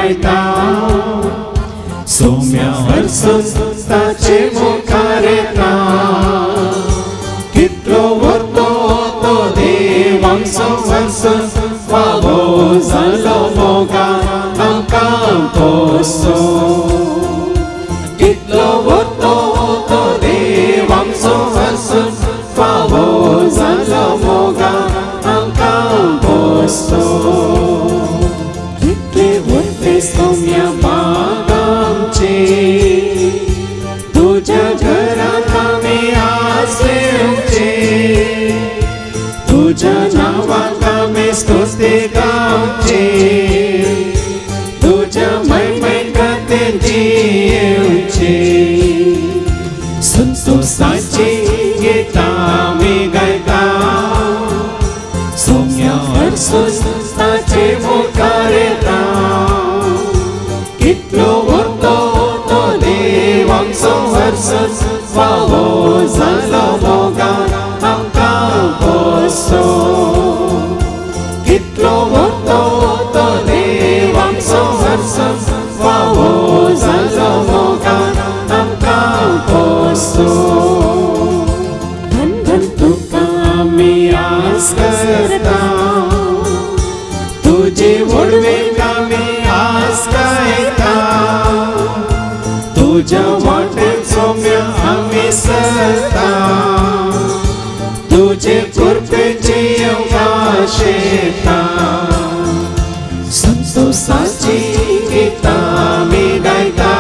गायता सौम्या हरसून ताचे मुखार येता कितलो वरतो तो देवांचो हरसून फावो जालो मोगान आमकां पोसो कितलो वरतो तो देवांचो हरसून फावो जालो मोगान आमकां पोसो कितले वरते सौम्या बागांचे तुझ्या घरांत आमी आसलेचे तुझ्या नांवाक आमी स्तुती गावचे तुझ्या महिमे खातीर जियेवचे संतोषाची गितां आमी गायता सौम्या हरसून ताचे मुखार येता कितलो वरतो तो देवांचो हरसून फावो जालो मोगान आमकां पोसो कितलो वरतो तो देवांचो हरसून फावो जालो मोगान आमकां पोसो धन धन तुका आमी आस करता तुजे वडवेक आमी आस गायता तुझ्या वाटेन सौम्या आमी सरता तुजे कृपेची अवकाश येता संतोषाची गितां आमी गायता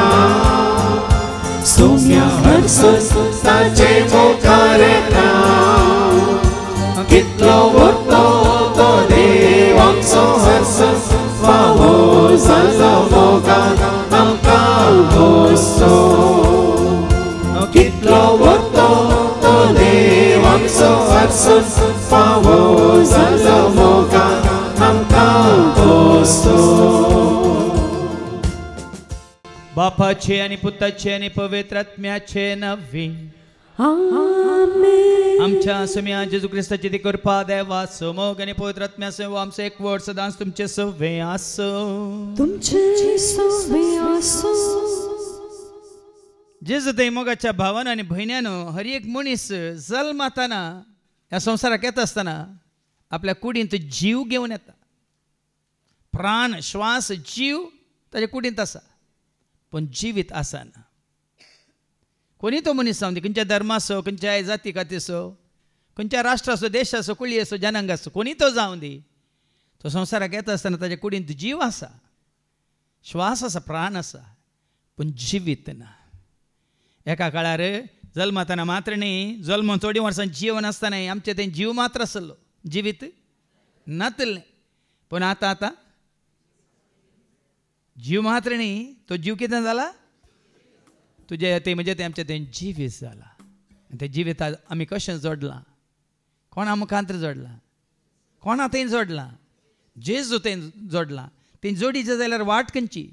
सौम्या हरसून ताचे मुखार येता कितलो वरतो तो देवांचो हरसून फावो जालो मोगान आमकां पोसो कितलो वरतो तो देवांचो हरसून फावो जालो मोगान आमकां पोसो बापाचे आणि पुताचे आणि पवित्र आत्म्याचे नावे आमेन आमच्या सम्या जेजू ख्रिस्ताची ती कृपा देवा समोग आणि पवित्र आत्म्याचे आमचे एक वड सदांच तुमचे सवे आसो तुमचे सवे आसो जेजू ते मोगाच्या भावान आणि भयण्यानो हर एक मनीस जल्माताना ह्या संवसाराक येता आसतना आपल्या कुडींत जीव घेवन येता प्राण श्वास जीव ताच्या कुडींत आसा पण जिवीत आसना कोणी तो मनीस जावन दी खंयच्या धर्मा आसो खंयच्या जाती खातीर आसो खंयच्या राष्ट्र आसो देश आसो कुळी आसो जनांग आसो कोणी तो जावन दी तो संवसाराक येता आसतना ताच्या कुडींत जीव आसा श्वास आसा प्राण आसा पण जिवीत ना एका काळार जल्मातना मात्र न्ही जल्म थोडी वर्सां जीवन आसतना आमचें तें जीव मात्र आसलो जिवीत नातलें पण आतां जीव मात्र न्ही तो जीव कितें जाला तुजे ते म्हणजे ते आमचें तें जिवीत जाला तें जिवीत आमी कशें जोडलां कोण आमकांत जोडलां कोणा तें जोडलां जेजू तें जोडलां तें जोडीचें जाल्यार वाट खंयची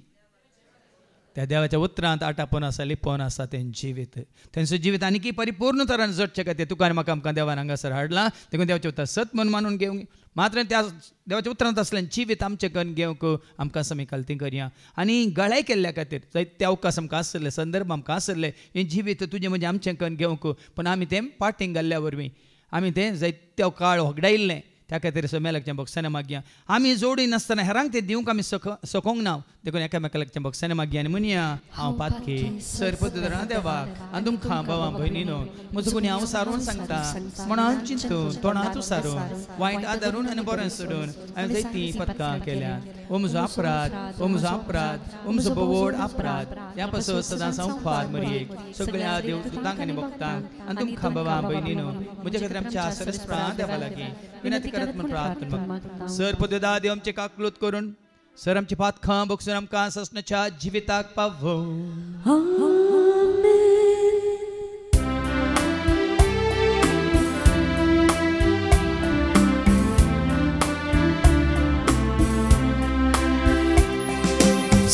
त्या देवाच्या उतरांत आटापण आसा लिपोवन आसा तें जिवीत तेंचो जिवीत आनीक परिपूर्ण तरान जोडचे खातीर तुका आनी म्हाका आमकां देवान हांगासर हाडलां देखून देवाचें उतर सत म्हूण मानून घेवंक मात्र त्या देवाच्या उतरांत आसलें जिवीत आमचें करून घेवंक आमकां आमी कालती करया आनी गळाय केल्ल्या खातीर जायते अवकाश आमकां आसले संदर्भ आमकां आसले हें जिवीत तुजें म्हणजे आमचें करून घेवंक पण आमी तें पाटींग घाल्ल्या वरवीं आमी तें जायत्यो काळ होगडायिल्लें त्या खातीर मेलाकचें भोगसाने मागया आमी जोडी नासतना हेरांक तें दिवंक आमी सोकोंक ना देखून एकामेकालाकचें भोगसाने मागया आनी म्हणया हांव पातकी सरपत धरणा देवाक आनी तुमकां भावां भयणीनो म्हजो कोणी हांव सारून सांगता मनांत चिंतून तोंडांत सारून वायट आदारून आनी बरें सोडून हांवें जायतीं पथकां केल्यात हो म्हजो अपराध हो म्हजो अपराध हो म्हजो बोवड अपराध ह्या पासून सदांच हांव फार मरयेक सगळ्या देव दुतांक आनी भक्तांक आनी तुमकां भावां भयणीनो म्हजे खातीर आमच्या सरस्प्रां देवा लागीं विनंती करत म्हण प्रार्थना सर पददा देव आमचे काकलूत करून सर आमची पातखां बगसून आमकां ससनाच्या जिविताक पावो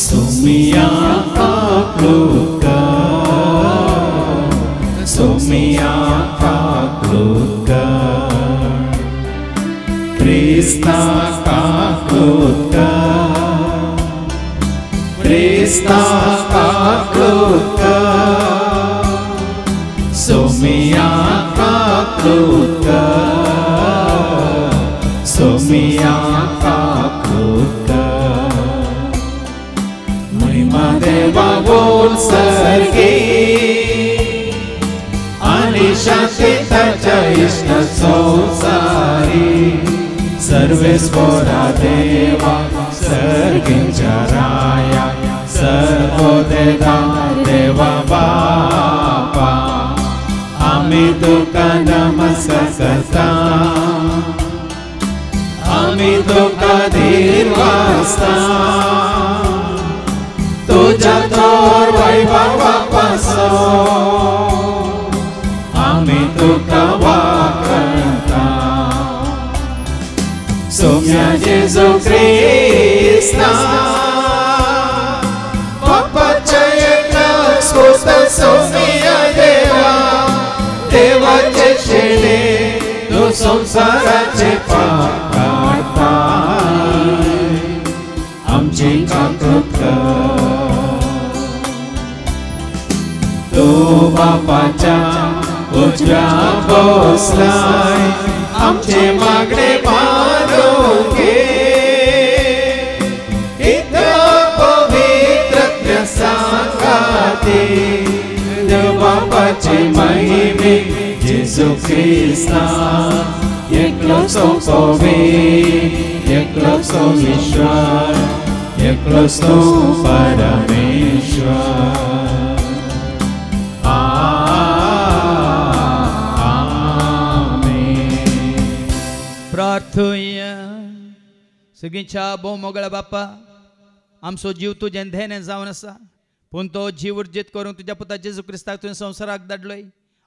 Sumia kakluka Sumia kakluka Krishna kakluka Krista kakluka Somia kakluka Somia kakluka महिमा देवा बोल सर्गी आणि शांती त्याच्या इष्ट संसारी सर्वेश्वरा देवा सर्गींच्या राया सर्वोदेता देवा बापा आम्ही तुका नमस्कार करता आम्ही तुका धीरवासता तुझ्या थोर वैभवापासो आम्ही तुका वाकळता सोम्या जेजू ख्रिस्ता बापाच्या एकला स्फोट सोम्या देवा देवाचे शेणे तो संसाराचे पाप काढताय आमची काकूतका तो बापाच्या उजव्या बसलाय आमचे मागणे मानून घे इथं पवित्र सांगाते देव बापाचे महिमे जेजू ख्रिस्ता एकलो सो पवित्र एकलो सो ईश्वर एकलो सो परमेश्वर प्रार्थूया सगळींच्या भोव मोगळा बापा आमचो जीव तुजें धेने जावन आसा पूण तो जीव उर्जीत करूंक तुज्या पुता जेजू क्रिस्ताक तुवें संवसाराक धाडलोय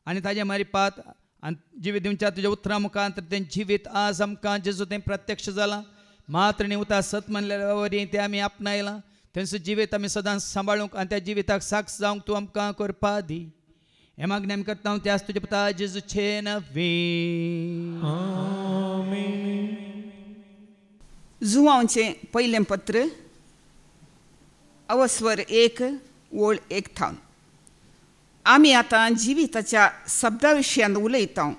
आनी ताजे मारिपात आनी जिवीत दिवच्या तुज्या उतरां मुखांत तें जिवीत आज आमकां जेजू तें प्रत्यक्ष जालां मात्र न्ही उता सत म्हणलेल्या वरी तें आमी आपणायलां तेंचो जिवीत आमी सदांच सांबाळूंक आनी त्या जिविताक साक्ष जावंक तूं आमकां करपा दी हे मागणी आमी करता हांव त्याच तुज्या पुता जेजूचे नवी जुवांचे पयलें पत्र अवस्वर 1 ओळ 1 थावन आमी आतां जिविताच्या शब्दा विशयान उलयता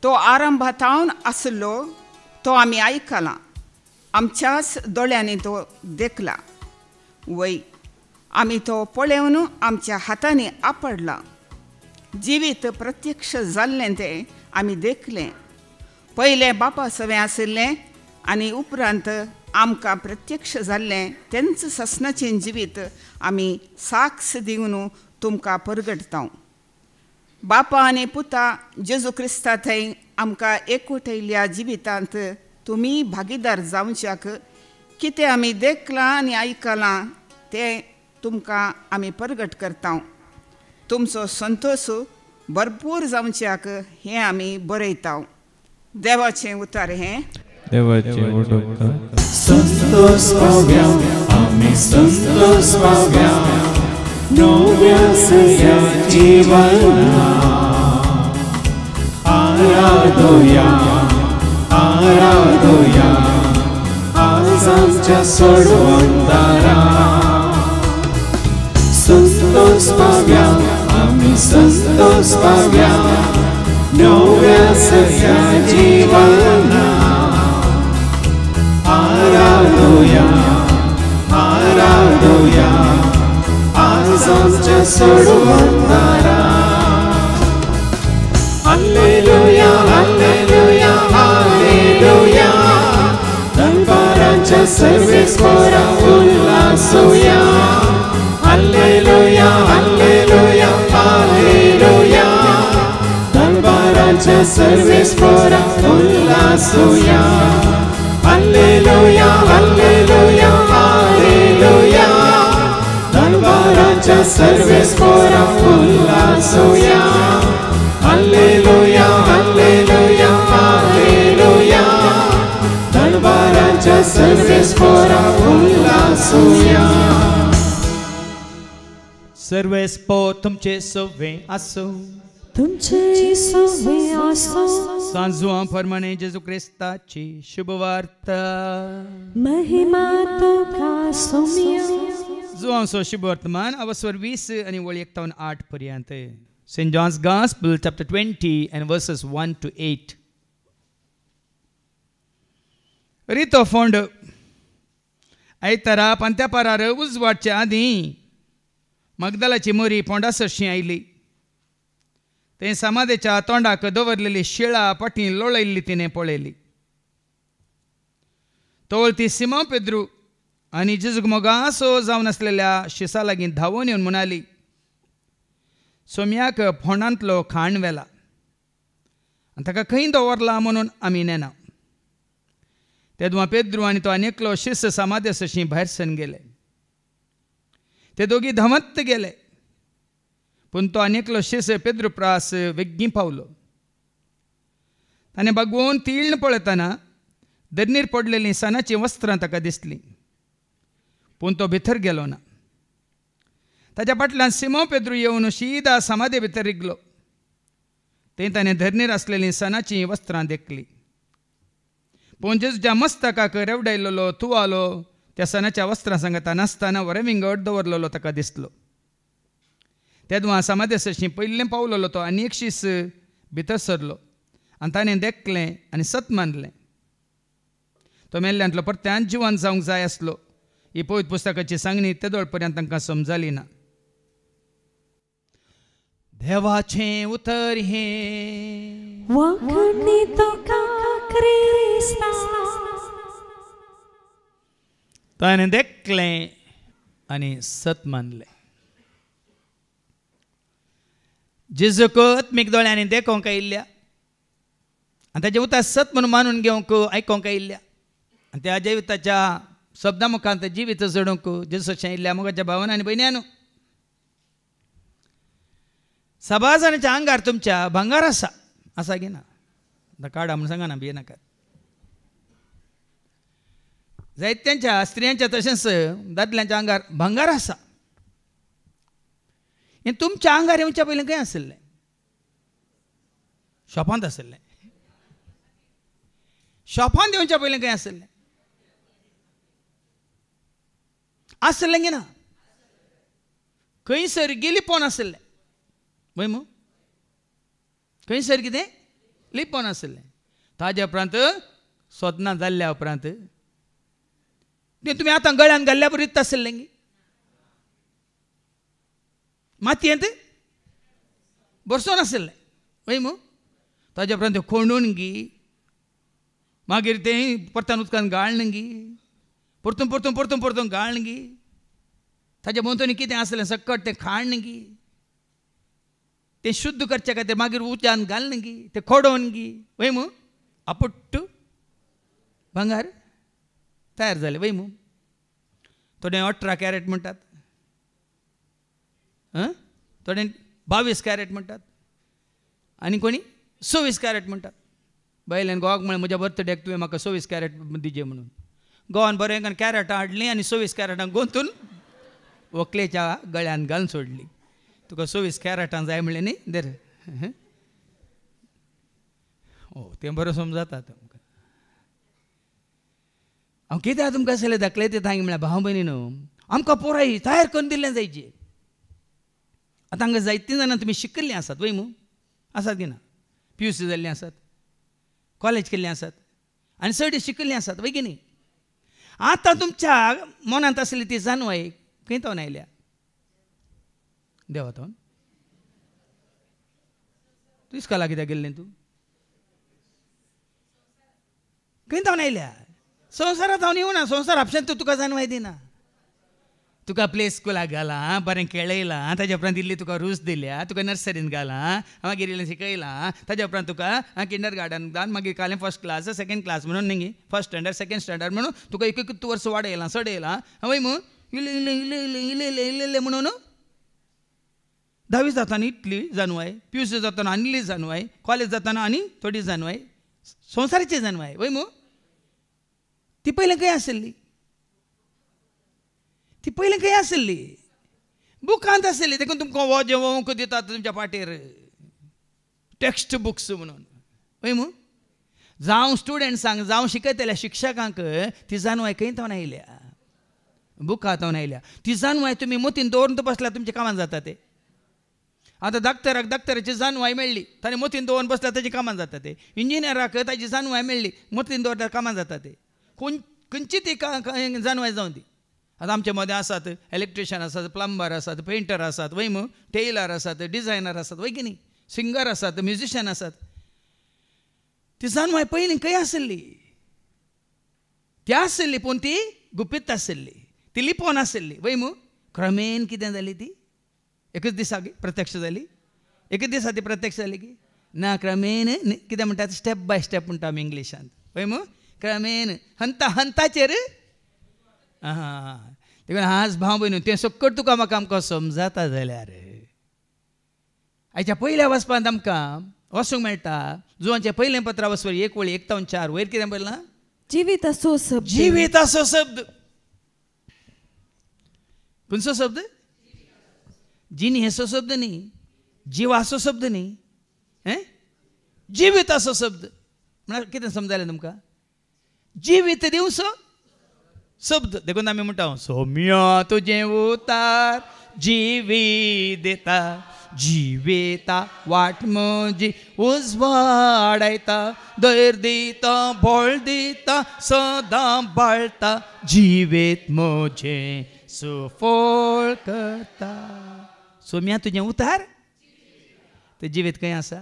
तो आरंभातावन आसलो तो आमी आयकला आमच्याच दोळ्यांनी तो देखला वय आमी तो पळोवन आमच्या हातांनी आपडला जिवीत प्रत्यक्ष जाल्लें तें आमी देखलें पयलें बापा सवें आशिल्लें आनी उपरांत आमकां प्रत्यक्ष जाल्लें तेंच ससनाचें जिवीत आमी साक्ष दिवन तुमकां परगटता बापा आनी पुता जेजू क्रिस्ता थंय आमकां एकवटयल्ल्या जिवितांत तुमी भागीदार जावच्याक कितें आमी देखलां आनी आयकलां तें तुमकां आमी परगट करता तुमचो संतोश भरपूर जावच्याक हें आमी बरयता देवाचें उतर हें देवाचे उडोवता संतोष पावया आमी संतोष पावया नव्या सया जीवना आराधोया आराधोया आज आमच्या सोडवंतारा संतोष पावया आमी संतोष पावया नव्या सया जीवना आराधोया आराधोया आज आमच्या सोडवंतारा हालेलुया हालेलुया हालेलुया दरबाराच्या सर्वेस्वरा उल्हासूया हालेलुया हालेलुया हालेलुया दरबाराच्या सर्वेस्वरा उल्हासूया Hallelujah, hallelujah, hallelujah. दरबाराच्या सर्वेस्वरा उल्हासूया Hallelujah, hallelujah, hallelujah. दरबाराच्या सर्वेस्वरा उल्हासूया सर्वेस्पो तुमचे सवे आसो तुमचे सवे आसो सांजुआ प्रमाणे जेजू ख्रिस्ताची शुभ वार्ता महिमा तुका सोम्या जो हांव शुभ वर्तमान अवस्वर 20 आणि वळी 1:8 पर्यंत. St. John's Gospel, chapter 20 and verses 1 to 8. रितो फोंड आयतारा पंत्यापारार उजवाडच्या आदी मगदलाची मोरी पोंडा सरशी आयली. ते समाधेच्या तोंडाक दवरलेली शिळा पटी लोळयल्ली तिने पळयली. तोळ ती सिमोन पेद्रू आनी जेजूक मोगासो जावन आसलेल्या शिसा लागीं धांवून येवन म्हणाली, सोम्याक फोंडांतलो खाण व्हेला आनी ताका खंय दवरला म्हणून आमी नेना. तेदुआ पेद्रू आनी तो आनेकलो शिस समाधी सरशी भायर सरून गेले. ते दोगी धांवत गेले, पूण तो आनेकलो शिस पेद्रू प्रास वेग्गी पावलो. ताणें बागवून तीळण पळयतना धरणीर पडलेलीं सनाचीं वस्त्रां ताका दिसलीं, पूण तो भितर गेलो ना. ताच्या फाटल्यान सिमोन पेद्रू येवन सीदा समाधी भितर रिगलो. थंय ताणें धरणीर आसलेलीं सनाचीं वस्त्रां देखलीं, पूण जेजूच्या मस्तकाक रेवडायल्लो तुवालो त्या सनाच्या वस्त्रां सांगता नासतना वरें विंगड दवरलेलो ताका दिसलो. तेदुआ समाधी सरशी पयलें पावलेलो तो आनी एक शीस भितर सरलो आनी ताणें देखलें आनी सत मानलें. तो मेल्ल्यांतलो परत्यान जिवंत जावंक जाय आसलो. ही पवित्र पुस्तकाची सांगणी तेदोळ पर्यंत तांकां समजली ना. देवाचें उतर हे वखणी तुका क्रिस्ता. ताणें देखलें आनी सत मानलें. जेजूक आत्मीक दोळ्यांनी देखोंक आयिल्ल्या आनी ताचें उतर सत म्हणून मानून घेवंक आयकोंक आयिल्ल्या आनी त्या जिविताच्या शब्दा मुखांत जिवीत जडोवंक जेजूच्या आयिल्ल्या मोगाच्या भावांनी आनी भयण्यांनो, सभा जाणांच्या आंगार तुमच्या भांगार आसा गी ना काडा म्हणून सांगा ना, भिये नाकात. जायत्यांच्या स्त्रियांच्या तशेंच दादल्यांच्या आंगार भांगार आसा. हें तुमच्या आंगार येवच्या पयलीं खंय आसलें? शॉपांत आसलें. शॉपांत येवच्या पयलीं खंय आसलें? आसलें गे ना. खंयसर लिपोवन आसलें. वय मू खंयसर कितें लिपोवन आसलें. ताजे उपरांत सोदना जाल्ल्या उपरांत तें तुमी आतां गळ्यान घाल्ल्या बरीत आसलें गे. मातयेंत बरसोन आसलें. वय मू ताजे उपरांत खोंडून गी, मागीर तें परतून उदकान गाळन गी, परतून परतून परतून परतून गाळन गी. ताच्या भोंवतणी कितें आसलें सकट तें खाण गी, तें शुद्ध करचे खातीर मागीर उज्यान घालन गी, तें खोडोवन गी. वय मू आपुट्ट भांगार तयार जालें. वय मू थोडे 18 कॅरेट म्हणटात, थोडे 22 कॅरेट म्हणटात आनी कोणी 26 कॅरेट म्हणटात. बायल्यान घोवाक म्हळें म्हज्या बर्थडेक तुवें म्हाका 26 कॅरेट दिजे म्हणून. घोवान बरें कॅरेटां हाडलीं आनी 26 कॅरेटांक गोंतून व्हंकलेच्या गळ्यान घालून सोडली. तुका 26 कॅरेटां जाय म्हणलें न्ही, दर. तें बरें समजता तुमकां. हांव कित्याक तुमकां असलें दाखलें तें सांग म्हळ्यार भाव भयणीनो, आमकां पोराय तयार करून दिल्लें जायचें. आतां हांगा जायतीं जाणां तुमी शिकिल्लीं आसात. वय मू आसात की ना? PUC जाल्लीं आसात, कॉलेज केल्लीं आसात आनी चड शिकिल्लीं आसात. वय की न्ही? आतां तुमच्या मनांत आसली ती जानवाय खंय तावन आयल्या? देवा तावन. तूं इस्काला कित्याक गेल्लें? तूं खंय तावन आयल्या? संवसारांत हांव येवना. संवसार आपशान तूं तुका जानवाय दिना. तुका प्ले स्कुलाक घाला, बरें खेळयलां, ताज्या उपरांत इल्ली तुका रूच दिल्या, तुका नर्सरीन घालां, मागीर इल्लें शिकयलां, ताज्या उपरांत तुका किंडर गार्डन मागीर कालें फर्स्ट क्लास सेकंड क्लास म्हणून न्ही, फर्स्ट स्टँडर्ड सेकंड स्टँडर्ड म्हणून तुका एक वर्स वाडयलां चडयलां. वय मू इल्लें इल्लें इल्लें इल्लें इल्लें इल्लें इल्लें इल्लें म्हणून 10वी जाताना इतली जानवाय, PUC जाताना आनी इल्ली जानवाय, कॉलेज जाताना आनी थोडी जानवाय, संवसाराची जानवाय. वय मू ती पयलें खंय आसली? ती पयलें खंय आसली? बुकांत आसली. देखून तुमकां हो जेवंक दितात तुमच्या पाटेर टेक्स्ट बुक्स म्हणून. वय मू जावं स्टुडंट्सांक जावं शिकयतल्या शिक्षकांक ती जानवाय खंय तावन आयल्या? बुकां हातावन आयल्या ती जानवाय तुमी मतीन दवरून बसल्यार तुमच्या कामान जाता ते आतां दाक्तराची जानवाय मेळ्ळी ताणें मतीन दवरून बसल्यार ताची कामान जाता ते इंजिनियराक ताची जानवाय मेळ्ळी मतीन दवरल्यार कामान जाता ते खंयची ती जानवाय जावन ती आतां आमचे मदें आसात इलेक्ट्रिशियन आसात प्लंबर आसात पेंटर आसात वय मग टेलर आसात डिझायनर आसात वय की न्ही सिंगर आसात म्युजिशियन आसात ती जानवाय पयलीं खंय आसली ती आसली पूण ती गुपीत आसली ती लिपोवन आसली वय मग क्रमेन कितें जाली ती एकच दिसाक प्रत्यक्ष जाली एकच दिसा ती प्रत्यक्ष जाली की ना क्रमेन कितें म्हणटात स्टेप बाय स्टेप म्हणटा आमी इंग्लिशांत वय मग क्रमेन हंताचेर देखून आज भाव भयणू तें सकट तुका म्हाका आमकां समजाता जाल्यार आयच्या पयल्या वचपांत आमकां वसूंक मेळटा जुवांचें पयलें पत्र वचवर 1:1-4 वयर कितें बरयलां जिविताचो शब्द जिविताचो शब्द खंयचो शब्द जिनी हेचो शब्द न्ही जिवाचो शब्द न्ही जिविताचो शब्द म्हळ्यार कितें समजालें तुमकां जिवीत दिवचो शब्द देखून आमी म्हणटा सौम्या तुजें उतार जिवीत दिता जिवेता वाट म्हजी उजवाडायता धैर्य दिता बळ दिता सदां बाळटा जिवेत म्हजें सुफळ करता सौम्या तुजें उतार तें जिवीत खंय आसा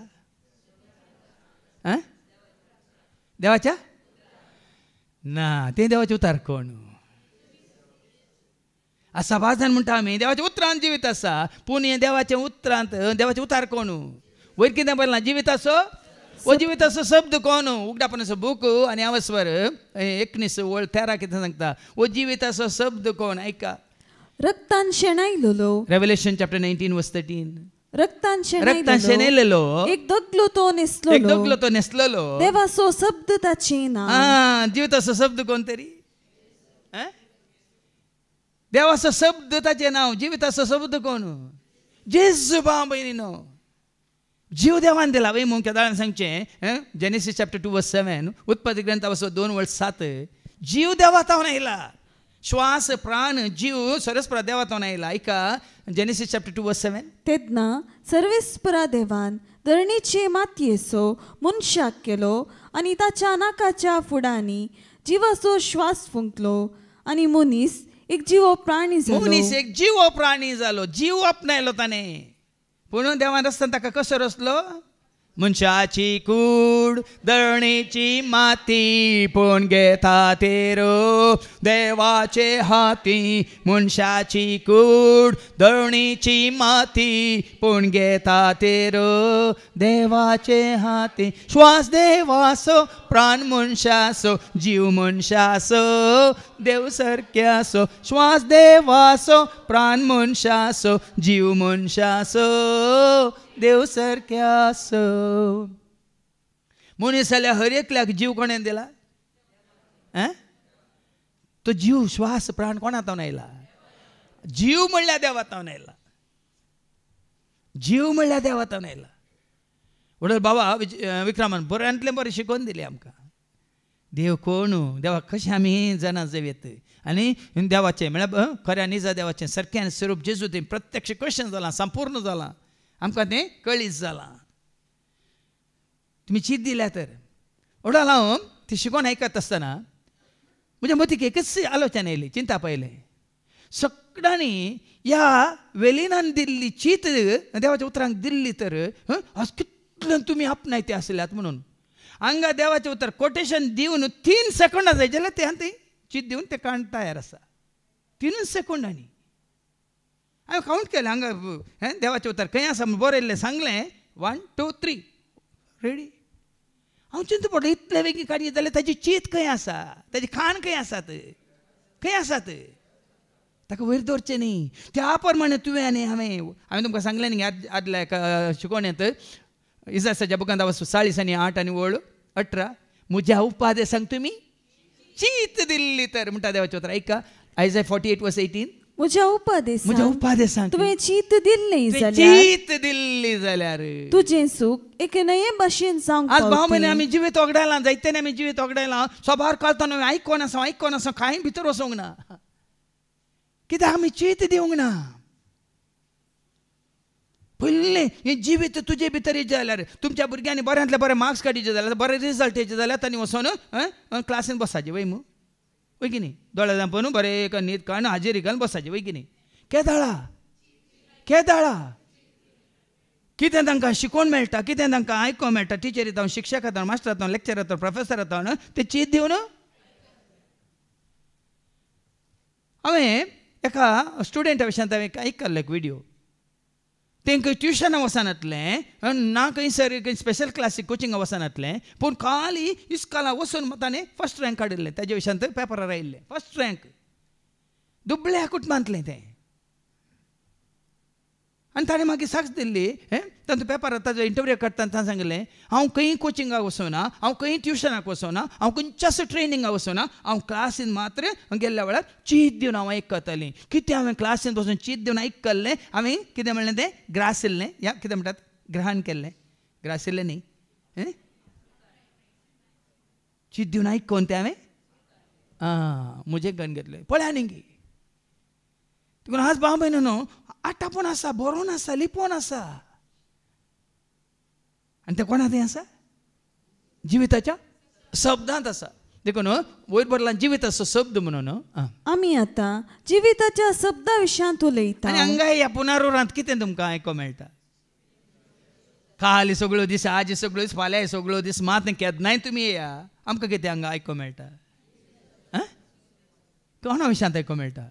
देवाच्या ना तें देवाचें उतार कोण आसा वाजन म्हणटा आमी देवाच्या उतरांत जिवीत आसा पूण हें देवाच्या उतरांत देवाचें उतार कोण वयर कितें बरयलां जिविताचो वो जिविताचो शब्द कोण उगडापणाचो बूक आनी आवस्वर 19:13 कितें सांगता वो जिविताचो शब्द कोण आयका रक्तान शेणायलेलो रेव्हलेशन चॅप्टर 19:13 रक्तान शेणयलेलो एक दगलो तो नेसलेलो देवाचो शब्द ताचें नांव जिविताचो शब्द कोण तरी देवाचो शब्द ताचें नांव जिविताचो शब्द कोण जेजू भाव भयणीनो जीव देवान दिला वय मग केदारान सांगचें जेनेसीस चॅप्टर 2:7 उत्पत्ती ग्रंथ 2:7 जीव देवातावन आयला श्वास प्राण जीव सरस्परा देवातावन आयला ऐका जेनेसीस चॅप्टर 2:7 तेदना सर्वेस्परा देवान धरणीचे मातयेचो मनशाक केलो आनी ताच्या नाकाच्या फुडांनी जिवाचो श्वास फुंकलो आनी मनीस एक जीव प्राणी जालो जीव आपणायलो ताणें पूण देवान रस्त्यान ताका कसो रचलो मनशाची कूड दळणीची माती पूण घेता तेरो देवाचे हाती मनशाची कूड दळणीची माती पूण घेता तेरो देवाचे हाती श्वास देवासो प्राण मनशासो जीव मनशासो देव सारक्यासो श्वास देवासो प्राण मनशासो जीव मनशासो देव सारक्यासो मनीस जाल्यार हर एकल्याक जीव कोणें दिला तो जीव श्वास प्राण कोणातावन आयला जीव म्हणल्यार देवातावन आयला जीव म्हणल्यार देवातावन आयला वडील बाबा विक्रमान बऱ्यांतलें बरें शिकोवन दिलें आमकां देव कोण देवाक कशें आमी जाणा जवेत आनी देवाचें म्हळ्यार खऱ्या निजा देवाचें सारकें स्वरूप जेजू तें प्रत्यक्ष कशें जालां संपूर्ण जालां आमकां तें कळीत जालां तुमी चीत दिल्या तर वडील हांव ती शिकोवन आयकत आसतना म्हज्या मतीक एकच आलोचना येयली चिंता पयलें सगळ्यांनी ह्या वेलिनान दिल्ली चीत देवाच्या उतरांक दिल्ली तर आज कितल्यान तुमी आपणायते आसल्यात म्हणून हांगा देवाचें उतर कोटेशन दिवन 3 सेकंडां जाय जाल्यार ते हांव चीत दिवन ते काण तयार आसा 3 सेकंडांनी हांवें कावंट केलें हांगा देवाचें उतर खंय आसा म्हूण बरयल्लें सांगलें 1 2 3 रेडी हांव चिंता पडलो इतले बेगीन काडली जाल्यार ताची चीत खंय आसा ताची खाण खंय आसात ताका वयर दवरचें न्ही त्या प्रमाणे तुवें आनी हांवें तुमकां सांगलें न्ही आदल्या एका शिकोवण्यात इसायाच्या बुकांत 40 आनी 8 आनी 18 म्हज्या उपादेसांक तुमी चीत दिल्ली तर म्हणटा देवाचें उतर ऐका आयजाय 48:18 म्हज्या उपादेसांक तुवें चीत दिल्ली जाल्यार तुजें सूख एक नये भाशेन जावंक आज भाव म्हणे आमी जिवीत ओगडायलां जायतेने आमी जिवीत ओगडायलां सोबार कालताना आयकोन आसा कांय भितर वचोंक ना कित्याक आमी चीत दिवंक ना. पयलें हें जिवीत तुजे भितर येत जाल्यार तुमच्या भुरग्यांनी बऱ्यांतले बरे मार्क्स काडिचे जाल्यार बरे रिजल्ट येचे जाल्यार तांणी वचोन क्लासीन बसपाचें वय मू वय की न्ही. दोळे धांपून बरें एक न्हीद काडून हाजेरी घालून बसपाचें वय की न्ही. केदाळा कितें तांकां शिकोवन मेळटा, कितें तांकां आयकोंक मेळटा. टिचर येता, शिक्षक येता, मास्टर येता, लेक्चर येता, प्रोफेसर येता, ते चीत दिवन. हांवें एका स्टुडंटा विशयान हांवें आयकल्लो एक विडियो. तांकां ट्युशनाक वचनातलें ना खंयसर स्पेशल क्लासीक कोचिंगाक वचनातलें, पूण खाली इस्कॉलाक वचून ताणें फर्स्ट रँक काडिल्लें. ताजे विशयान पेपरार आयिल्लें फर्स्ट रँक. दुबळ्या कुटुंबांतलें तें. आनी ताणें मागीर साक्ष दिल्ली. तांचो पेपरार ताजो इंटरव्यू काडटाना ताणें सांगलें, हांव खंय कोचिंगाक वचोना, हांव खंय ट्युशनाक वचोना, हांव खंयच्याच ट्रेनिंगाक वचोना, हांव क्लासीन मात्र गेल्ल्या वेळार चीत दिवन हांव आयकतालीं. कितें हांवें क्लासीन वचून चीत दिवन आयकल्लें, हांवें कितें म्हणलें तें ग्रासिल्लें, या कितें म्हणटात ग्रहण केल्लें, ग्रासिल्लें न्ही, चीत दिवन आयकून तें हांवें म्हजें गण घेतलें. पळय न्ही देखून आज भाव भयण न्हू आटापून आसा, बरोवन आसा, लिपोवन आसा. आनी तें कोणा थंय आसा? जिविताच्या शब्दांत आसा. देखून वयर बरला जिविताचो शब्द म्हणून आमी आतां जिविताच्या शब्दा विशयांत उलयता. आनी हांगा ह्या पुनरुरांत कितें तुमकां आयको मेळटा? काल सगळो दीस, आज सगळो दीस, फाल्यां सगळो दीस, मात केन्नाय तुमी येया, आमकां कितें हांगा आयको मेळटा? कोणा विशयांत आयको मेळटा?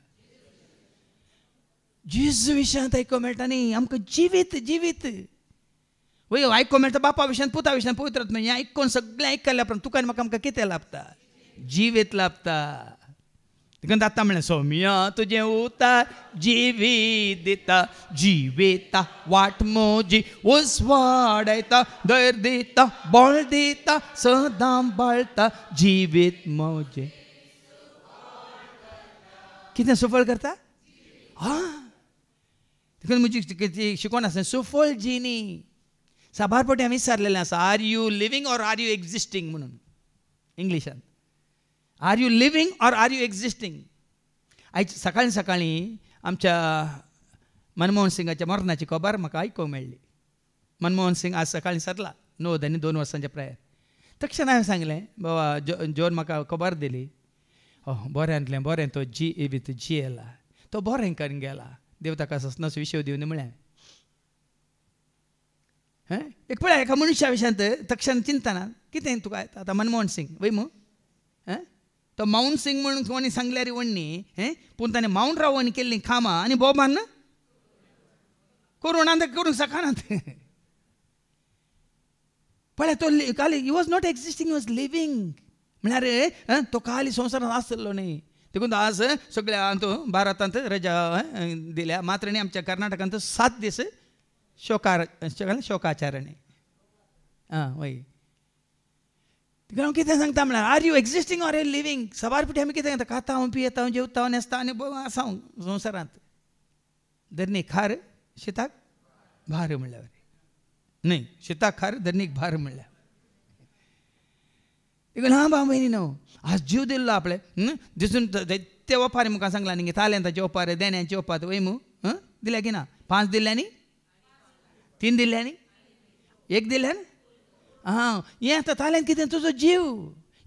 जेजू विशयांत आयको मेळटा न्ही. आमकां जिवीत जिवीत वय आयको मेळटा. बापा विशयांत, पुता विशयांत, पवित्र आत्मा हें आयकून सगळें आयकल्या उपरांत तुका आनी म्हाका आमकां कितें लाभता? जिवीत लाभता. देखून आतां म्हणलें सौम्या तुजें उतार जिवीत दिता, जिवेता वाट म्हजी उस वाडयता, धैर्य दिता, बळ दिता, सदां बाळटा, जिवीत म्हजें कितें सफळ करता? देखून म्हजी शिकवण आसा सुफळ जिणी. साबार फावटी हांवें विचारलेलें आसा, are you living or are you existing म्हणून इंग्लिशान. Are you living or are you existing. आयज सकाळीं आमच्या मनमोहन सिंगाच्या मरणाची खबर म्हाका आयकूंक मेळ्ळी. मनमोहन सिंग आज सकाळीं सरला 9 आनी 2 वर्सांच्या प्रायर. तक्षण हांवें सांगलें बाबा जोन म्हाका खबर दिली, बऱ्यांतलें बरें तो जिवीत जियेला, तो बरें करून गेला, देव ताका ससनाचो विशय दिवन म्हळें. एक पळय एका मनशा विशयांत तक्षण चिंतना कितें तुका येता. आतां मनमोहन सिंग वय मू तो माउंट सिंग म्हणून कोणी सांगल्यार व्हडणी, पूण ताणें माउंट रावणी केल्लीं कामां आनी बोबान करूं ना करूंक शकनात. पळय तो खाली he was not existing, he was living. म्हळ्यार तो खाली संवसारांत आसलो न्ही. देखून आज सगळ्या भारतांत रजा दिल्या, मात्र न्ही आमच्या कर्नाटकांत 7 दीस शोकाचरणी. वय देखून हांव कितें सांगता म्हळ्यार are you existing or are you living. सबार फावटी आमी कितें करता, खाता पियेता, जेवता, न्हेसता आनी आसा संवसारांत. धरणीक खार शिताक भार म्हणल्यार न्ही, शिताक खार धरणीक भार म्हणल्यार. देखून भाव भयणी न्हू आज जीव दिल्लो आपले दिसून ते ओपारी मुखार सांगला न्ही ताल्यांताचे ओपार, देण्यांचे ओपार वय मू दिल्या की ना? 5 दिल्यांनी, 3 दिल्यांनी, 1 दिल्यान. हें आतां ताल्यांत कितें? तुजो जीव.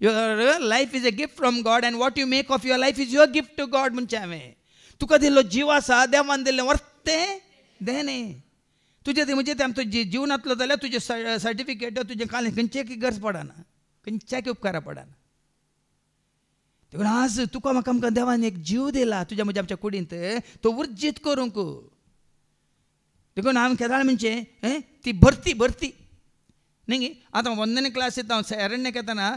Your life is a gift from God and what you make of your life is your gift to God. म्हणचें हांवें तुका दिल्लो जीव आसा, देवान दिल्लें वर्तें देणें. तुजें तें म्हणजे तें आमचो जिवनांतलो जाल्यार तुजें सर्टिफिकेट तुजें कांय खंयचेय गरज पडना, खंयच्याय उपकारा पडना. देखून आज तुका म्हाका आमकां देवान एक जीव दिला तुज्या म्हज्या आमच्या कुडींत, तो उर्जीत करूंक. देखून हांवें केदाळ म्हणजे ती भरती न्ही. आतां वंदने क्लास येता, हांव अरण्याक येतना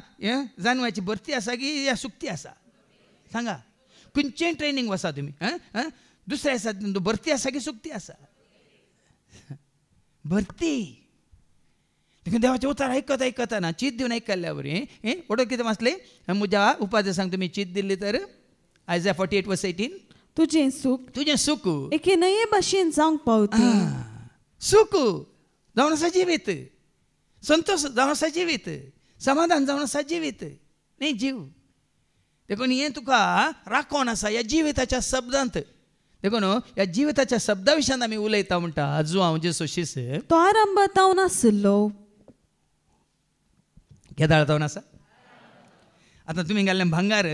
जानवाची भरती आसा की या सुक्ती आसा? सांगा. खंयचेय ट्रेनींग वचा तुमी, दुसरें आसा भरती आसा की सुक्ती आसा? भरती. देखून देवाचें उतार आयकतना चीत दिवन आयकल्ल्या बरें वडो कितें वाचलें म्हज्या उपादें सांग तुमी चीत दिल्ली तर Isaiah 48:18 तुजें सूख एके नये भाशेन जावंक पावता. सूख जावन आसा जिवीत, संतोष जावन आसा जिवीत, समाधान जावन आसा जिवीत न्ही जीव. देखून हें तुका राखोन आसा ह्या जिविताच्या शब्दांत. देखो न्हू ह्या जिविताच्या शब्दा विशयान आमी उलयता म्हणटा आजू हांव जेसो शिस तो आरंभात जावन आसलो. केदाळ जावन आसा. आतां तुमी गेल्ले भांगार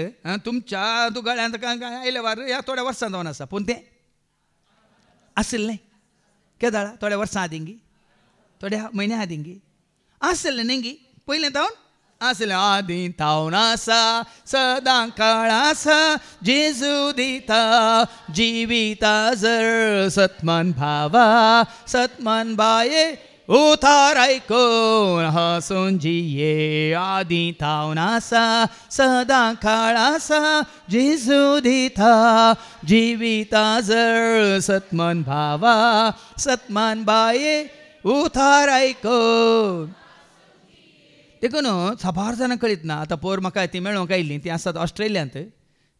तुमच्या गळ्यांत आयले वार ह्या थोड्या वर्सां जावन आसा पूण तें आसलें केदाळा थोड्या वर्सां आदिंगी थोड्या म्हयन्या आदिंगी आसलें न्ही पयलें जावन आसलें आदी तावन आसा सदां काळ आसा जेजू दिता जिविता जर सतमान भावा सतमान बाये उतार आयकून हसून जिये आदी तावन आसा सदां काळ आसा जेजू दिता जिविता जर सतमान भावा सतमान बाये उतार आयकून. देखून साबार जाणां कळीत ना. आतां पोर म्हाका ती मेळोवंक आयिल्लीं ती आसात ऑस्ट्रेलियांत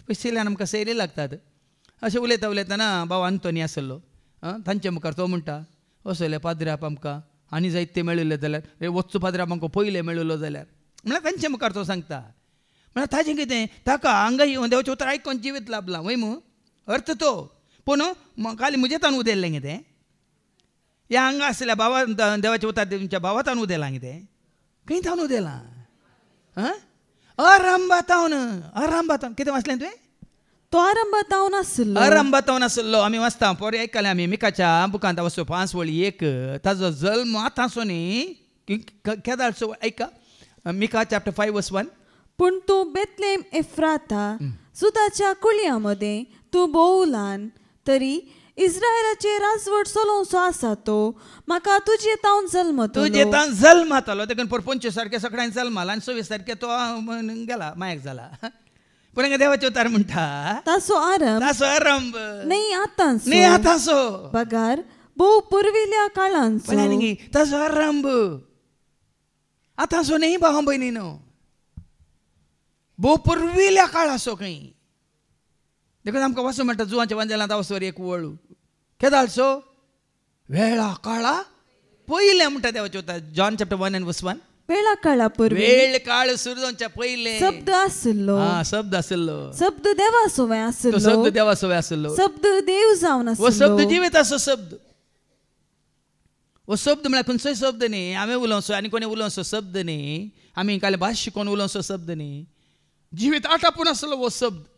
पयलींच्यान आमकां सैरी लागतात. अशें उलयता उलयतना भाव आंतोनी आसलो तांचे मुखार तो म्हणटा असले पाद्र्याप आमकां आनी जायते मेळिल्ले जाल्यार वच्चू पाद्र्याप आमकां पयले मेळिल्लो जाल्यार म्हळ्यार तांचे मुखार तो सांगता. म्हळ्यार ताजें कितें ताका हांगा येवन देवाचें उतर आयकून जिवीत लाभलां वय मू अर्थ तो. पूण खाली म्हजे तान उदेल्लें कितें ह्या हांगा आसल्या बाबा देवाचें उतर तुमच्या बाबा तान उदेलां कितें खंय थावन उदेलां अरांबातावन कितें वाचलें तुवें तो आरंभात जावन आसलो. अरांबातावन आसलो आमी वाचता पोरे आयकले आमी मिकाच्या बुकांत वचो 5 वळी 1 ताजो जल्म आतांचो न्ही केदारचो ऐका मिका चॅप्टर 5 वर्स 1. पूण तूं बेतलेम एफ्राता सुदाच्या कुळयामध्ये तूं भोवलान तरी इस्रायलाचे राजवट चलोवचो आसा तो म्हाका तुजे तावन जल्मातलो देखून पर 25 तारखे सगळ्यांक जल्माला आनी 26 तारखे तो गेला मायक जाला. पूण हांगा देवाचे उतार म्हणटा तासो आरंभ न्ही आतांचो पगार भोव पुर्विल्या काळांचो ताजो आरंभ आतांचो न्ही भाव भयणीनो भोव पुर्विल्या काळाचो खंय. देखून आमकां वचूं म्हणटा जुवांच्या वांजेलांत वचोर एक वळू केदाळचो वेळा काळा पयलें म्हणटा देवाचे उतार जॉन चॅप्टर 1 and verse 1. वेळा काळा पूर्वी वेळ काळ सुरू जावच्या पयलें शब्द आसलो शब्द आसलो शब्द देवासोवे आसलो शब्द देवासोवे आसलो शब्द देव जावन आसलो वो शब्द जिवीत आसो शब्द वो शब्द म्हळ्यार खंयचोय शब्द न्ही हांवें उलोवचो आनी कोणी उलोवचो शब्द न्ही आमी काले भास शिकोवन उलोवचो शब्द न्ही जिवीत आटापून आसलो वो शब्द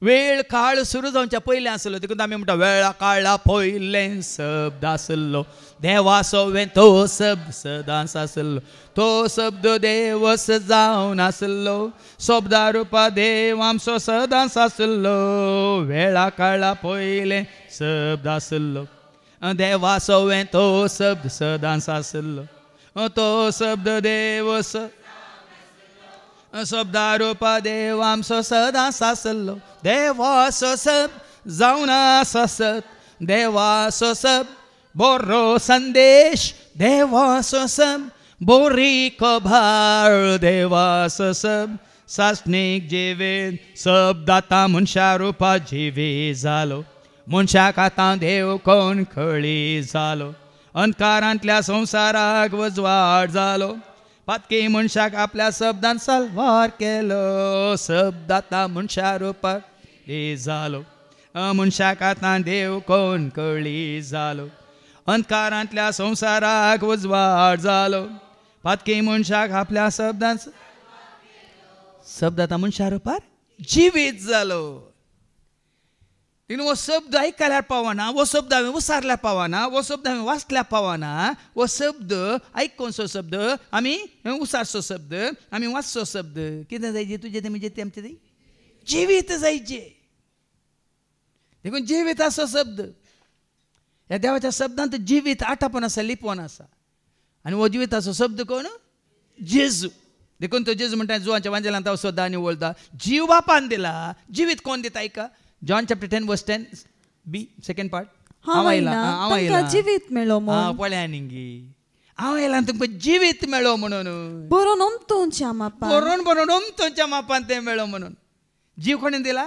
वेळ काळ सुरू जावच्या पयलें आसलो देखून आमी म्हणटा वेळा काळा पयलें शब्द आसलो देवासोवें तो शब्द सदांच आसलो तो शब्द देवस जावन आसलो शब्दा रुपा देव आमचो सदांच आसलो वेळा काळा पयलें शब्द आसलो देवासोवें तो शब्द सदांच आसलो तो शब्द देवस शब्दा रुपा देव आमचो सदांच आसलो देवाचो शब्द जावन आसा सत देवाचो शब्द बरो संदेश देवाचो शब्द बोरी खबर देवाचो शब्द सासणीक जिवेन शब्द आतां मनशा रुपा जिवी जालो मनशाक आतां देव कोण खळी जालो अंधकारांतल्या संवसाराक उजवाड जालो पातकी मनशाक आपल्या शब्दान साल्वार केलो शब्द आतां मनशा रुपाक जालो मनशाक आतां देव कोण कळी जालो अंधकारांतल्या संवसाराक उजवाड जालो पातकी मनशाक आपल्या शब्दान शब्द आतां मनशा रुपार जिवीत जालो. वो शब्द आयकल्यार पावना वो शब्द हांवें उसारल्यार पावना वो शब्द हांवें वाचल्यार पावना वो शब्द आयकोनचो शब्द आमी उसारचो शब्द आमी वाचचो शब्द कितें जायचे तुजें तें म्हणजे तें आमचें तें जिवीत जायचें देखून जिवीत आसो शब्द ह्या देवाच्या शब्दांत जिवीत आटापण आसा लिपोवन आसा आनी हो जिविताचो शब्द कोण जेजू देखून तो जेजू म्हणटा जुवांच्या वांजेलांत हांव सोदा आनी उलयता जीव बापान दिला जिवीत कोण दिता आयका John chapter 10 verse 10 B second part हांव आयला जिवीत मेळो म्हणून पळया निंगी हांव आयला तुमकां जिवीत मेळो म्हणून बरोवन ओमतोच्या मापान बरोवन ओमतोच्या मापान तें मेळो म्हणून जीव कोणें दिला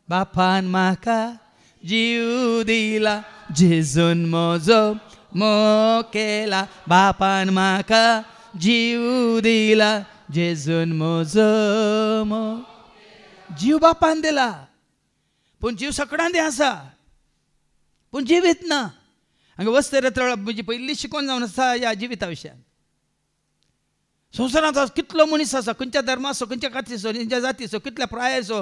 बापान म्हाका जीव दिला जेजून म्हजो मोग केला बापान म्हाका जीव दिला जेजून म्हजो मोग जीव बापान दिला पूण जीव सगळ्यांनी आसा पूण जिवीत ना. हांगा वस्तेर म्हणजे पयलीं शिकोवन जावन आसा ह्या जिविता विशयान. संवसारांत कितलो मनीस आसा, खंयच्या धर्माचो, खंयच्या कातीचो, खंयच्या जातीचो, कितल्या प्रायाचो,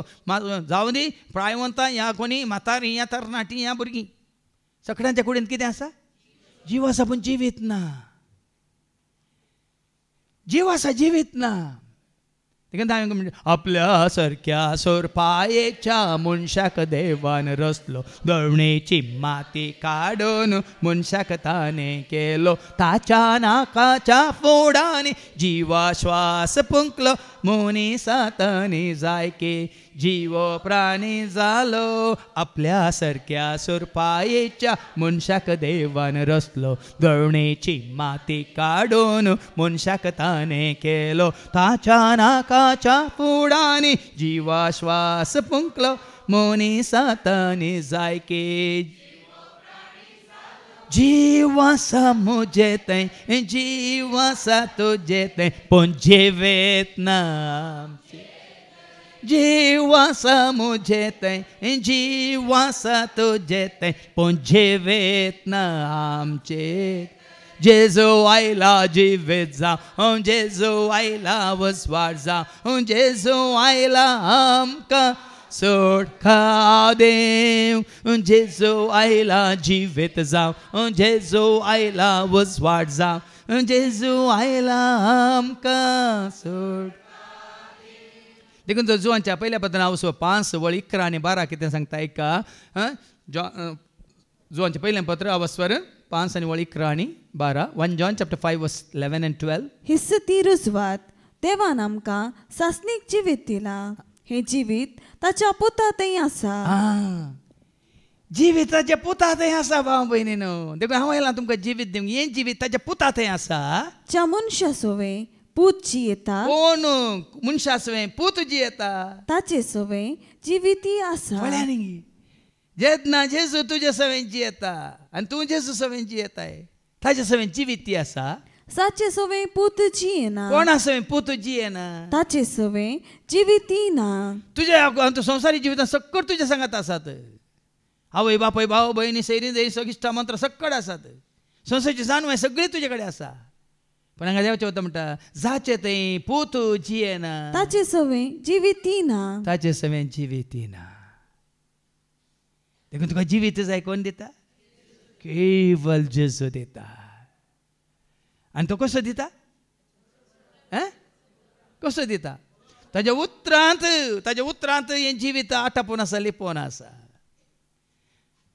जावं दी प्रायवंतां ह्या कोणी म्हातारी ह्या तरणाटी ह्या भुरगीं, सगळ्यांच्या कुडींत कितें आसा? जीव आसा पूण जिवीत ना. जीव आसा जिवीत ना. आपल्या सारक्या सोरपायेच्या मनशाक देवान रचलो, दळणेची माती काडून मनशाक ताणें केलो, ताच्या नाकाच्या फोडांनी जिवा श्वास फुंकलो, मनीसांनी जायके जीव प्राणी जालो. आपल्या सारक्या सोरपायेच्या मनशाक देवान रचलो, दळणेची माती काडून मनशाक ताणें केलो, ताच्या नाकाच्या फुडांनी जिवा श्वास फुंकलो, मनीसांनी जायके जीव आसा म्हजे थंय, जीव आसा तुजे थंय, पूण जिवेत ना. जीव आसा म्हजे थंय, जीव आसा तुजे थंय, पूण जिवेत ना आमचे. जेजू आयला जिवेत जावं, जेजू आयला वसवाट जावं, जेजू आयला आमकां सुटका देव. जेजू आयला जिवेत जावं, जेजू आयला वसवाट जावं, जेजू आयला आमकां सुटका. देखून जो जुवांच्या पहिल्या पत्रान हांव 5 वळी 11 आनी 12 कितें सांगता ऐका. जुवांचें पयलें पत्र अवस्वर 5 आनी वळी 11 आनी 12. 1 John chapter 5 verse 11 and 12. हिस्स ती रुजवात देवान आमकां सासणीक जिवीत दिला. हे जिवीत ताच्या पुतांतय आसा. जिविताच्या पुतांतय आसा भाव भयणीनो. देखून हांव आयलां तुमकां जिवीत दिवंक. हें जिवीत ताच्या पुतांतय आसा. ज्या मनशा सोवे पूत जियेता, कोण मनशा सवें पूत जियेता, ताचे सोवे जिवीती आसा. म्हळ्यार न्ही जेन्ना जेजू तुजे सवें जियेता आनी तूं जेजू सवें जियेताय, ताचे सवें जिवीती आसा. साचे सोवे पूत जियेना, कोणा सवें पूत जियेना, ताचे सोवे जिवीती ना. तुझ्या संवसारी जिवितांत सक्कड तुज्या सांगात आसात. आवय बापय भाव भयणी सैरी जैरी सगिश्टा मंत्र सक्कड आसात. संवसाराची जाणवाय सगळी तुजे कडेन आसा. पण हांगा देवचें वता म्हणटा जाचे थंय पूत जियेना, ताचे सोवे जिवीती ना, ताचे सवें जिवीती ना. देखून तुका जिवीत जाय कोण दिता? केवल जेजू दिता. आनी तो कसो दिता? कसो दिता? ताच्या उतरांत हें जिवीत आटापून आसा, लिपोवन आसा.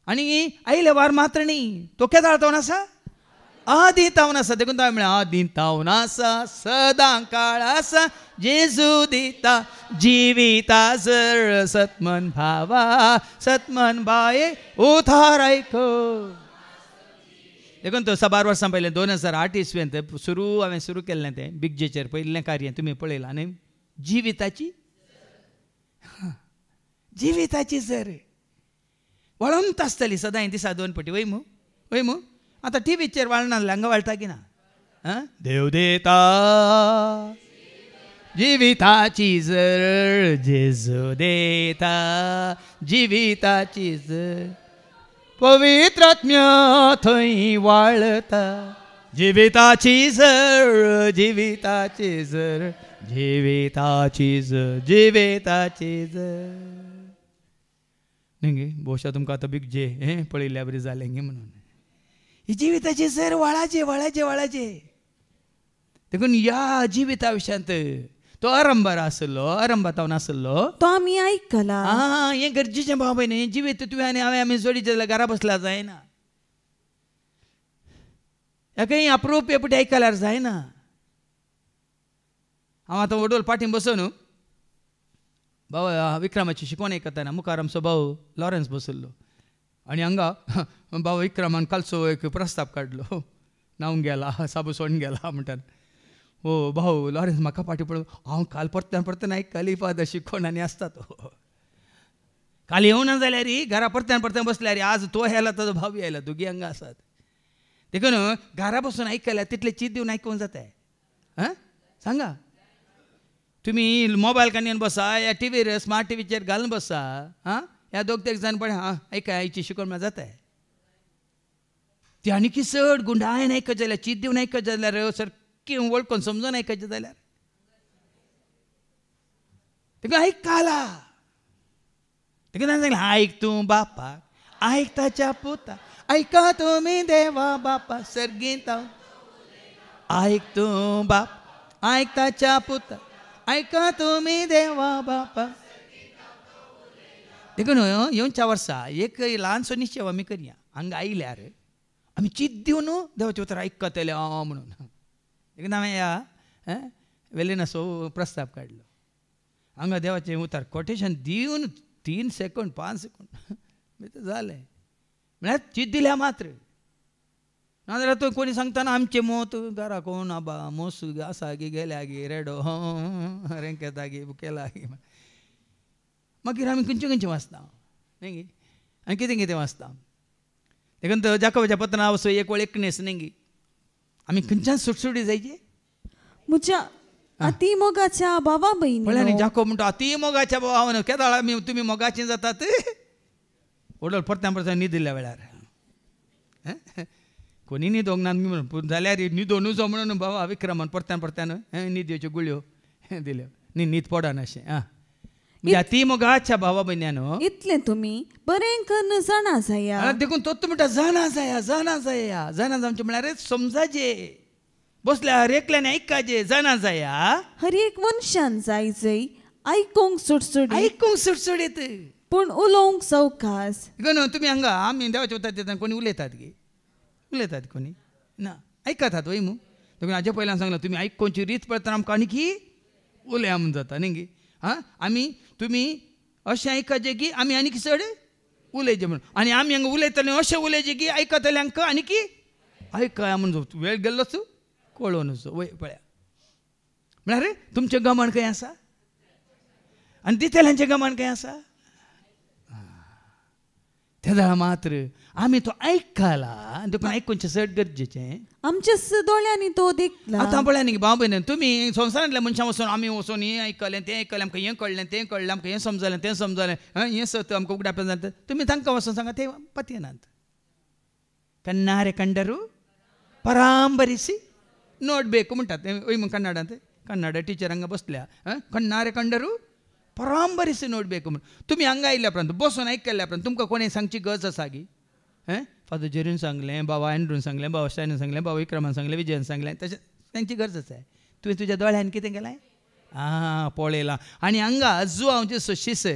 आनी आयले वार मात्र न्ही, तो केदाळ तावन आसा, आदी तावन आसा. देखून तो म्हळ्यार आदी तावन आसा, सदां काळ आसा. जेजू दिता जिविताचर सतमन भावा, सतमन भाये उधार आयको. देखून तो 12 वर्सां पयलें 2008 इसवेंत हांवें सुरू केल्लें तें बिग जेचेर पयलें कार्य तुमी पळयलां न्ही. जिविताची जर वळंत आसतली सदां दिसा 2 पटी. वय मू आतां टीव्हीचेर वाळना हांगा वाळटा की ना? देव देता जिविताची जर, जेजू देता जिविताची जर, पवित्र आत्म्या थंय वाळता. जिविताची जर, जिविताची जर, जिविताची जर, जिविताची जर. न्ही भोवशा तुमकां आतां बिग जे हें पळयल्या बरी जालें गे म्हणून. ही जिविताची जर वळाचे. देखून ह्या जिविता विशयांत तो आरंभार आसलो, आरंभातावन आसलो, तो आमी आयकला. हें गरजेचें भाव भयणी. हें जिवीत तुवें आनी हांवें आमी जोडीचे जाल्यार घरा बसल्यार जायना. हें अप्रूप एपटी आयकल्यार जायना. हांव आतां वडोल फाटीं बसून भाव विक्रमाची शिकवण आयकताना मुखार आमचो भाव लॉरन्स बसल्लो. आनी हांगा भाव विक्रमान कालचो एक प्रस्ताव काडलो. न्हांवूंक गेला, साबू सोडून गेला म्हणटात. हो भाऊ लॉरन्स म्हाका फाटीं पळोवन हांव काल परत्यान आयकली फादर शिकवण आनी आसता तो. काल येवना जाल्यार घरा परत्यान बसल्यार आज तो आयला ताजो भावी आयला, दोगी हांगा आसात. देखून घरा बसून आयकल्यार तितले चीत दिवन आयकूंक जाताय. सांगा तुम्ही मोबायल काडून बसा या टीव्हीर स्मार्ट टीव्हीचेर घालून बसा. ह्या 2-3 जाण पळय ऐका आयची शिकवण म्हळ्यार जाताय. ती आनी चड गुंडाळेन आयकत जाल्यार चीत दिवन आयकत जाल्यार सारकी वळखून समजून आयकत जाल्यार तेका आयकला तेका सांगलें आयक तूं बापाक आयक ताच्या पुता ऐका तुम्ही देवा बापा सर्गीत आयक तूं बाप आयक ताच्या पुता ऐका तुम्ही देवा बापा देखून येवच्या वर्सा एक ल्हानसो निश्चय आमी करया हांगा आयल्यार आमी चीत दिवन देवाचें उतर आयकतले म्हणून देखून हांवें ह्या वेलेन असो प्रस्ताव काडलो हांगा देवाचें उतर कोटेशन दिवन 3 सेकंड 5 सेकंड जालें म्हळ्यार चीत दिल्या मात्र नाजाल्यार तो कोणी सांगतना आमचे मोत घरा कोण आबा मोस आसा गे गेल्या गे रेडो रेंकेता गे केला गे मागीर आमी खंयचें वाचता न्ही गे आनी कितें वाचता देखून तो जाकोबाच्या पत्रांत वचो 1:19 न्ही गे आमी खंयच्यान सुटसुटी जायची म्हज्या अति मोगाच्या भावा भयणी म्हळ्यार जाकोब म्हणटा अति मोगाच्या भावान केदाळ आमी तुमी मोगाचीं जातात वडोळ परत्यान न्हीद दिल्या वेळार कोणी न्हिदोंक ना म्हणून जाल्यार न्हिदोनूच म्हणून बाबा विक्रमान परत्यान न्हिदयोच्यो गुळयो दिल्यो न्हीद पडन अशें म्हणजे अति मोगाच्या भावा भयण्यानो इतले तुमी बरें करून जाणा जाया देखून तो म्हणटा जाणा जाया जावचें म्हळ्यार समजाचे बसल्यार एकल्यान आयकाचे जाणा जाया हर एक मनशान जाय आयकूंक सुटसुडीत पूण उलोवंक सवकास तुमी हांगा आमी देवाच्या उतर तेन्ना कोणी उलयतात कोणी ना आयकतात वय मू देखून हाजे पयल्यान सांगलां तुमी आयकोवची रीत पळयतना आमकां आनी उलया म्हणून जाता न्ही गे आमी तुमी अशें आयकचें की आमी आनी चड उलयचें म्हणून आनी आमी हांगा उलयतले अशें उलयचें की आयकतल्यांक आनी आयकया म्हणून वेळ गेल्लोच कळोनच वय पळया म्हळ्यार तुमचें गमण खंय आसा आनी दितेल्यांचें गमण खंय आसा तेदा मात्र आमी तो आयकला देखून आयकूनचें चड गरजेचें आमच्या दोळ्यांनी तो देखला आतां पळया न्ही भाव भयण तुमी संवसारांतल्या मनशां वचून आमी वचून हें आयकलें तें आयकलें आमकां हें कळ्ळें तें कळ्ळें आमकां हें समजलें तें समजलें हें सत आमकां उगडापें जाता तुमी तांकां वचून सांगा ते पतयनात कन्नारे कंडरू परांबरिसी ನೋಡಬೇಕು म्हणटात ಒಯ್ಮ ಕನ್ನಡಂತೆ ಕನ್ನಡ ಟೀಚರ್ ಹಂಗೆ ಬಸ್ल्या ಕಣ್ಣಾರೆ ಕಂಡರು ಪರಾಂಬರಿಸಿ ನೋಡಬೇಕು तुम्ही हांगा आयिल्ल्या उपरांत बसून आयकल्ल्या उपरांत तुमकां कोणें सांगची गरज आसा गी फादर जेरीन सांगलें बाबा एंड्रून सांगलें बाबा स्टायन सांगलें बाबा विक्रमान सांगलें विजयन सांगलें तशें तांची गरज आसा तुवें तुज्या दोळ्यान कितें केलें पळयलां आनी हांगा जो हांव जेसो शिस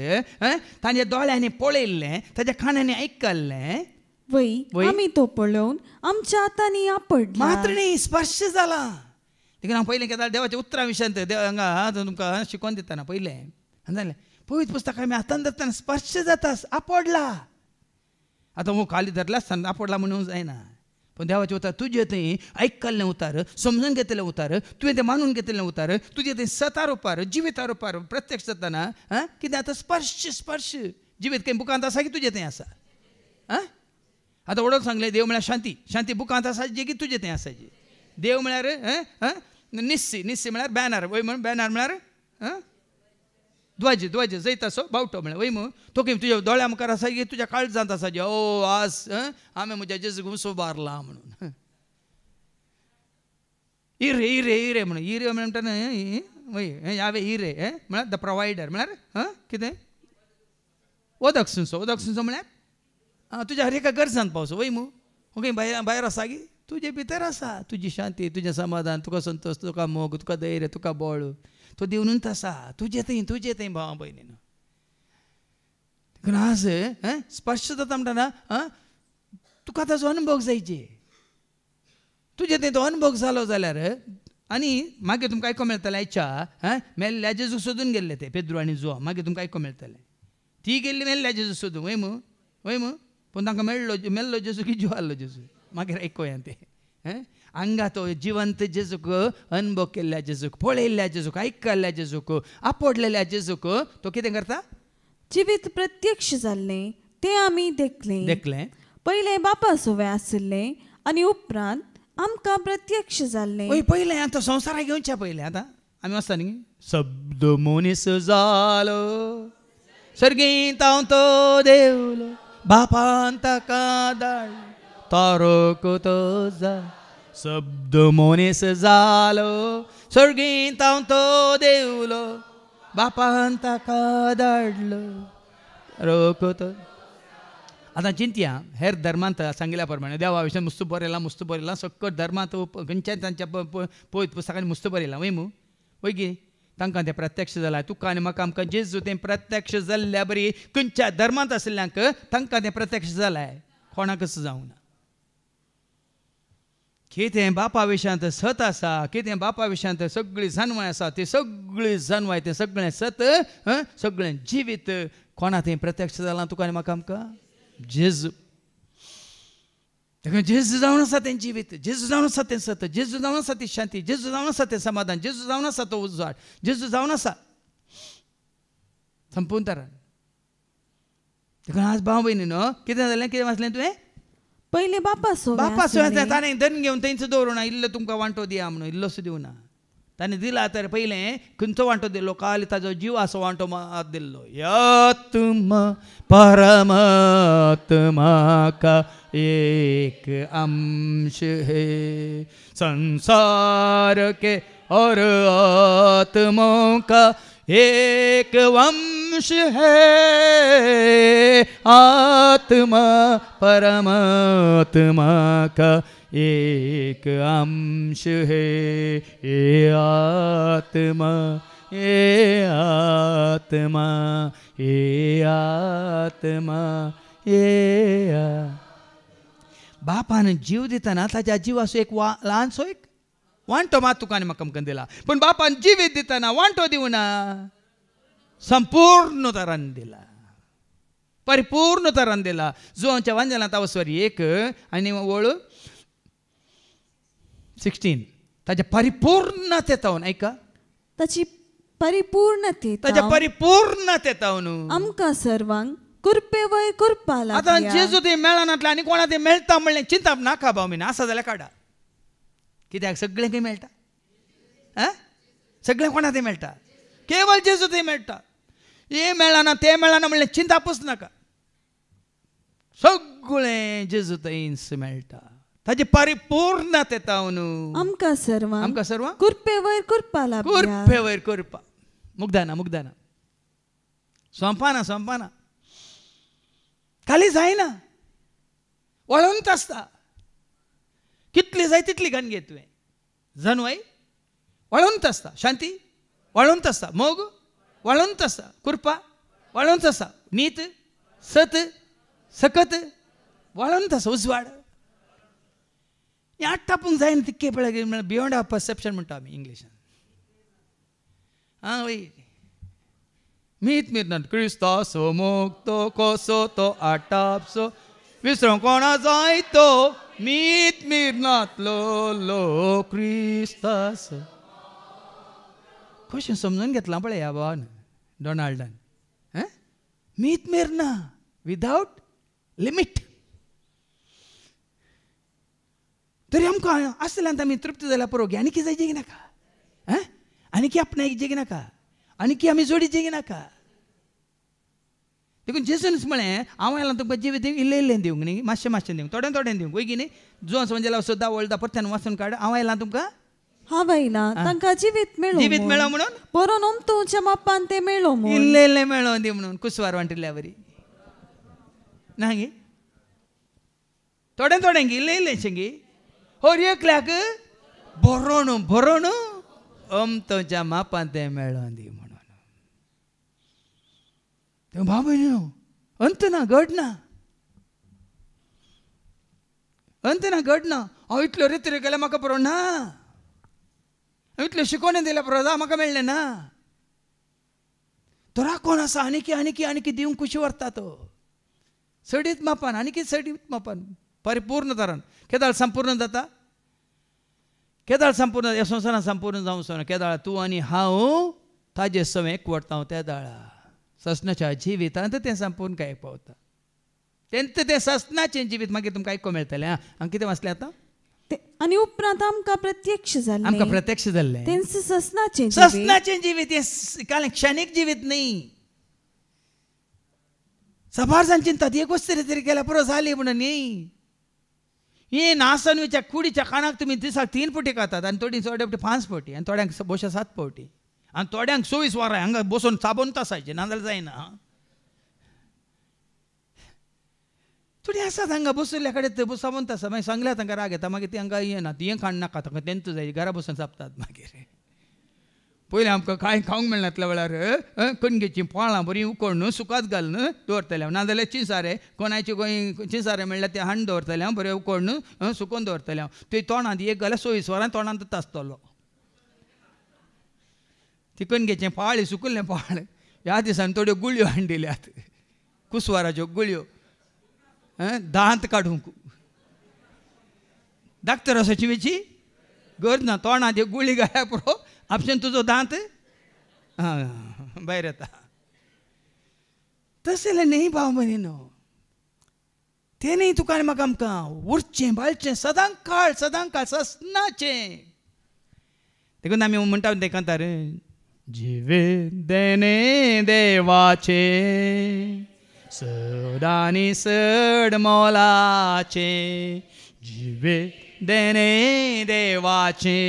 तांच्या दोळ्यांनी पळयल्लें ताच्या कानांनी आयकल्लें वय आमी तो पळोवन आमच्या हातांनी आपडला मात्र न्ही स्पर्श जाला देखून हांव पयलें केदां देवाच्या उतरां विशयांत हांगा तुमकां शिकोवन दितना पयलें जालें पवित्र पुस्तक आमी हातान धरतना स्पर्श जाता आपडला आतां हो खाली धरला आसतना आपडला म्हणून जायना पण देवाचें उतर तुजें थंय आयकल्लें उतार समजून घेतलें उतार तुवें तें मानून घेतलें उतार तुजें थंय सतार उपार जिवितार उपार प्रत्यक्ष जातना कितें आतां स्पर्श जिवीत खंय बुकांत आसा की तुजें थंय आसा आतां वडोळ सांगलें देव म्हळ्यार शांती बुकांत आसाची की तुजें थंय आसाची देव म्हळ्यार निस्सी म्हळ्यार बॅनर वय म्हण बॅनर म्हळ्यार ध्वज जैत असो बावटो म्हळ्यार वय म्हूण तो खंय तुज्या दोळ्या मुखार आसा की तुज्या काळजांत आसाची आज हांवें म्हज्या जेजूक उसो बारला म्हणून इरे म्हणून इरे म्हणटा वय हांवें इरे म्हळ्यार द प्रोवायडर म्हळ्यार कितें उदक सुंचो म्हळ्यार तुज्या हर एका गरजांत पावसो वय मू खंय भायर आसा की तुजे भितर आसा तुजी शांती तुजें समाधान तुका संतोष तुका मोग तुका धैर्य तुका बळ तो दिवनूच आसा तुजें थंय भावा भयणीन देखून आज स्पर्श जाता म्हणटाना तुका ताचो अनुभव जायचे तुजें थंय तो अनुभव जालो जाल्यार आनी मागीर तुमकां आयको मेळटलें आयच्या मेल्ल्या जेजूक सोदून गेल्ले ते पेद्रू आनी जुआ मागीर तुमकां आयको मेळटलें ती गेल्ली मेल्ल्या जेजूक सोदूं वय मू पूण तांकां मेल्लो जेजू की जिवाल्लो जेजू मागीर आयकोया ते हांगा तो जिवंत जेजूक अनुभव केल्ल्या जेजूक पळयल्ल्या जेजूक आयकल्ल्या जेजूक आपडलेल्या जेजूक तो कितें करता जिवीत प्रत्यक्ष जाल्लें तें आमी देखलें पयलें बापा सोवे आसलें आनी उपरांत आमकां प्रत्यक्ष जाल्लें वय पयलें आतां संवसाराक येवच्या पयलें आतां आमी वचता न्ही शब्द मनीस जालो सर्गींत हांव तो देवलो बापान ताका धाडलो तारोको जा शब्द मोनेस जालो सर्गींत हांव तो देवलो बापान ताका धाडलो रोको आतां चिंतया हेर धर्मांत सांगिल्ल्या प्रमाणे देवा विशयान मुस्त बरयलां सक्कट धर्मांत खंयच्याय तांच्या पळयत पुस्तकांनी मुस्त बरयलां वय मू वय की तांकां तें प्रत्यक्ष जालां तुका आनी म्हाका आमकां जेजू तें प्रत्यक्ष जाल्ल्या बरी खंयच्या धर्मांत आशिल्ल्यांक तांकां तें प्रत्यक्ष जालां कोणाकच जावं ना कितें बापा विशयांत सत आसा कितें बापा विशयांत सगळी जानवाय आसा ती सगळी जानवाय तें सगळें सत सगळें जिवीत कोणा तें प्रत्यक्ष जालां तुका आनी म्हाका आमकां जेजू जेजू जावन आसा तें जिवीत जेजू जावन आसा तें सत जेजू जावन आसा ती शांती जेजू जावन आसा तें समाधान जेजू जावन आसा तो उजवाड जेजू जावन आसा संपूर्ण तरान देखून आज भाव भयणी न्हू कितें जालें कितें वाचलें तुवें पहिले बापा ताणें धन घेवन थंयच दवरूं ना इल्लो तुमकां वांटो दिया म्हणून इल्लोसो दिवना ताणें दिला तर पयलें खंयचो वांटो दिल्लो काल ताजो जीव असो वांटो दिल्लो आत्मा परमात्मा का एक अंश है संसार के और आत्माओं का एक वंश है आत्मा परमात्मा का एक अंश है ये आत्मा ये आत्मा ये आत्मा ये बापान जीव दितना ताच्या जिवाचो एक ल्हानसो एक वांटो मात तुका आनी म्हाका आमकां दिला पूण बापान जिवीत दितना वांटो दिवना संपूर्ण तरान दिला परिपूर्ण तरान दिला जुवांच्या वांजेलांत अवस्वरी 1 आनी वळ 16 ताच्या परिपूर्णतेतावन ऐका ताची परिपूर्णते ताच्या परिपूर्णतेतावन आमकां सर्वांक कुरपे वयर कुरपा लागल्या आतां जेजू ते मेळनातले आनी कोणा ते मेळटा म्हणलें चिंता नाका भाव बीन आसा जाल्यार काडा कित्याक सगळें खंय मेळटा सगळें कोणा ते मेळटा केवळ जेजू ते मेळटा हे मेळना ते मेळना म्हणलें चिंतापूच नाका सगळें जेजू थंयच मेळटा ताची परिपूर्णतेतावन आमकां सर्वांक कुरपे वयर कुरपा लागल्या कुरपे वयर कुरपा मुग्धाना सोंपाना खाली जायना वळूंत आसता कितली जाय तितली घाण घे तुवें जानवाय वळूंत आसता शांती वळूंत आसता मोग वळूंत आसता कुरपा वळूंत आसता नीत सत सकत वळूंत आसा उजवाड आठ टापूंक जायना तितके पळय बियोंड ऑफ परसेप्शन म्हणटा आमी इंग्लिशान वय मीत मिरनात क्रिस्तासो मोगतो कसो तो आटापसो विसरूंक कोणा जाय तो मीत मिरनातलो लो क्रिस्तासो कशें समजून घेतलां पळय ह्या भावान डॉनाल्डान मीत मिरना विदाउट लिमीट तरी आमकां आसल्यान आमी तृप्त जाल्यार पुरो आनी कितें जाय जेगी नाका आनी की आपणाक जेगी नाका आनी की आमी जोडी जेगी नाका देखून जेजूनच म्हळें हांव आयलां तुमकां जिवीत दिवंक इल्लें दिवंक न्ही मातशें दिवंक थोडें दिवंक वय की न्ही जो म्हणजे सुद्दां वळटा परत्यान वाचून काड हांव आयलां तुमकां हांव आयलां तांकां जिवीत मेळो म्हणून बरो तुमच्या मापान तें मेळो म्हणून इल्लें मेळो दी म्हणून कुसवार वांटिल्ल्या बरी ना गे थोडें गे इल्लेंशें गे और एकल्याक बरोण तुमच्या मापान तें मेळो दी म्हणून तें भाव भयणीनो अंत ना घड ना हांव इतल्यो रित्यो केल्या म्हाका बरो ना हांव इतल्यो शिकोवण्यो दिल्या बरो म्हाका मेळ्ळें ना तो राखोन आसा आनी दिवंक कुशी व्हरता तो सडीत मापान आनी कितें सडीत मापान परिपूर्ण तरान केदाळ संपूर्ण जाता केदाळ संपूर्ण ह्या संवसारान संपूर्ण जावं सोना केदाळ तूं आनी हांव ताजे सवें एकवटता हांव त्या दाळा ससनाच्या जिवितांत तें संपूर्ण काय पावता तेंत तें ससनाचें जिवीत मागीर तुमकां आयको मेळटलें हांव कितें वाचलें आतां आनी उपरांत आमकां प्रत्यक्ष जाल्लें तेंच ससनाचें जिवीत हें काल क्षणीक जिवीत न्ही सबार जाण चिंतात एक वस्त तरी केल्या पुरो जाली म्हणून न्ही हे नासनवीच्या कुडीच्या कानाक तुम्ही दिसाक 3 फावटी खातात आनी थोडी 5 फावटी आनी थोड्यांक बोशा 7 फावटी आनी थोड्यांक 24 वरां हांगा बसून चाबून तासायचे नाजाल्यार जायना. थोडी आसात हांगा बसयल्या कडेन चाबून तासा मागीर सांगल्यार तांकां राग येता मागीर ती हांकां येना ती खाण नाका तांकां तेंच जाय घरा बसून चापतात. मागीर पयलीं आमकां कांय खावंक मेळनातल्या वेळार कणगेचीं फळां बरीं उकडून सुकात घालून दवरतले नाजाल्यार चिंसारे कोणाचे खंय चिंसारे मेळ्ळ्यार ते हांड दवरतले बरें उकडून सुकोवन दवरतले ते तोंडांत एक घाल्यार 24 वरां तोंडांत तासतलो. ती कणगेचें फळ सुकल्लें फळ ह्या दिसांनी थोड्यो गुळयो हाडिल्ल्यात कुसवाराच्यो गुळयो दांत काडूंक. धाकटो रसाची वेची गरज ना तोंडांत एक गुळी घाल्या पुरो आपशन तुजो दांत भायर येता. तशें जाल्यार न्ही भाव भयणीनो तें न्ही तुका आनी म्हाका आमकां उरचें बाळचें सदांच काळ ससनाचें. देखून आमी म्हणटा तें कांतार जिवे देणे देवाचे सदांनी सड मोलाचे जिवे देणे देवाचे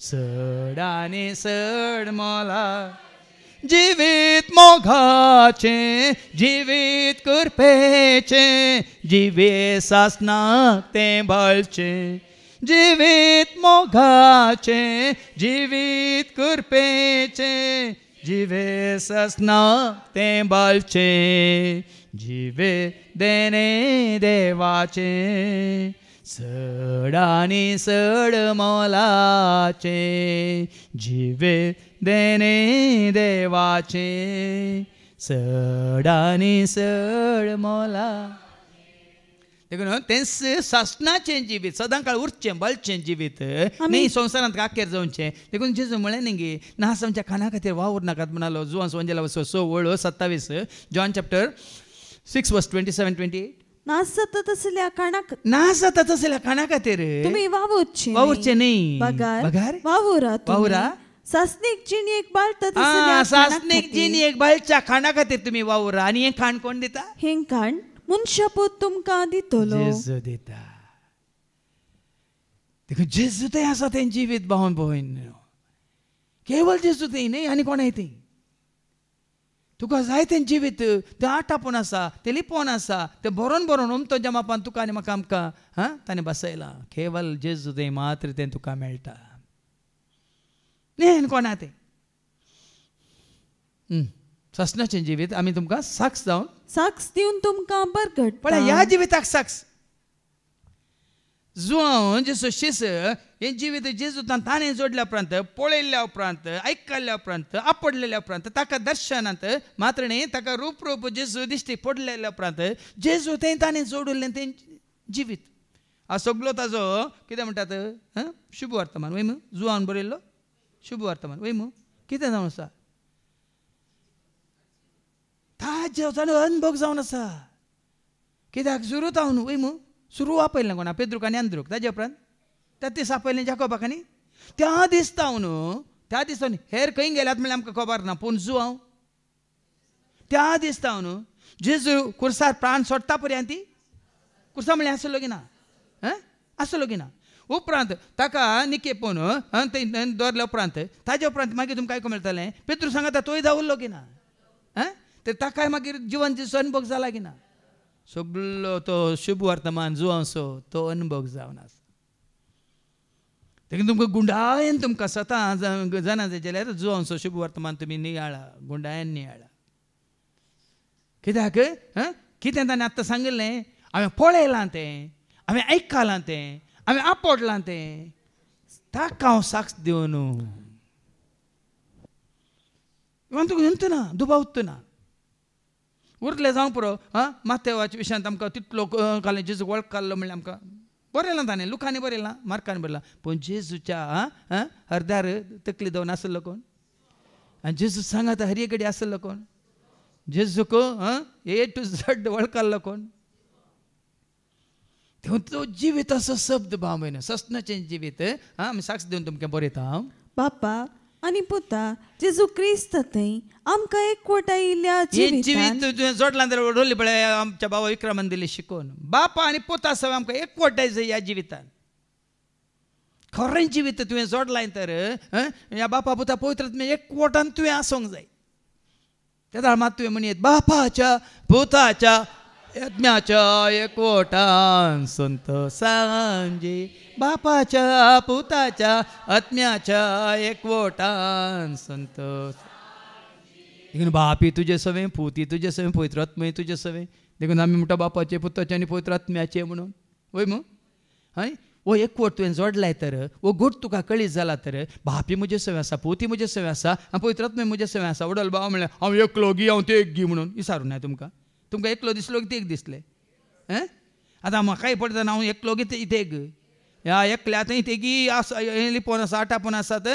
सडाने सड मोला जिवीत मोगाचे जिवीत कुरपेचे जिवे सासनाक तें बळचे जिवीत मोगाचे जिवीत कुरपेचे जिवे सासनाक तें बळचे जिवे देणे देवाचे सडानी सड मोलाचे जिवे देणे देवाचे सडानी सड मोला. देखून तें सासनाचें जिवीत सदां काळ उरचें बळचें जिवीत न्ही संवसारांत काकेर जावचें. देखून जेजू म्हळें न्ही गे नास आमच्या काना खातीर वावर नाकात म्हणालो जुवांस वंजेला 6:27 जॉन चॅप्टर 6:27-28. नास जाता तसल्या काना खातीर तुम्ही वावुरचें न्ही बगार वावुरा सासनीक जिणेक बाळटा सासनीक जिणेक बाळच्या खाणा खातीर तुमी वावुरा आनी हें खाण कोण दिता हें खाण मनशापूत तुमकां दितलो जेजू दिता. देखून जेजू तें आसा तें जिवीत भावन भयण केवळ जेजू तें न्ही आनी कोणाय तें तुका जाय तें जिवीत तें आटापून आसा तें लिपोवन आसा तें बरोवन बरोवन उमतोच्या मापान तुका आनी म्हाका आमकां ताणें बसयलां. केवळ जेजू तें मात्र तें तुका मेळटा न्ही कोणा तें ससनाचें जिवीत आमी तुमकां साक्ष दिवन तुमकां बरगट पण ह्या जिविताक साक्ष जुवांव जेसो शिस हें जिवीत जेजूतान ताणें जोडल्या उपरांत पळयल्ल्या उपरांत आयकल्ल्या उपरांत आपडलेल्या उपरांत ताका दर्शनांत मात्र न्ही ताका रूप जेजू दिश्टी पडलेल्या उपरांत जेजू तें ताणें जोडिल्लें तें जिवीत सगळो ताजो कितें म्हणटात शुभ वर्तमान वय जुवान बरयल्लो शुभ वर्तमान वय कितें जावन आसा ताजे अनुभव जावन आसा. कित्याक सुरू जावन वय सुरू आपयलें कोणा पेद्रूक आनी आंद्रूक ताजे उपरांत त्या दीस आपयलें जाकोबाक आनी त्या दिसता हेर खंय गेल्यात म्हणल्यार आमकां खबर ना पूण जुवांव त्या दिसता जेजू कुर्सार प्राण सोडटा पर्यंत ती कुर्सा म्हणल्यार आसलो की ना आसलो की ना उपरांत ताका निकेपून थंय दवरल्या उपरांत ताजे उपरांत मागीर तुमकां आयकूंक मेळटलें पेद्रू सांगता तोय जावल्लो की ना तर ताकाय मागीर जिवन जेजू अनुभव जाला की ना. सगळो तो शुभ वर्तमान जुवांसो तो अनुभव जावन आसा. देखून तुमकां गुंडायेन तुमकां स्वता जाणा जाय जाल्यार जुवांसो शुभ वर्तमान तुमी नियाळा गुंडायेन नियाळा. कित्याक कितें ताणें आतां सांगिल्लें हांवें पळयलां तें हांवें आयकलां तें हांवें आपडलां तें ताका हांव साक्ष दिवन तुका ना दुबावत ना उरलें जावं पुरो माथेवाच्या विशयांत आमकां तितलो कालें जेजू वळखलो म्हणल्यार आमकां बरयलां ताणें लुकांनी बरयलां मार्कांनी बरयलां पूण जेजूच्या हरदार तकली दवन आसलो कोण आनी जेजू सांगात हर एक कडेन आसलो कोण जेजूक A to Z वळखलो कोण तो जिवीत असो शब्द भाव म्हण ससनाचें जिवीत आमी साक्ष दिवन तुमकां बरयता. बाप्पा आनी पुता जेजू क्रिस्त थंय आमकां एकवटा इल्ल्या जिवीत जिवितान तुवें जोडला जाल्यार रोली पळय आमच्या बाबा विक्रमान दिली शिकोवन बापा आनी पुता सवय आमकां एकवटाय जाय ह्या जिवितान खरें जिवीत तुवें जोडलाय तर ह्या बापा पुता पवित्र एकवटान तुवें आसूंक जाय तेदा मात तुवें म्हणयत बापाच्या पुताच्या आत्म्याच्या एकवटान संतोषांजी बापाच्या पुताच्या आत्म्याच्या एकवटान संतोष देखून बापी तुजे सवे पुती तुजे सवे पवित्र आत्मे तुजे सवे देखून आमी म्हणटा बापाचे पुताचे आनी पवित्र आत्म्याचे म्हणून वय मग हय वो एकवट तुवें जोडलाय तर वो गोट तुका कळीत जाला तर बापी म्हजे सवे आसा पोती म्हजे सवे आसा आनी पवित्र आत्मे म्हजे सवे आसा वडल बाबा म्हणलें हांव एकलो गी हांव ते एक गी म्हणून विचारूं ना तुमकां एकलो दिसलो की ते एक दिसलें आतां म्हाकाय पडटा हांव एकलो गी ते एक ह्या एकल्या थंय ते गी आसा लिपोवन आसा आटापून आसात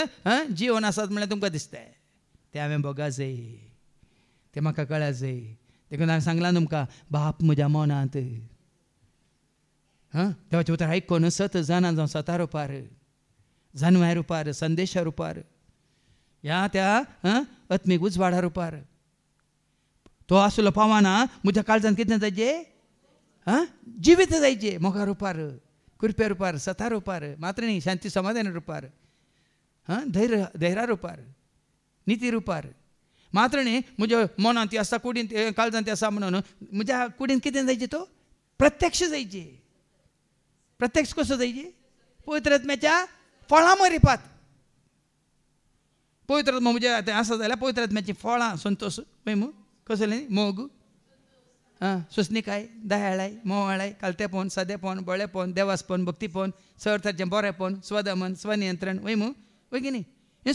जीवन आसात म्हणल्यार तुमकां दिसता ते हांवें बघा जाय ते म्हाका कळा जाय देखून हांवें सांगलां तुमकां बाप म्हज्या मनांत देवाचें उतर आयकून सत जाणां जावं सता रुपार जानवाय रुपार संदेशा रुपार ह्या त्या आत्मीक उजवाडा रुपार तो आसलो पावाना म्हज्या काळजांत कितें जायचे जिवीत जायचे मोगा रुपार कृपे रुपार सता रुपार मात्र न्ही शांती समाधान रुपार धैर्या रुपार निती रुपार मात्र न्ही म्हज्या मनांत ती आसा कुडींत काळजांत ती आसा म्हणून म्हज्या कुडींत कितें जायचे तो प्रत्यक्ष जायचे प्रत्यक्ष कसो जायचे पवित्र आत्म्याच्या फळां मरिपात पवित्र आत्मा म्हणजे आसा जाल्यार पवित्र आत्म्याची फळां संतोष मग कसलें मोग सुस्निकाय दयाळाय मोवाळाय कालतेपण सादेपण बळेपण देवासपण भक्तीपण सर्ताचें बरेपण स्वदमन स्वनियंत्रण वय मग वय की न्ही हें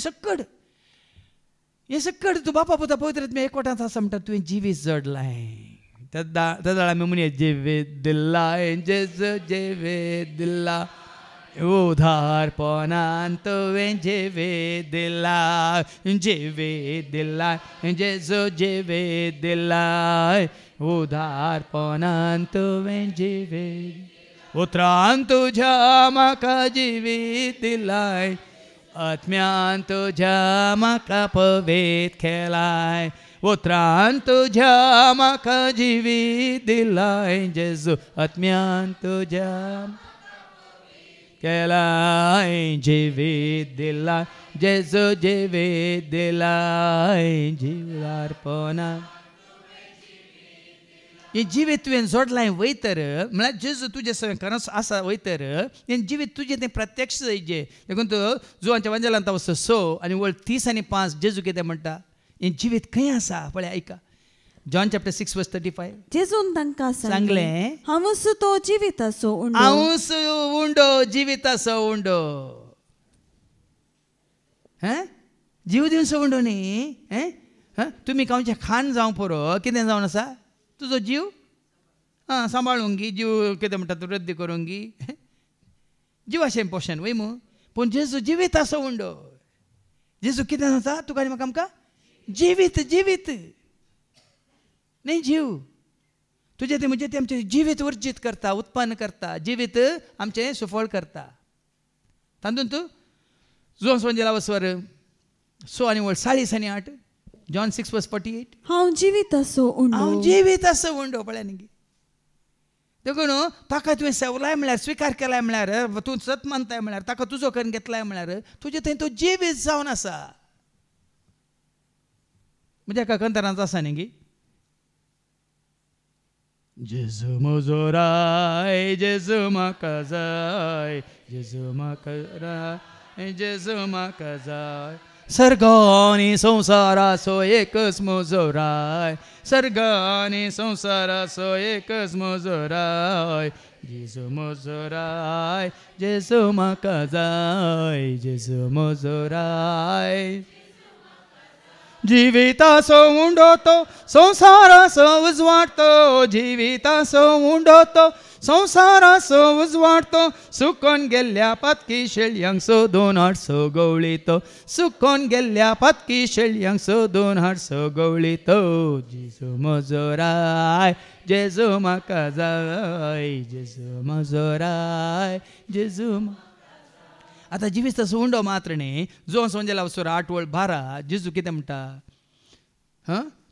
सकड तूं बापा पुता पवित्र आत्म्या एकवटांत आसा म्हणटा तुवें जिवीत जोडलाय तेदा आमी म्हणया जिवीत दिलाय जेजू जिवीत दिला उदारपणान तुवें जिवीत दिला जिवीत दिलाय जेजू जिवीत दिलाय उदारपणान तुवें जिवीत उतरान तुज्या म्हाका जिवीत दिलाय आत्म्यान तुज्या म्हाका पवित्र केलाय उतरान तुज्या म्हाका जिवीत दिलाय जेजू आत्म्यान तुज्या केलाय जिवीत दिलाय जेजू जिवीत दिलाय जीवार्पणान हें जिवीत तुवें जोडलाय वय तर म्हळ्यार जेजू तुजे सगळें खरोच आसा वय तर हें जिवीत तुजें तें प्रत्यक्ष जायचें देखून तूं जुवांच्या वंजलांत वचो 6 आनी वळ 30 आनी 5 जेजू कितें म्हणटा हें जिवीत खंय आसा पळय आयका जॉन चॅप्टर 6:35 जेजून तांकां सांगलें हांवूच तो जिविताचो उंडो हांवूच उंडो जिविताचो उंडो जीव दिवचो उंडो न्ही तुमी खावचें खाण जावं पुरो कितें जावन आसा तुजो जीव सांबाळूंक गी जीव कितें म्हणटा तूं रद्द करूंक गी जिवाशें पोशन वय मू पूण जेजू जिविताचो उंडो जेजू कितें जाता तुका आनी म्हाका आमकां जिवीत जिवीत न्ही जीव तुजें तें म्हणजे तें आमचें जिवीत वर्जीत करता उत्पन्न करता जिवीत आमचें सुफळ करता तातूंत जुवांस वंजला वसवर 6 आनी 40 आनी 8 जॉन 6:48 हांव जिविताचो उंडो हांव जिविताचो उंडो पळय न्ही देखून ताका तुवें सेवलाय म्हळ्यार स्विकार केलाय म्हळ्यार तूं सत मानताय म्हळ्यार ताका तुजो करून घेतलाय म्हळ्यार तुजें थंय तो जिवीत जावन आसा म्हणजे एका कंतरांत आसा न्ही गी जेजू म्हजो राय जेजू म्हाका जाय जेजू म्हाका राय जेजू म्हाका जाय सर्गानी संसाराचो एकच म्हजो राय सर्गानी संसाराचो एकच म्हजो राय जेजू म्हजो राय जेजू म्हाका जाय जेजू म्हजो राय जिविताचो उंडो तो संसाराचो उजवाडतो जिविताचो उंडो तो संसाराचो उजवाडतो सुकोन गेल्ल्या पातकी शेळयांक सोदून हाडसो गवळीतो सुकोन गेल्ल्या पातकी शेळयांक सोदून हाडसो गवळीतो जेजू म्हजो राय जेजू म्हाका जाय जेजू म्हजो राय जेजू आतां जिवीत तसो उंडो मात्र न्ही जो सोंजेला वचोर 8 वळ 12 जेजू कितें म्हणटा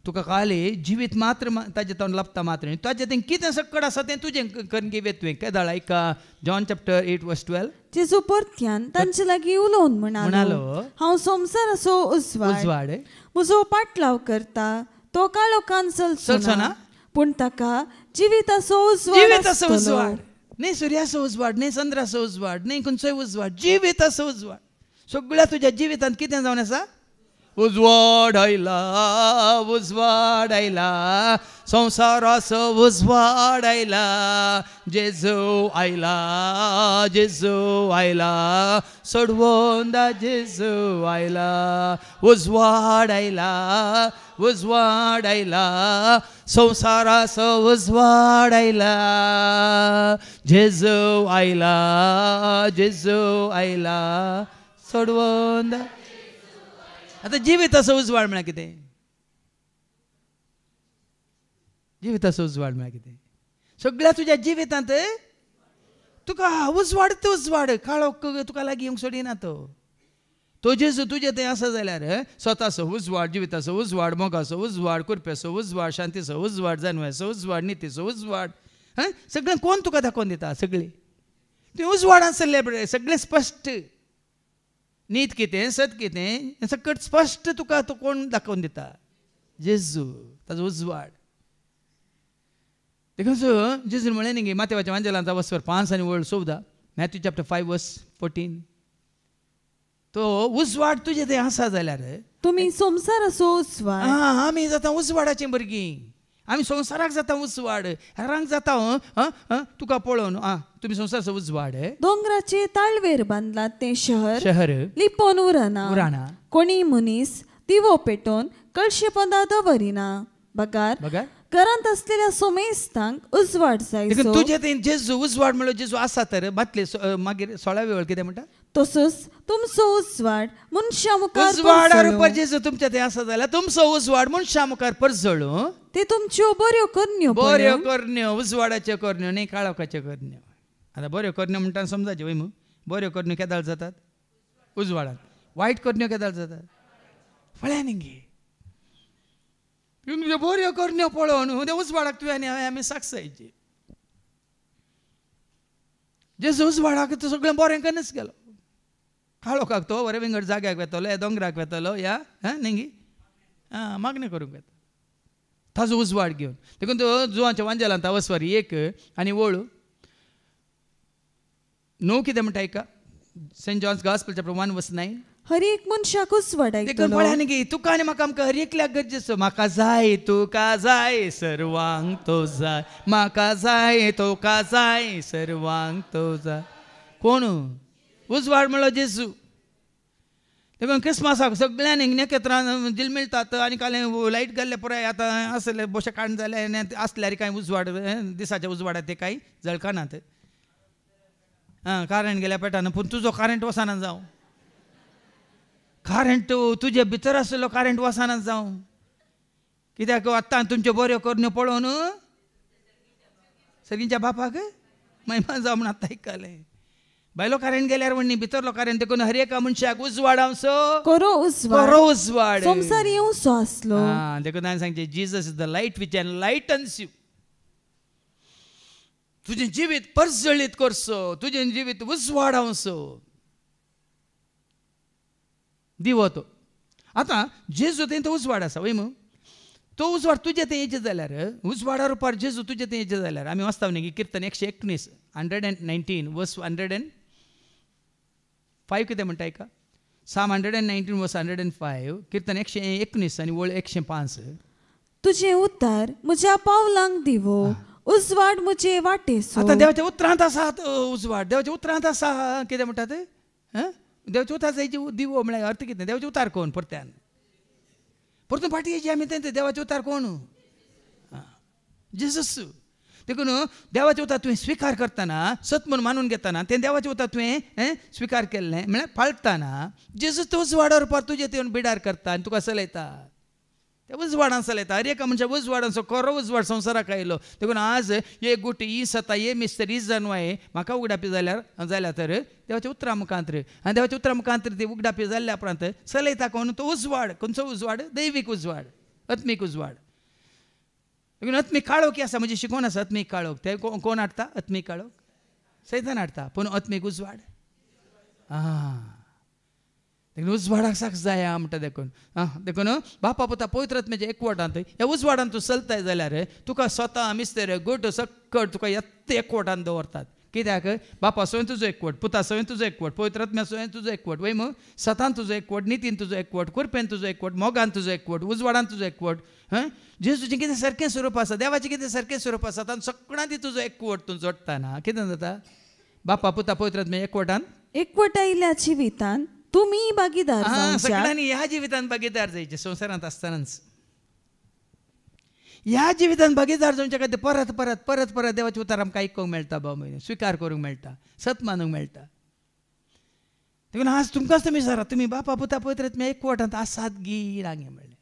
तुका कळ्ळें जिवीत मात्र ताजे तावन लाभता मात्र न्ही ताजे तें कितें सकट आसा तें तुजें करून घेवया तुवें केदाळ ऐका जॉन चॅप्टर 8:12 जेजू परत्यान तांचे लागीं उलोवन म्हणालो हांव संवसाराचो उजवाड म्हजो पाटलाव करता तो काळो कांचल ना पूण ताका जिविताचो उजवाड न्ही सुर्याचो उजवाड न्ही चंद्राचो उजवाड न्ही खंयचोय उजवाड जिविताचो उजवाड सगळ्या तुज्या जिवितांत कितें जावन आसा उजवाड आयला संसाराचो उजवाड आयला जेजू आयला सोडवोंदा जेजू आयला उजवाड आयला संसाराचो उजवाड आयला जेजू आयला सोडवोंदा आता जिविताचो उजवाड म्हळ्यार कितें जिविताचो उजवाड म्हळ्यार कितें सगळ्या तुज्या जिवितांत तुका उजवाड काळो तुका लागीं येवंक सोडिना तो जेजू तुजे थंय आसा जाल्यार स्वताचो उजवाड जिविताचो उजवाड मोगाचो उजवाड कुरप्याचो उजवाड शांतीचो उजवाड जानव्याचो उजवाड नितीचो उजवाड सगळें कोण तुका दाखोवन दिता सगळीं तुवें उजवाडांत चल्ले सगळें स्पश्ट नीत कितें सत कितें सकट स्पश्ट तुका तो कोण दाखोवन दिता जेजू ताजो उजवाड देखून जेजून म्हळें न्ही माथेवाच्या वांजेलांत वचवर 5 आनी वळ 14 मॅथ्यू चॅप्टर 5:14 तो उजवाड तुजे थंय आसा जाल्यार तुमी संवसाराचो उजवाड आमी जाता उजवाडाचीं भुरगीं आमी संवसाराक जाता उजवाड हेरांक जाता तुका पळोवन तुमी संवसाराचो उजवाड दोंगराचे ताळवेर बांदलात तें शहर लिपोवन उरना कोणी मनीस दिवो पेटोवन कळशे पोंदा दवरिना बगार घरांत असलेल्या सोमेस्तांक उजवाड जायचो तुजे थंय जेजू उजवाड म्हणलो जेजू आसा तर बातले मागीर 16वे वळ कितें म्हणटा तसोच तुमचो उजवाड मनशा मुखार उजवाडार उपर जेजू तुमच्या थंय आसा जाल्यार तुमचो उजवाड मनशा मुखार परजळू ते तुमच्यो बऱ्यो करण्यो उजवाडाच्यो करण्यो न्ही काळोखाच्यो करण्यो आतां बऱ्यो करण्यो म्हणटा समजाचे वय मू बऱ्यो करण्यो केदाळ जातात उजवाडांत वायट करण्यो केदाळ जातात फळ्यांनी घे तुमच्यो बऱ्यो करण्यो पळोवन त्या उजवाडाक तुवें आनी हांवें आमी साक्षायची जेजू उजवाडाक तो सगळें बरें करूनच गेलो काळोखाक तो बरें विंगड जाग्याक वेतलो ह्या दोंगराक वेतलो ह्या न्ही मागणी करूंक येता ताजो उजवाड घेवन देखून तो जुवांच्या वांजेलांत वचवारी 1 आनी वळ 9 कितें म्हणटा ऐका सेंट जॉन्स गॉस्पेल चॅप्टर 1:9 हर एक मनशाक उजवाड देखून पळय न्ही तुका आनी म्हाका आमकां हर एकल्याक गरजेचो म्हाका जाय तुका जाय सर्वांक तो जाय म्हाका जाय तुका जाय सर्वांक तो जाय कोण उजवाड म्हणलो जेजू देखून क्रिस्मसाक सगळ्यांनी नखेत्रां जिलमिलतात आनी काले लायट घाल्ले पुराय आतां आसले बोशे काण जाले आनी आसल्यार कांय उजवाड दिसाच्या उजवाडात ते कांय जळकनात करंट गेल्या पेटान पूण तुजो करंट वचना जावं करंट तुजे भितर आसलो करंट वचना जावं कित्याक आतां तुमच्यो बऱ्यो करण्यो पळोवन सगळींच्या बापाक महिमा जावं म्हण आतां आयकलें भायलो करंट गेल्यार म्हणनी भितरलो करंट देखून हर एका मनशाक उजवाडावचो करो उजवाड संवसार येवचो आसलो देखून हांवें सांगचें Jesus is the light which enlightens you तुजें जिवीत परजळीत करचो तुजें जिवीत उजवाडावचो दिवो तो आतां जेजू थंय तो उजवाड आसा वय मू तो उजवाड तुजे थंय येचे जाल्यार उजवाडा रुपार जेजू तुजे थंय येचे जाल्यार आमी वाचता न्ही किर्तन 119 119 वर्स 105 कितें म्हणटा ऐका साम 119 वर्स 105 किर्तन 119 आनी वळ 105 तुझे उतार म्हज्या पावलांक दिवो उजवाड म्हजे वाटेसो आतां देवाच्या उतरांत आसा उजवाड देवाच्या उतरांत आसा कितें म्हणटा ते देवाच्या उतार जायचे दिवो म्हळ्यार अर्थ कितें देवाचे उतार कोण परत्यान परतून फाटी येयची आमी तें देवाचे उतार कोण जेजस देखून देवाचे उतार तुवें स्विकार करतना सत म्हूण मानून घेतना तें देवाचे उतार तुवें स्विकार केल्लें म्हळ्यार पाळटना जेजस तो उजवाडा रुपार तुजे ते बिडार करता आनी तुका चलयता ते उजवाडान चलयता हर एका मनशा उजवाडांचो खरो उजवाड संवसाराक आयलो देखून आज एक गोटी ही सता ये मिस्तर ही जानवाय म्हाका उगडापी जाल्यार तर देवाच्या उतरा मुखांतर आनी देवाच्या उतरा मुखांतर ती उगडापी जाल्ल्या उपरांत चलयता कोण तो उजवाड खंयचो उजवाड दैवीक उजवाड आत्मीक उजवाड देखून आत्मीक काळोख आसा म्हणजे शिकोवन आसा आत्मीक काळोख ते कोण हाडटा आत्मीक काळोख सैतान हाडटा पूण आत्मीक उजवाड देखून उजवाडाक साक्ष जाय म्हणटा देखून बापा पुता पवित्र आत्म्याच्या एकवटांत ह्या उजवाडान तूं चलताय जाल्यार तुका स्वता मिस्तर गोट सक्कट तुका एकवटान दवरतात कित्याक बापा सवय तुजो एकवट पुता सवय तुजो एकवट पवित्र आत्म्या सवय तुजो एकवट वय मग सतान तुजो एकवट नितीन तुजो एकवट कुरपेन तुजो एकवट मोगान तुजो एकवट उजवाडान तुजो एकवट जेजूचें कितें सारकें स्वरूप आसा देवाचें कितें सारकें स्वरूप आसा तातूंत सगळ्यां ती तुजो एकवट तूं जोडटाना कितें जाता बापा पुता पवित्र आत्म्या एकवटान एकवटायल्या जिवितान तुम्ही भागीदार सगळ्यांनी ह्या जिवितान भागीदार जायचे संवसारांत आसतनाच ह्या जिवितान भागीदार जावचे खातीर परत परत परत परत देवाचे उतार आमकां आयकूंक मेळटा भाव स्विकार करूंक मेळटा सत मानूंक मेळटा देखून आज तुमकांच तुमी विचारा तुमी बापा पुता पवित्र आत्म्या एकवटांत आसात गी रांगे म्हणलें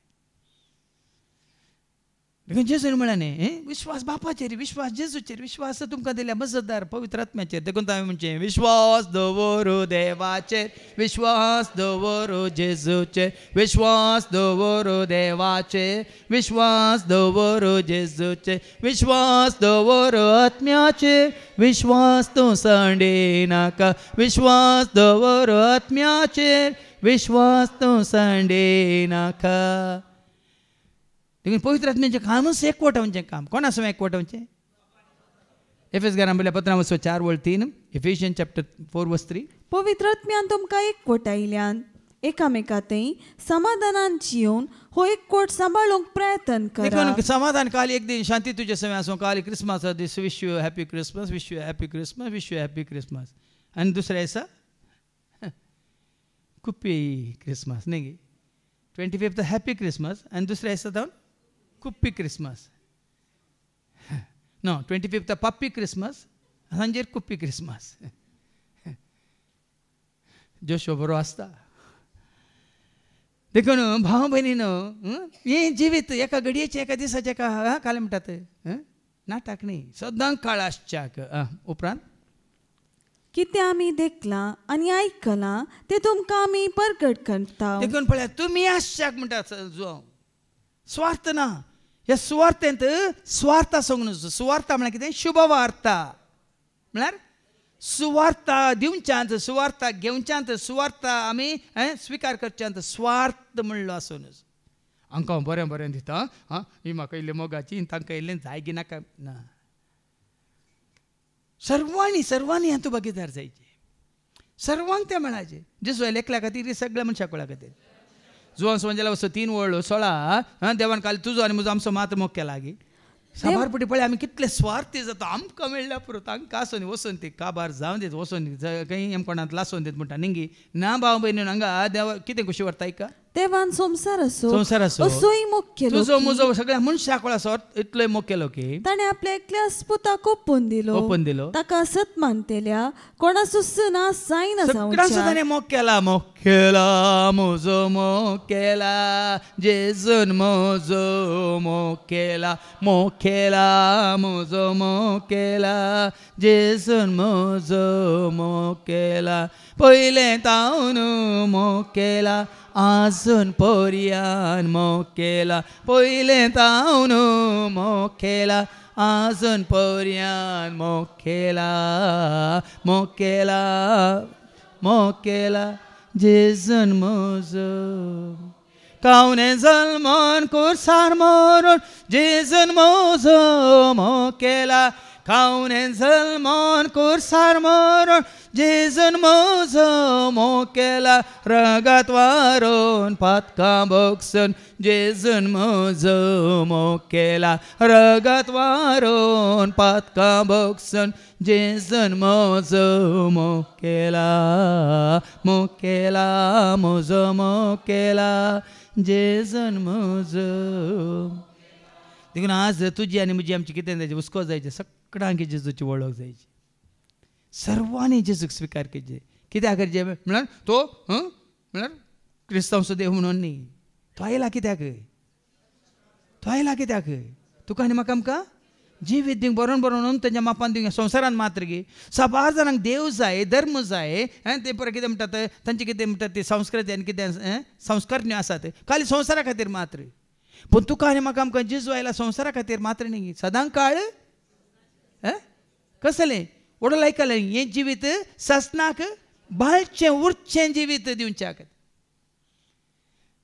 देखून जेजून म्हळें न्ही विश्वास बापाचेर विश्वास जेजूचेर विश्वास तुमकां दिल्या मजतदार पवित्र आत्म्याचेर देखून हांवें म्हणचें विश्वास दवरू देवाचेर विश्वास दवरू जेजूचेर विश्वास दवरू देवाचेर विश्वास दवरू जेजूचेर विश्वास दवरू आत्म्याचेर विश्वास तूं सांडे नाका विश्वास दवरू आत्म्याचेर विश्वास तूं सांडे नाका देखून पवित्र आत्म्याचें कामूच एकवटावचें काम कोण आसा एकवटावचें एफेसकारांक बरयल्या पत्रां 4:3 Ephesians chapter 4:3 पवित्र आत्म्यान तुमकां एकवटायल्यान एकामेकांतय समाधानान जिवन हो एकवट सांबाळूंक प्रयत्न करा देखून समाधान काल एक दिन शांती तुजे समें आसूं काल क्रिसमस दीस wish you happy Christmas wish you happy Christmas wish you happy Christmas आनी दुसरें आसा कुप्पी क्रिसमस न्ही 25th हॅपी क्रिसमस आनी दुसरें आसा जावन कुप्पी क्रिसमस नो 25th पप्पी क्रिसमस सांजेर कुप्पी क्रिसमस जोशो बरो आसता देखून भाव भयणीनो हें जिवीत एका घडयेचें एका दिसाचें एका काल म्हणटात नाटक न्ही सदांच काळ आसच्याक उपरांत कितें आमी देखलां आनी आयकलां तें तुमकां आमी परगट करता देखून पळया तुमी आसच्याक म्हणटा जो स्वार्थ ना ह्या सुवार्थेंत स्वार्था सोंग न्हू सुवार्था म्हळ्यार कितें शुभ वार्ता म्हळ्यार सुवार्ता दिवच्यांत सुवार्ता घेवच्यांत सुवार्ता आमी स्विकार करच्यांत स्वार्थ म्हणलो आसूं न्हू हांकां बरें बरें दिता ही म्हाका इल्लें मोगाची तांकां इल्लें जायगी नाका ना सर्वांनी हातूंत भागीदार जायचे सर्वांक ते मेळाचे जेजू एकल्या खातीर सगळ्या मनशां कोळा खातीर जुवान संवंजेला वचो 3:16 देवान काल तुजो आनी म्हजो आमचो मात मोग केला गी साबारपटी पळय आमी कितले स्वार्थी जाता आमकां मेळ्ळ्या पुरो तांकां आसून वचून ती काबार जावन दीत वचून खंय कोणाक लासून दीत म्हणटा निंगी ना भाव भयणीन हांगा देवा कितें कशी व्हरता का देवान संसार असो असोय मोग केलो तुजो म्हजो सगळ्या मनशाक असो इतलोय मोग केलो की ताणें आपल्या एकल्याच पुताक ओपून दिलो ताका सतमान केल्या कोणा सुस्त नास जायना सगळ्यांचो ताणें मोग केला म्हजो मोग केला जेजून म्हजो मोग केला म्हजो मोग केला जेजून म्हजो मोग केला पयलें तावन मोग केला आजून पर्यान मोग केला पयलें तावन मोग केला आजून पर्यान मोग केला जेजून म्हजो कावने जल्मान कोर्सार मरून जेजून म्हजो मोग केला कावने जल्मान कोर्सार मरून जेजून म्हजो मोग केला रगात वारून पातकां बोगसून जेजून म्हजो मोग केला रगात वारून पातकां बोगसून जेजून म्हजो मोग केला म्हजो मोग केला जेजून म्हजो देखून आज तुजी आनी म्हजी आमची कितें जायचें हुस्को जायचें सगळ्यांक जेजूची वळख जायची सर्वांनी जेजूक स्विकार केजे कित्याक करचें म्हळ्यार तो म्हळ्यार क्रिस्तांवचो देव म्हणून न्ही तो आयला कित्याक तो आयला कित्याक तुका आनी म्हाका आमकां जिवीत दिवंक बरोवन बरोवन तांच्या मापान दिवंक संवसारान मात्र गे साबार जाणांक देव जाय धर्म जाय ते पळय कितें म्हणटात तांचे कितें म्हणटात ते संस्कृती आनी कितें संस्कारण्यो आसात खाली संवसारा खातीर मात्र पूण तुका आनी म्हाका आमकां जेजू आयला संवसारा खातीर मात्र न्ही सदां काळ कसलें वडोल आयकलें हें जिवीत ससनाक बाळचें उरचें जिवीत दिवच्या खातीर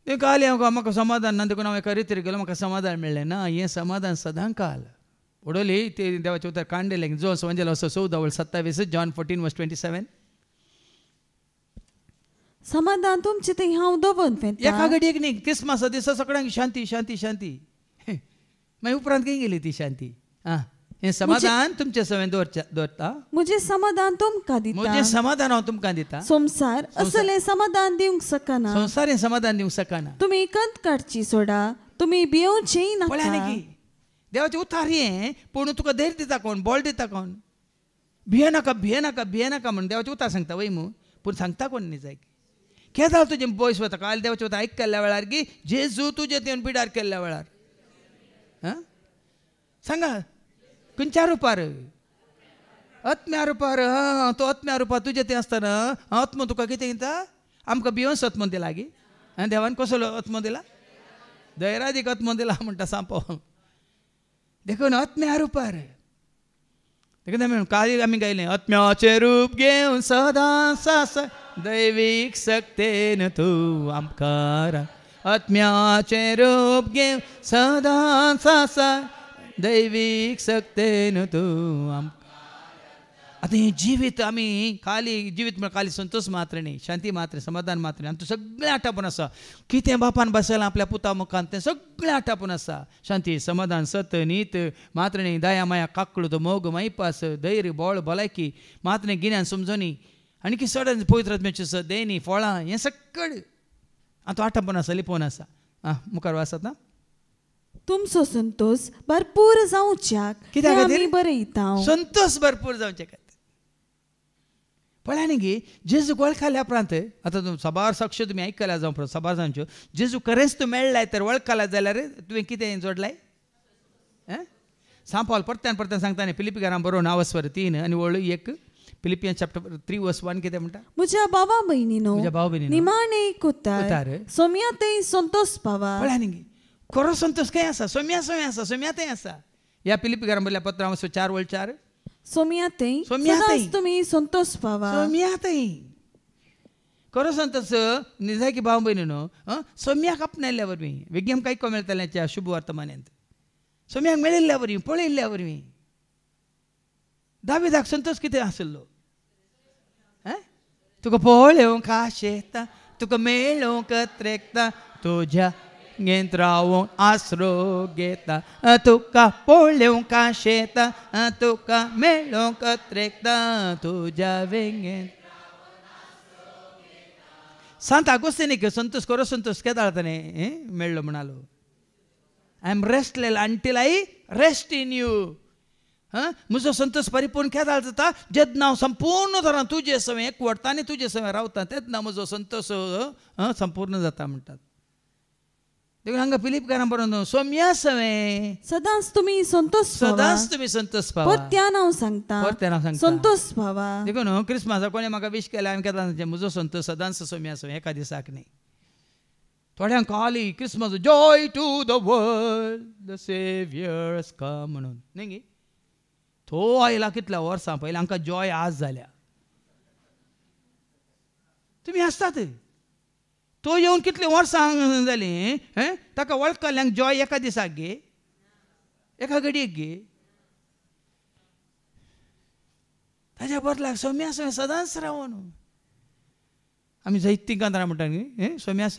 तें काल म्हाका समाधान ना देखून हांव एका रितीर गेलो म्हाका समाधान मेळ्ळें ना हें समाधान सदां काल उडोली ते देवाचे उतर कांडले जो संवंजेला असो 14:27 जॉन 14:27 समाधान तुमचे ते हांव दवरून फेता एका घडयेक न्ही क्रिस्मसा दिसा सगळ्यांक शांती शांती शांती मागीर उपरांत खंय गेली ती शांती हें समाधान तुमचे सवय दवरता म्हजें समाधान तुमकां दिता म्हजें समाधान हांव तुमकां दिता संसार असलें समाधान दिवंक शकना संवसार हें समाधान दिवंक शकना तुमी कंत काडची सोडा तुमी भियोवचेंय नाका देवाचें उतार हें पूण तुका धैर्य दिता कोण बळ दिता कोण भियेनाका भियेनाका भियेनाका म्हण देवाचें उतार सांगता वय मू पूण सांगता कोण न्ही जाय केदां तुजें पयस वता काल देवाचें उतार आयक केल्ल्या वेळार की जेजू तुजें तुवें पिडार केल्ल्या वेळार सांगा खंयच्या रुपार आत्म्या रुपार तो आत्म्या रुपार तुजें तें आसतना आत्मो तुका कितें दिता आमकां भियोंस आत्मो दिला गी देवान कसलो आत्मो दिला धैर्यादीक आत्मो दिला म्हणटा सांपो देखून आत्म्या रुपार देखून आमी काल आमी गायलें आत्म्याचें रूप घेवन सदां सास दैवीक सक्तेन तूं आमकां आत्म्याचें रूप घेवन सदां सास दैवीक सक्तेन तूं आमकां आतां हें जिवीत आमी खाली जिवीत म्हळ्यार खाली संतोष मात्र न्ही शांती मात्र समाधान मात्र न्ही आमचें सगळें आटापून आसा कितें बापान बसयलां आपल्या पुता मुखान तें सगळें आटापून आसा शांती समाधान सत नीत मात्र न्ही दया माया काकूळ मोग मैपास धैर्य बळ भलायकी मात्र न्ही गिन्यान समजोनी आनी की सडन पवित्र आत्म्याचें देणी फळां हें सगळें आतां आटापून आसा लिपोवन आसा मुखार वाचत ना तुमचो संतोष भरपूर जावच्याक कित्याक आमी बरयता संतोष भरपूर जावचे खातीर पळय न्ही गे जेजू वळखल्या उपरांत आतां सबार साक्ष्य तुमी आयकल्या जावं सबार जावच्यो जेजू खरेंच तूं मेळ्ळाय तर वळखला जाल्यार तुवें कितें जोडलाय सांपावल परत्यान परत्यान सांगता न्ही फिलिपिकारां बरोवन 9:3 आनी वळू 1 फिलिपियन चॅप्टर 3:1 कितें म्हणटा म्हज्या भावा भयणीनो निमाणे कुतार सोम्यातय संतोष पावा पळय न्ही गे खरो संतोष खंय आसा सोम्यातय आसा ह्या फिलिपिकारां बरयल्या पत्रां 4:4 सोम्यातय तुमी संतोष पावा सोम्यातय खरो संतोष जाय की भाव भयणीनो सोम्याक आपणायल्ल्या वरवीं वेगी आमकां आयको मेळटलें शुभ वर्तमानांत सोम्याक मेळिल्ल्या वरवीं पळयल्ल्या वरवीं दाविदाक संतोष कितें आसलो तुका पळोवंक आशा येता तुका मेळोवंक त्रेकता तुज्या घेत रावून आसरो घेता तुका पळोवंक आशा येता तुका मेळोवंक त्रेकता तुज्या वेंगेत सांत आगोस्तीनीक संतोष खरो संतोष केदां ताणें मेळ्ळो म्हणालो I am restless until I rest in you म्हजो संतोष परिपूर्ण केदां जाता जेन्ना हांव संपूर्ण तरान तुजे सवय एकवटता आनी तुजे सवय रावता तेन्ना म्हजो संतोष संपूर्ण जाता म्हणटात देखून हांगा फिलिपकारां बरोवन सोम्या सवय सदांच तुमी संतोष पावा परत्यान हांव सांगता संतोष पावा देखून क्रिस्मसा कोणी म्हाका विश केला हांवें केदां म्हजो संतोष सदांच सोम्या सवय एका दिसाक न्ही थोड्यांक काली Christmas joy to the world the saviour has come म्हणून न्ही गे तो आयला कितल्या वर्सां पयलीं हांकां जॉय आज जाल्या तुमी आसतात तो येवन कितले वर्सां जालीं ताका वळखल्यांक जॉय एका दिसाक गे एका घडयेक गे ताच्या बदलाक सोम्या सवय सदांच रावून आमी जायतीं कांतरां म्हणटा न्ही सोम्या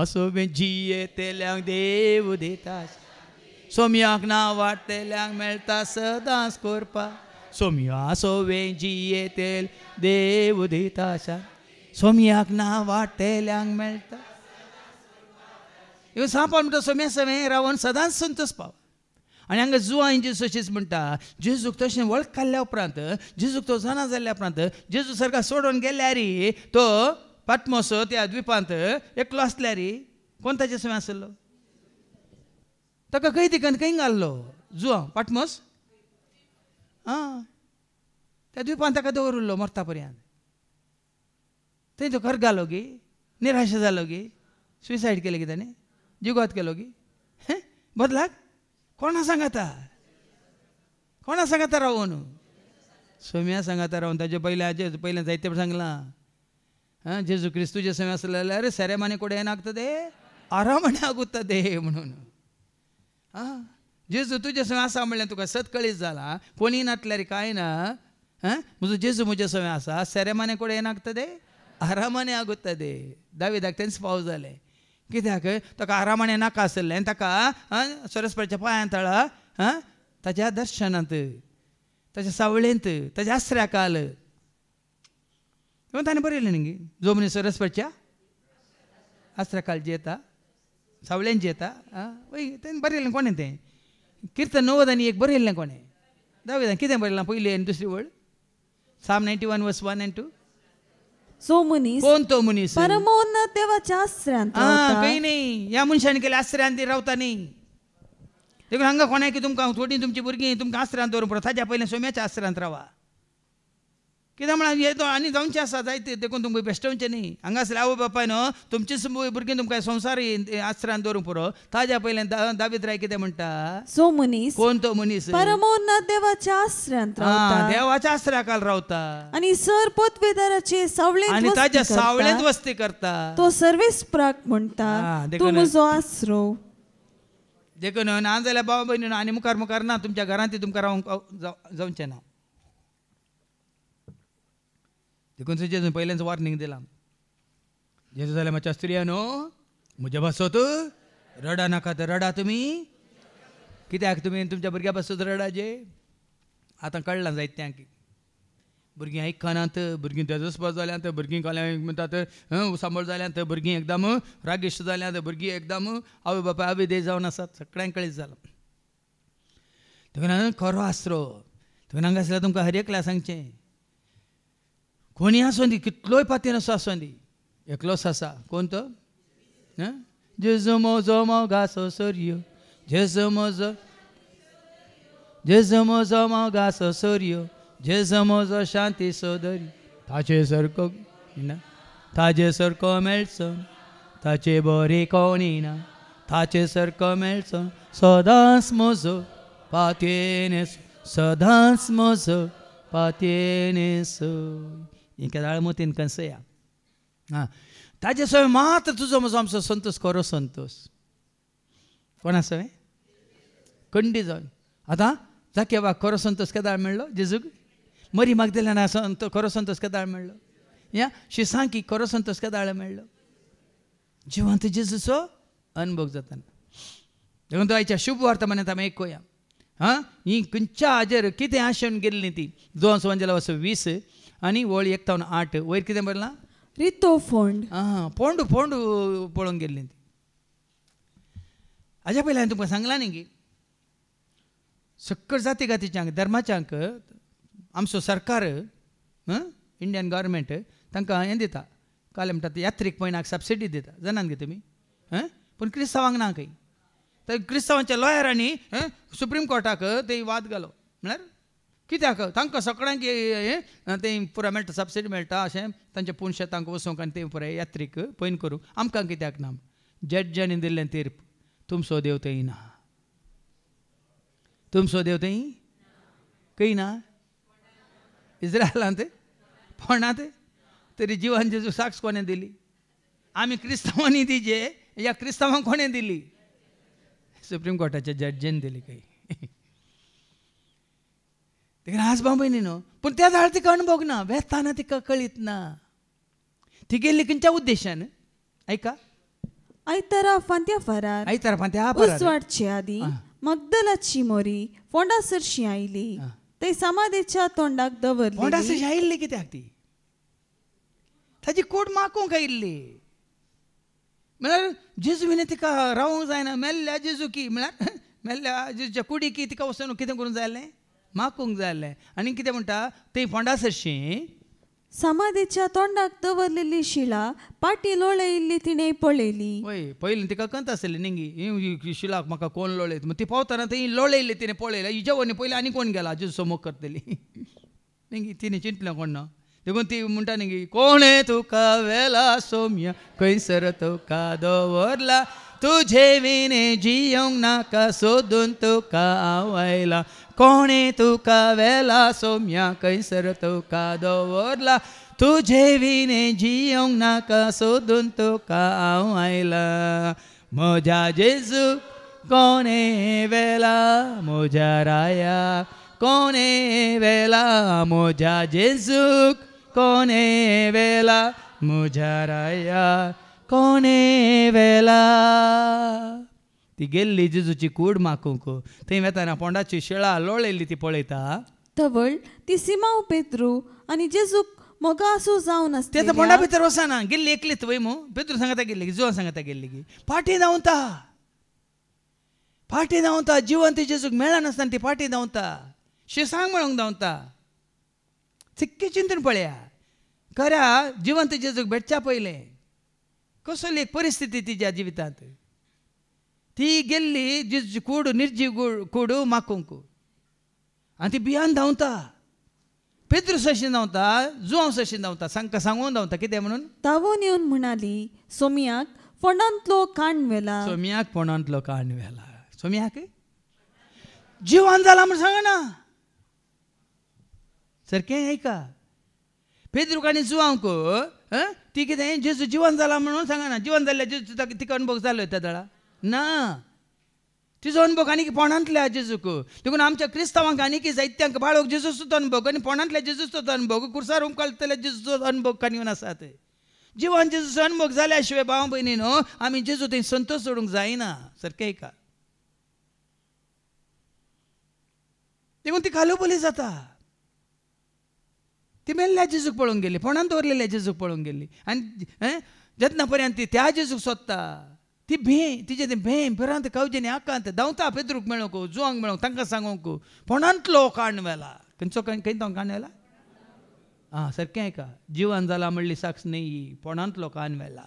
सवय जियेतेल्यांक देव दिता सोम्याक नांव वाडटेल्यांक मेळटा सदांच करपाक सोम्या सवय जियेतेल देव दिता सोम्याक नांव वाडटेल्यांक मेळटा ह्यो सांपावल म्हणटा सोम्या सवय रावून सदांच संतोष पावा आनी हांगा जुवान जेजू अशीच म्हणटा जेजूक तशें वळखल्या उपरांत जेजूक तो जाणा जाल्ल्या उपरांत जेजू सर्गाक सोडून गेल्यार तो पाटमोस त्या द्विपांत एकलो आसल्यार कोण ताचे सवय आसलो ताका खंय तिकन खंय घाल्लो जुआ पाटमस त्या द्विपान ताका दवरलो मरता पर्यंत थंय तो खर घालो गी निराश जालो गी सुसायड केलें कितें न्ही जिगोत केलो गी बदलाक कोणा सांगाता रावून सोम्या सांगाता रावून ताजे पयलें जायते सांगलां जेजू क्रिस्तूचे समय आसले जाल्यार ಸೆರೆಮನೆ ಕೂಡ ಏನಾಗ್ತದೆ आरामाने आगुತ್ತದೆ म्हणून जेजू तुजे समय आसा म्हणल्यार तुका सत कळीत जाला कोणी नातल्यार कांय ना म्हजो जेजू म्हजे समय आसा ಸೆರೆಮನೆ ಕೂಡ ಏನಾಗ್ತದೆ आरामाने आगुತ್ತದೆ दाविदाक तेंच फाव जालें कित्याक ताका आरामाने नाका आसलें ताका सरस्वतीच्या पांयां तळा ताच्या दर्शनांत ताच्या सावळेंत ताच्या आश्र्याकाल ताणें बरयलें न्ही जो मनीस सरस्वतीच्या आश्र्याकाल जेता सावळेंत जेता वय तेणें बरयलें कोणें तें किर्तन 90 आनी 1 बरयलें कोणें दाविदान कितें बरयलां पयली आनी दुसरी वळ Psalm 91 verse 1 and 2 कोण तो मनीस परमोन्नत देवाच्या आश्रयांत रावता काही नाही ह्या मनशान केल्या आश्रयांत रावता न्ही देखून हांगा कोणाय की तुमकां थोडीं तुमची भुरगीं तुमकां आश्रयांत दवरूंक पडटा ताच्या पयलें सोम्याच्या आश्रयांत रावा कित्याक म्हळ्यार हे आनी जावचें आसा जायते देखून तुमकां बेश्टवचें न्ही हांगा आसले आवय बापाय न्हू तुमचीच भुरगीं तुमकां संवसारी आश्रयांत दवरूंक पुरो ताच्या पयलें दावीद राय कितें म्हणटा कोण तो मनीस परमोन्नत देवाच्या आश्रयांत रावता देवाच्या आश्रयाखाल रावता आनी सर पदवेदाराचे सावळेंत आनी ताच्या सावळेंत वस्ती करता तो सर्वेस्पराक म्हणटा तूं म्हजो आसरो देखून ना जाल्यार बाबा भयणी आनी मुखार ना तुमच्या घरांत तुमकां रावंक जावचें ना देखून जेजून पयलेंच वॉर्निंग दिलां जेजू जाल्यार मातशा स्त्रियानो म्हज्या बसत रडा नाका तर रडा तुमी कित्याक तुमी तुमच्या भुरग्या बसत रडाचे आतां कळलां जायत्यांक भुरगीं आयकनात भुरगीं तेजस्पद जाल्यांत भुरगीं कोल्या म्हणटात सांबाळ जाल्यांत भुरगीं एकदम रागिश्ट जाल्यांत भुरगीं एकदम आवय बापाय अविधेय जावन आसात सगळ्यांक कळीत जालां देखून खरो आसरो देखून हांगा आसल्यार तुमकां हर एकल्या सांगचें कोणी आसूं दी कितलोय पातीन आसूं दी एकलोच आसा कोण तो जेजू म्हजो मोगाचो सोर्यो जेजू म्हजो मोगाचो सोर्यो जेजू म्हजो शांती सोदरी ताचे सारको मेळचो ताचे बरें कोणी ना ताचे सारको मेळचो सदांच म्हजो पातयेनेस सदांच म्हजो पातयेनेस इंका दाळमोतीन कंसया ताजे सवय मात्र तुजो म्हजो आमचो संतोष खरो संतोष कोणा सवय कंडी जावन आतां जाकेवा खरो संतोष केदाळ मेळ्ळो जेजूक मरी मागदलेना खरो संतोष केदाळ मेळ्ळो या शिसांकी खरो संतोष केदाळ मेळ्ळो जिवंत जेजूचो अनुभव जाताना देखून तो आयच्या शुभ वर्तमानांत आमी आयकुया ही खंयच्या हाजेर कितें आशेवन गेल्ली ती 2 आनी वळ 1:8 वयर कितें बरलां रितो फोंड फोंड पळोवंक गेल्ली ती हाज्या पयलीं हांवें तुमकां सांगलां न्ही की सकयल जाती गातीच्यांक धर्माच्यांक आमचो सरकार इंडियन गव्हर्मेंट तांकां हें दिता काल म्हणटा यात्रीक म्हयन्याक सबसिडी दिता जाणात गे तुमी पूण क्रिस्तांवांक ना खंय तर क्रिस्तांवांच्या लॉयरांनी सुप्रीम कोर्टाक ते वाद घालो म्हळ्यार कित्याक तांकां सगळ्यांक तें पुराय मेळटा सबसिडी मेळटा अशें तांच्या पुणशेतांक वचूंक आनी तें पुराय यात्रीक पयन करूंक आमकां कित्याक ना जड्जांनी दिल्लें तीर्प तुमचो देव थंय ना तुमचो देव थंय खंय ना इस्रायलांत फोंडांत तरी जिवान जेजू साक्ष कोणें दिली आमी क्रिस्तांवांनी दिजे या क्रिस्तांवांक कोणें दिली सुप्रीम कोर्टाच्या जड्जीन दिली खंय देखून आज बाबयनी न्हू पूण त्या जाळ तिका अणभव ना वेताना तिका कळीत ना ती गेल्ली खंयच्या उद्देशान ऐका आयतारा फांत्या फरार उसवाडचे आदी मगदलाची मोरी फोंडा सरशी आयली ते समाधीच्या तोंडाक दवरली फोंडा सरशी आयिल्ली कित्याक ती ताची कूड मागूंक आयिल्ली म्हळ्यार जेजून तिका रावूंक जायना मेल्ल्या जेजू की म्हळ्यार मेल्ल्या जेजूच्या कुडी की तिका वचून कितें करूंक जाय आसलें मागूंक जाय आसलें आनी कितें म्हणटा तें फोंडा सरशी समाधीच्या तोंडाक दवरलेली शिळा पाटी लोळयिल्ली तिणे पळयली. वय पयलीं तिका कंत आसली निंगी शिलाक म्हाका कोण लोळयत ती पावतना ती लोळयल्ली तिने पळयला हिच्या पयलीं आनी कोण गेला जेजू समोग करतली निंगी तिने चिंतलें कोण ना देखून ती म्हणटा निंगी कोणे तुका वेला सोम्या खंयसर तुका दवरला तुझे विने जियोंक नाका सोदून तुका आवयला कोणे तुका वेला सोम्या खंयसर तुका दवरला तुझे विने जियोंक नाका सोदून तुका आवयला म्हज्या जेजू कोणे वेला म्हज्या राया कोणे वेला म्हज्या जेजूक कोणे वेला म्हज्या राया कोणे वेला. ती गेल्ली जेजूची कूड मागूंक थंय वेताना पोंडाची शिळा लोळयल्ली ती पळयता तवळ ती सिमाव पेद्रू आनी जेजूक मोगा आसूं जावन आसता तें पोंडा भितर वचना गेल्ली एकलीच वय मू पेद्रू सांगता गेल्ली की जुवान सांगता गेल्ली की फाटी धांवता जिवंत जेजूक मेळना नासतना ती फाटी धांवता शिसांग म्हणूंक धांवता चिक्की चिंतून पळया खऱ्या जिवंत जेजूक भेटच्या पयलें कसली एक परिस्थिती तिच्या जिवितांत ती गेल्ली जेजूची कूड निर्जीव कूड मागूंक आनी ती भियान धांवता पेद्रू सशीं धांवता जुवांव सशीं धांवता सांगून धांवता कितें म्हणून धांवून येवन म्हणाली सोमयाक फोंडांतलो काण व्हेला सोमयाक फोंडांतलो काण व्हेला सोमयाक जिवान जाला म्हण सांगना सारकें ऐका पेद्रूक आनी जुवांवक ती कितें जेजू जिवन जाला म्हणून सांगना जिवन जाल्ल्या जेजू तिका अनुभव जालो त्या दळा ना तिजो अनुभव आनी पोंडांतल्या जेजूक देखून आमच्या क्रिस्तांवांक आनी जायत्यांक बाळोक जेजूचो अनुभव आनी पोंडांतल्या जेजूचो अनुभव कुर्सार उमकालतल्या जेजूचो अनुभव काणयोन आसात जिवन जेजूचो अनुभव जाल्या शिवाय भाव भयणीनो आमी जेजू थंय संतोश सोडूंक जायना सारकें ऐका देखून ती कालोबली जाता ती मेल्ल्या जेजूक पळोवंक गेली फोंडांत दवरलेल्या जेजूक पळोवंक गेली आनी जेतना पर्यंत ती त्या जेजूक सोदता ती तिचे तें भिरांत कावजेनी आकांत धांवता पेद्रूक मेळोंक जुवांक मेळोंक तांकां सांगोंक फोंडांतलो काण व्हेला खंयचो खंय काण व्हेला सारकें ऐका जिवन जाला म्हणली साक्ष न्ही फोंडांतलो काण व्हेला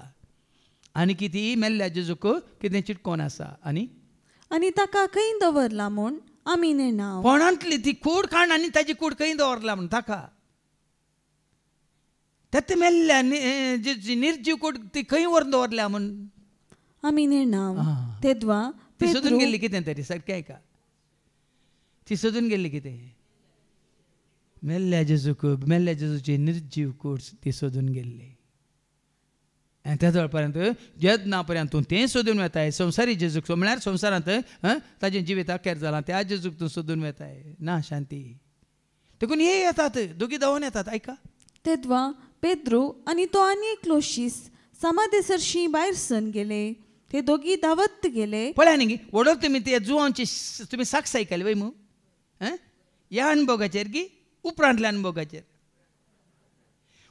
आनी कितें मेल्ल्या जेजूक कितें चिटकोन आसा आनी ताका खंय दवरला म्हूण आमी नेणा फोंडांतली ती कूड काण आनी ताजी कूड खंय दवरला म्हूण ताका तें मेल्ल्या निर्जीव कूड ती खंय व्हरून दवरल्या म्हूण आमी नेणा तेदवा ती सोदून गेल्ली कितें तरी सारकें ऐका ती सोदून गेल्ली कितें मेल्ल्या जेजूची निर्जीव कूड ती सोदून गेल्ली आनी त्या जवळ पर्यंत जेदना पर्यंत तूं तें सोदून वेताय संवसारी जेजूक म्हळ्यार संवसारांत ताजें जिवीत अखेर जालां त्या जेजूक तूं सोदून वेताय ना शांती देखून हे येतात दोगी धांवून येतात ऐका तेदवा पेद्रू आनी तो आनी एकलो शीस समाधी सरशी भायर सन गेले ते दोगी धांवत गेले पळया न्ही वडोक तुमी ते जुवांची तुमी साक्ष आयकली वय मू ह्या अणभवाचेर की उपरांतल्या अणभवाचेर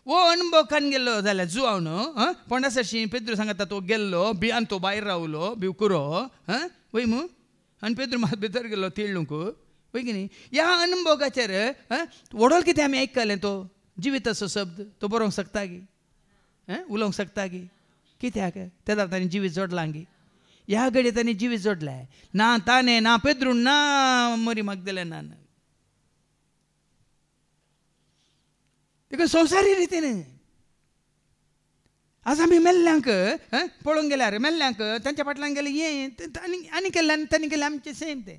वो अणभव कान गेल्लो जाल्यार जुवांव न्हू पोंडा सरशी पेद्रू सांगता तो गेल्लो भियान तो भायर रावलो भिवकुरो वय मू आनी पेद्रू मात भितर गेल्लो तिळूंक वय की न्ही ह्या अणभवाचेर वडोल कितें आमी आयकलें तो जिविताचो शब्द तो बरोवंक शकता गी उलोवंक शकता गी कित्याक तेदा ताणें जिवीत जोडलां गी ह्या घडये ताणें जिवीत जोडलें ना ताणें ना पेद्रू ना मरी मग्दलेना देखून संवसारी रितीन आज आमी मेल्ल्यांक पळोवंक गेल्यार मेल्ल्यांक तांच्या फाटल्यान गेले हें आनी केल्लें आनी तांणी केलें आमचें सेम तें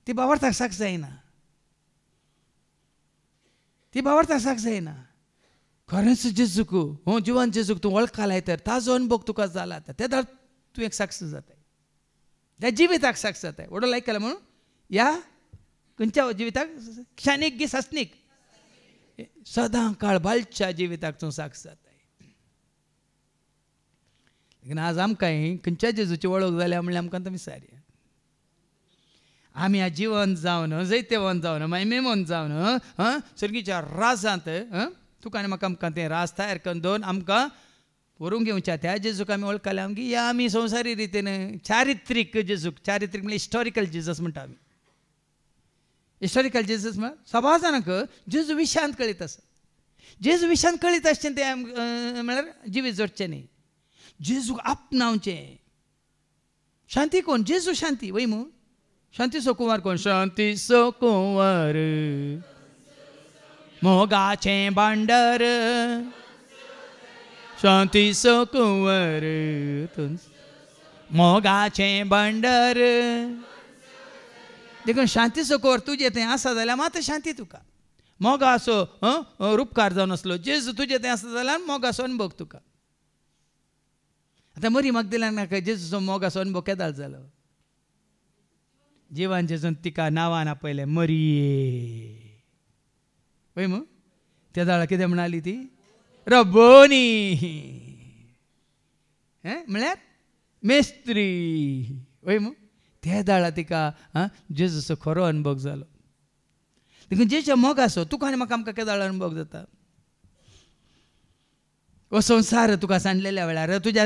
ती भावार्थाक साक्ष जायना ती भावार्थाक साक्ष जायना खरेंच जेजूक जिवन जेजूक तूं वळखलाय तर ताजो अनुभव तुका जाला तेदा तूं एक साक्ष जाताय त्या जिविताक साक्ष जाताय वडोल आयकलां म्हणून ह्या खंयच्या जिविताक क्षणीक गी सस्नीक सदां काळ बालच्या जिविताक तूं साक्ष जाताय लेकीन आज आमकां खंयच्या जेजूची वळख जाल्या म्हणल्यार आमकां आतां विचारया आमी जिवन जावन जैतेवन जावन मैमेमोन जावन सर्गीच्या राजांत तुका आनी म्हाका आमकां तें राज तयार करून दवरून आमकां व्हरून घेवच्या त्या जेजूक आमी वळखले आमगे या आमी संवसारी रितीन चारित्रीक जेजूक चारित्रीक म्हणल्यार हिस्टॉरिकल जेजस म्हणटा आमी हिस्टॉरिकल जेजस म्हळ्यार सभा जाणांक जेजू विशांत कळीत आसा जेजू विशान कळीत आसचें तें म्हळ्यार जिवीत जोडचें न्ही. जेजूक आपणावचें. शांती कोण? जेजू शांती वय मू. शांती सोकुंवार कोण? शांती सोकुंवार मोगाचें भांडार. शांती सोकुंवार मोगाचें भांडार. देखून शांती सोकुंवार तुजें तें आसा जाल्यार मात शांती तुका. मोगा असो रूपकार जावन आसलो जेजू तुजें तें आसा जाल्यार मोगाचो अनुभव तुका. आतां मरी मगदलेनाक जेजूचो मोगाचो अनुभव केदार जालो. जिवान जेजून तिका नांवान आपयलें मरिये. वय मू. त्या दाळा कितें म्हणाली ती? रब्बोनी. म्हळ्यार मेस्त्री. वय मू. त्या दाळा तिका जेजूचो खरो अनुभव जालो. देखून जेच्या मोगाचो तुका आनी म्हाका आमकां केदाळ अनुभव जाता. हो संवसार तुका सांडलेल्या वेळार, तुज्या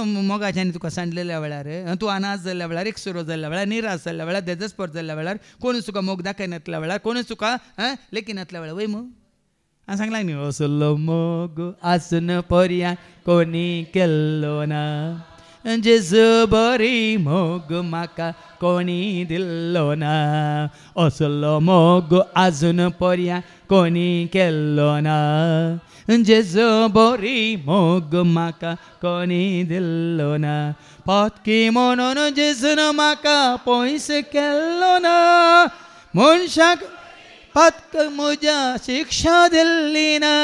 मोगाच्यानी तुका सांडलेल्या वेळार, तूं अनाथ जाल्ल्या वेळार, एकसुरो जाल्ल्या वेळार, निराश जाल्ल्या वेळार, देजस्पर जाल्ल्या वेळार, कोणूच तुका मोग दाखयनातल्या वेळार, कोणूच तुका लेखिनातल्या वेळार. वय मू. हांवें सांगलां न्ही असलो मोग आसून पर्याय कोणी केल्लो ना. जेजू बरी मोग म्हाका कोणी दिल्लो ना. असलो मोग आजून पर्याय कोणी केल्लो ना. जेजू बरी मोग म्हाका कोणी दिल्लो ना. पातकी म्हणून जेजून म्हाका पयस केल्लो ना. मनशाक पातक म्हज्या शिक्षा दिल्ली ना.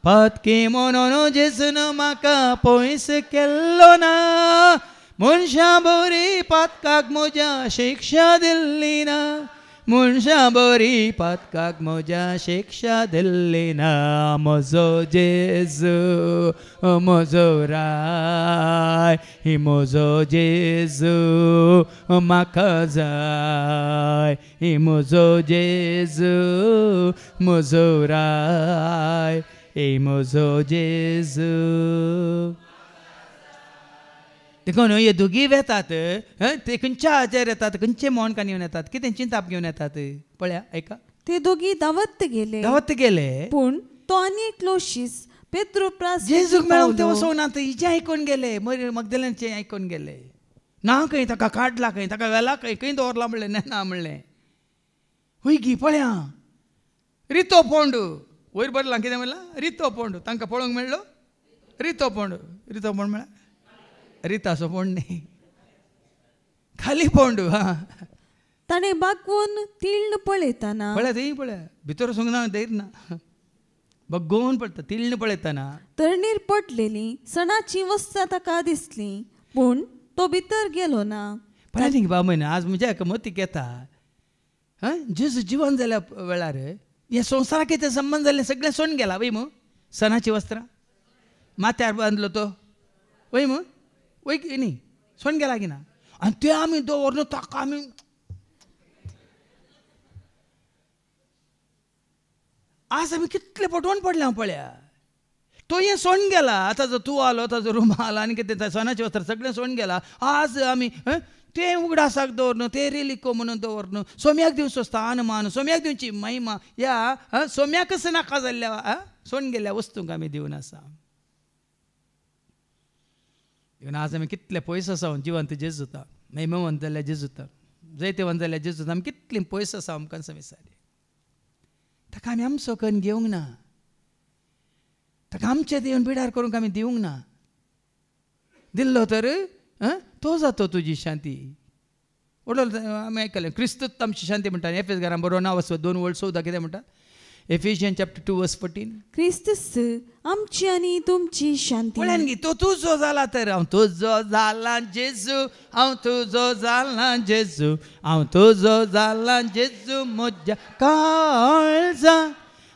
पातकी म्हणून जेजून म्हाका पयस केल्लो ना. मनशा बरी पातकाक म्हज्या शिक्षा दिल्ली ना. मनशा बरी पातकाक म्हज्या शिक्षा दिल्ली ना. म्हजो जेजू म्हजो राय. ही म्हजो जेजू म्हाका जाय. ही म्हजो जेजू म्हजो राय. हे म्हजो जेजू. देखून हे दोगी येतात ते खंयच्या आजार येतात, खंयचे मोणकान घेवन येतात, कितें चिंताप घेवन येतात. पळया ऐका. ते दोगी दावत गेले पूण तो आनी एक लोशीस पेत्रोप्रास जेजूक मेळोंक ते वचोंक ना. हिचें आयकून गेले, मगदलेनाचें आयकून गेले. ना खंय ताका काडला, खंय ताका व्हेला, खंय दवरला म्हणलें. ना म्हणलें. हुय गी पळया रितो पोंड. वयर बरलां कितें म्हणलां? रितो पोंड. तांकां पळोवंक मेळ्ळो रितो पोंड. रितो पोंड म्हळ्यार रिताचो पोंड न्ही, खाली पोंड. ताणें बागवून तिळ्ण पळयतना पळया थंय पळया भितर वचूंक ना. धैर ना. बग्गोवन पळयता तिळ्ण पळयतना तरणीर पडलेली सणाची वस्तां ताका दिसली पूण तो भितर गेलो ना. पळया न्ही बामण आज म्हज्या हाका मतीक येता. जेजू जिवन जाल्या वेळार हे संवसाराक कितें संबंद जाल्लें सगळें सोडून गेला. वय मू. सणाची वस्त्रां माथ्यार बांदलो तो. वय मू. वय न्ही सोडून गेला की ना. आनी ते आमी दवरना ताका आमी आज आमी कितले पटवून पडले. हांव पळया तो हें सोडून गेला. आतां जो तूं आलो, ताजो रुमाल आनी कितें सणाचें वस्त्र सगळें सोडून गेला. आज आमी तें उगडासाक दवरना, तें रेलिको म्हणून दवरना. सोम्याक दिवचो स्थान मान, सोम्याक दिवची महिमा, ह्या सोम्याकच नाका जाल्ल्या सोडून गेल्ल्या वस्तूंक आमी दिवन आसा. आज आमी कितले पयस आसा जिवंत जेजूता, महिमवंत जाल्ल्या जेजूता, जैतवंत जाल्ल्या जेजूता आमी कितली पयस आसा आमकां विचारलें. ताका आमी आमचो कन्न घेवंक ना. ताका आमचें देवन पिडार करूंक आमी दिवंक ना. दिल्लो तर तो जातो तुजी शांती. आमी आयकलें क्रिस्तूच आमची शांती म्हणटा. एफेसकारां बरो नांव आसा 2:14 कितें म्हणटा? Ephesians chapter 2:14. क्रिस्तूस आमची आनी तुमची शांती. पळयान गी तो तुजो जाला तर हांव तुजो जाला जेजू. हांव तुजो जाला जेजू. हांव तुजो जाला जेजू म्हज्या काळजा.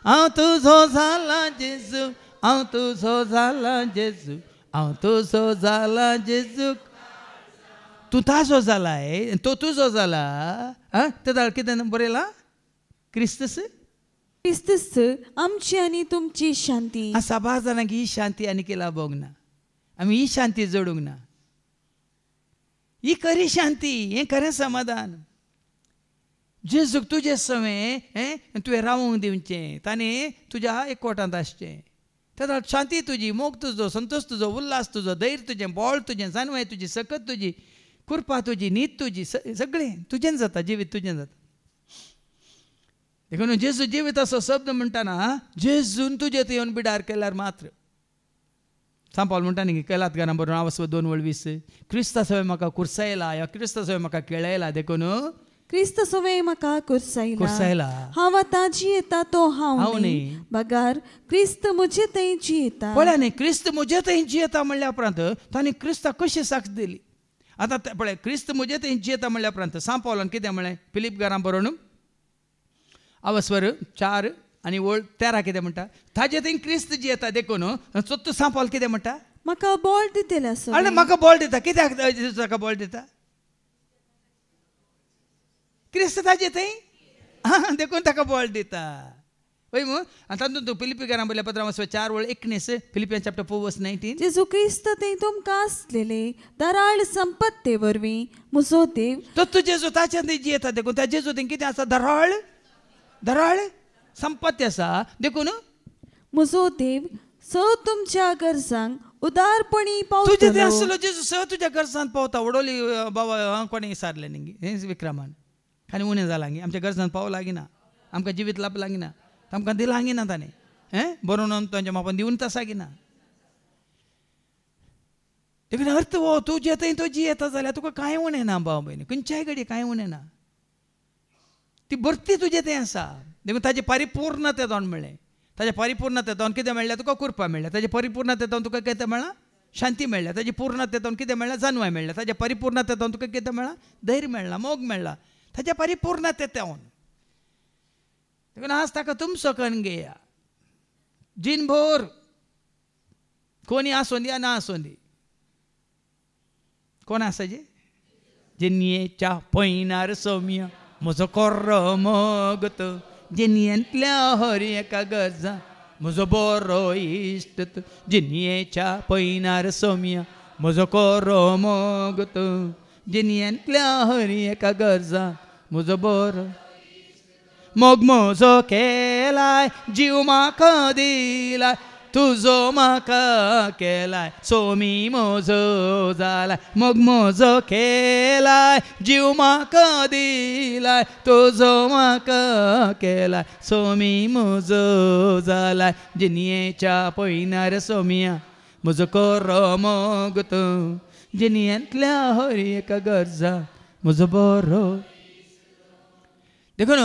हांव तुजो जाला जेजू. हांव तुजो जाला जेजू. हांव तुजो जाला जेजू. तूं ताजो जालाय, तो तुजो जाला. ते दाळ कितें बरयलां? क्रिस्तूस क्रिस्तूस आमची आनी तुमची शांती. सभा जाणांक ही शांती आनी केला बोग ना. आमी ही शांती जोडूंक ना. ही खरी शांती, हें खरें समाधान. जेजूक तुजे सवय तुवें रावूंक दिवचें, ताणें तुज्या एकवटांत आसचें. तेन्ना शांती तुजी, मोग तुजो, संतोष तुजो, उल्हास तुजो, धैर्य तुजें, बोळ तुजें, जानवाय तुजी, सकत तुजी, कृपा तुजी, न्हीद तुजी, सगळें तुजें जाता, जिवीत तुजें जाता. देखून जेजू जिवीत असो शब्द म्हणटाना जेजून तुजे थंय येवन बिडार केल्यार मात्र. सांग पावल म्हणटा न्ही गलातियांक बरोवन 2:20 क्रिस्ता सवय म्हाका कुरसायला, या क्रिस्ता सवय म्हाका केळयला. देखून क्रिस्त सवय म्हाका कुरसायला, हांव आतां जियेता तो हांव न्ही, बगार क्रिस्त म्हजे थंय जियेता. पळय न्ही, क्रिस्त म्हजे थंय जियेता म्हणल्या उपरांत ताणें क्रिस्ताक कशी साक्ष दिली. आतां पळय, क्रिस्त म्हजे थंय जियेता म्हणल्या उपरांत सांग पावलान कितें म्हणलें फिलिपकारांक बरोवन 4:13 कितें म्हणटा, ताजे थंय क्रिस्त जियेता. देखून तू सांग पावल कितें म्हणटा, म्हाका बोळ दितले. आनी म्हाका बोळ दिता. कित्याक ताका बोळ दिता? क्रिस्त ताजे थंय देखून ताका बोळ दिता. पळय मू तातूंत तूं फिलिपिकारांक बरयल्या पत्रांत 4:19 फिलिपियन चॅप्टर 4:19 जेजू क्रिस्त थंय तुमकां आसलेले दराळ संपत्ते वरवीं म्हजो देव तो जेजू ताचे थंय जियेता. देखून त्या जेजू थंय कितें आसा? दराळ संपत्ती आसा. देखून म्हजो देव तुमच्या गरजांक उदारपणी तुजे थंय आसलो जेजू तुज्या गरजांत पावता. वडोली बाबा कोणें विचारलें न्ही हें विक्रमान आनी उणें जालां गी आमच्या गरजांत पावो लागीना, आमकां जिवीत लाभ लागीना, आमकां दिलां गी ना ताणें बरोवन तांच्या मापान दिवन तसा गी ना. देखून अर्थ हो तूं जे थंय तो जियेता जाल्यार तुका कांय उणें ना भाव भयणी, खंयच्याय घडी कांय उणें ना. ती भरती तुजे थंय आसा. देखून ताजे परिपूर्णतेतोन मेळ्ळें. ताज्या परिपूर्णतेतोन कितें मेळ्ळें तुका? कृपा मेळ्ळ्या. ताजे परिपूर्णतेतोन तुका कितें मेळ्ळां? शांती मेळ्ळ्या. ताजी पूर्णतेतोन कितें मेळ्ळां? जानवाय मेळ्ळ्या. ताज्या परिपूर्णतेतोन तुका कितें मेळ्ळां? धैर्य मेळ्ळां, मोग मेळ्ळा. ताज्या परिपूर्णतेतोन. देखून आज ताका तुमचो कण घेया. जिनभर कोणी आसूं दी ना आसूं दी, कोण आसा जे जिन्येच्या पैनार सौम्य म्हजो कोर्रो मोगत, जिन्येंतल्या हर एका गरजा म्हजो बरो इश्ट. जिन्येच्या पैनार सौम्य म्हजो कोर्रो मोगत, जिन्येंतल्या हर एका गरजा म्हजो बरो मोग म्हजो केलाय, जीव म्हाका दिलाय, तुजो म्हाका केलाय, सोमी म्हजो जालाय. मोग म्हजो केलाय, जीव म्हाका दिलाय, तुजो म्हाका केलाय, सोमी म्हजो जालाय. जिन्येच्या पैनार सौम्या म्हजो कोर्रो मोगत, जिन्येंतल्या हर एका गरजा म्हजो बरो. देखून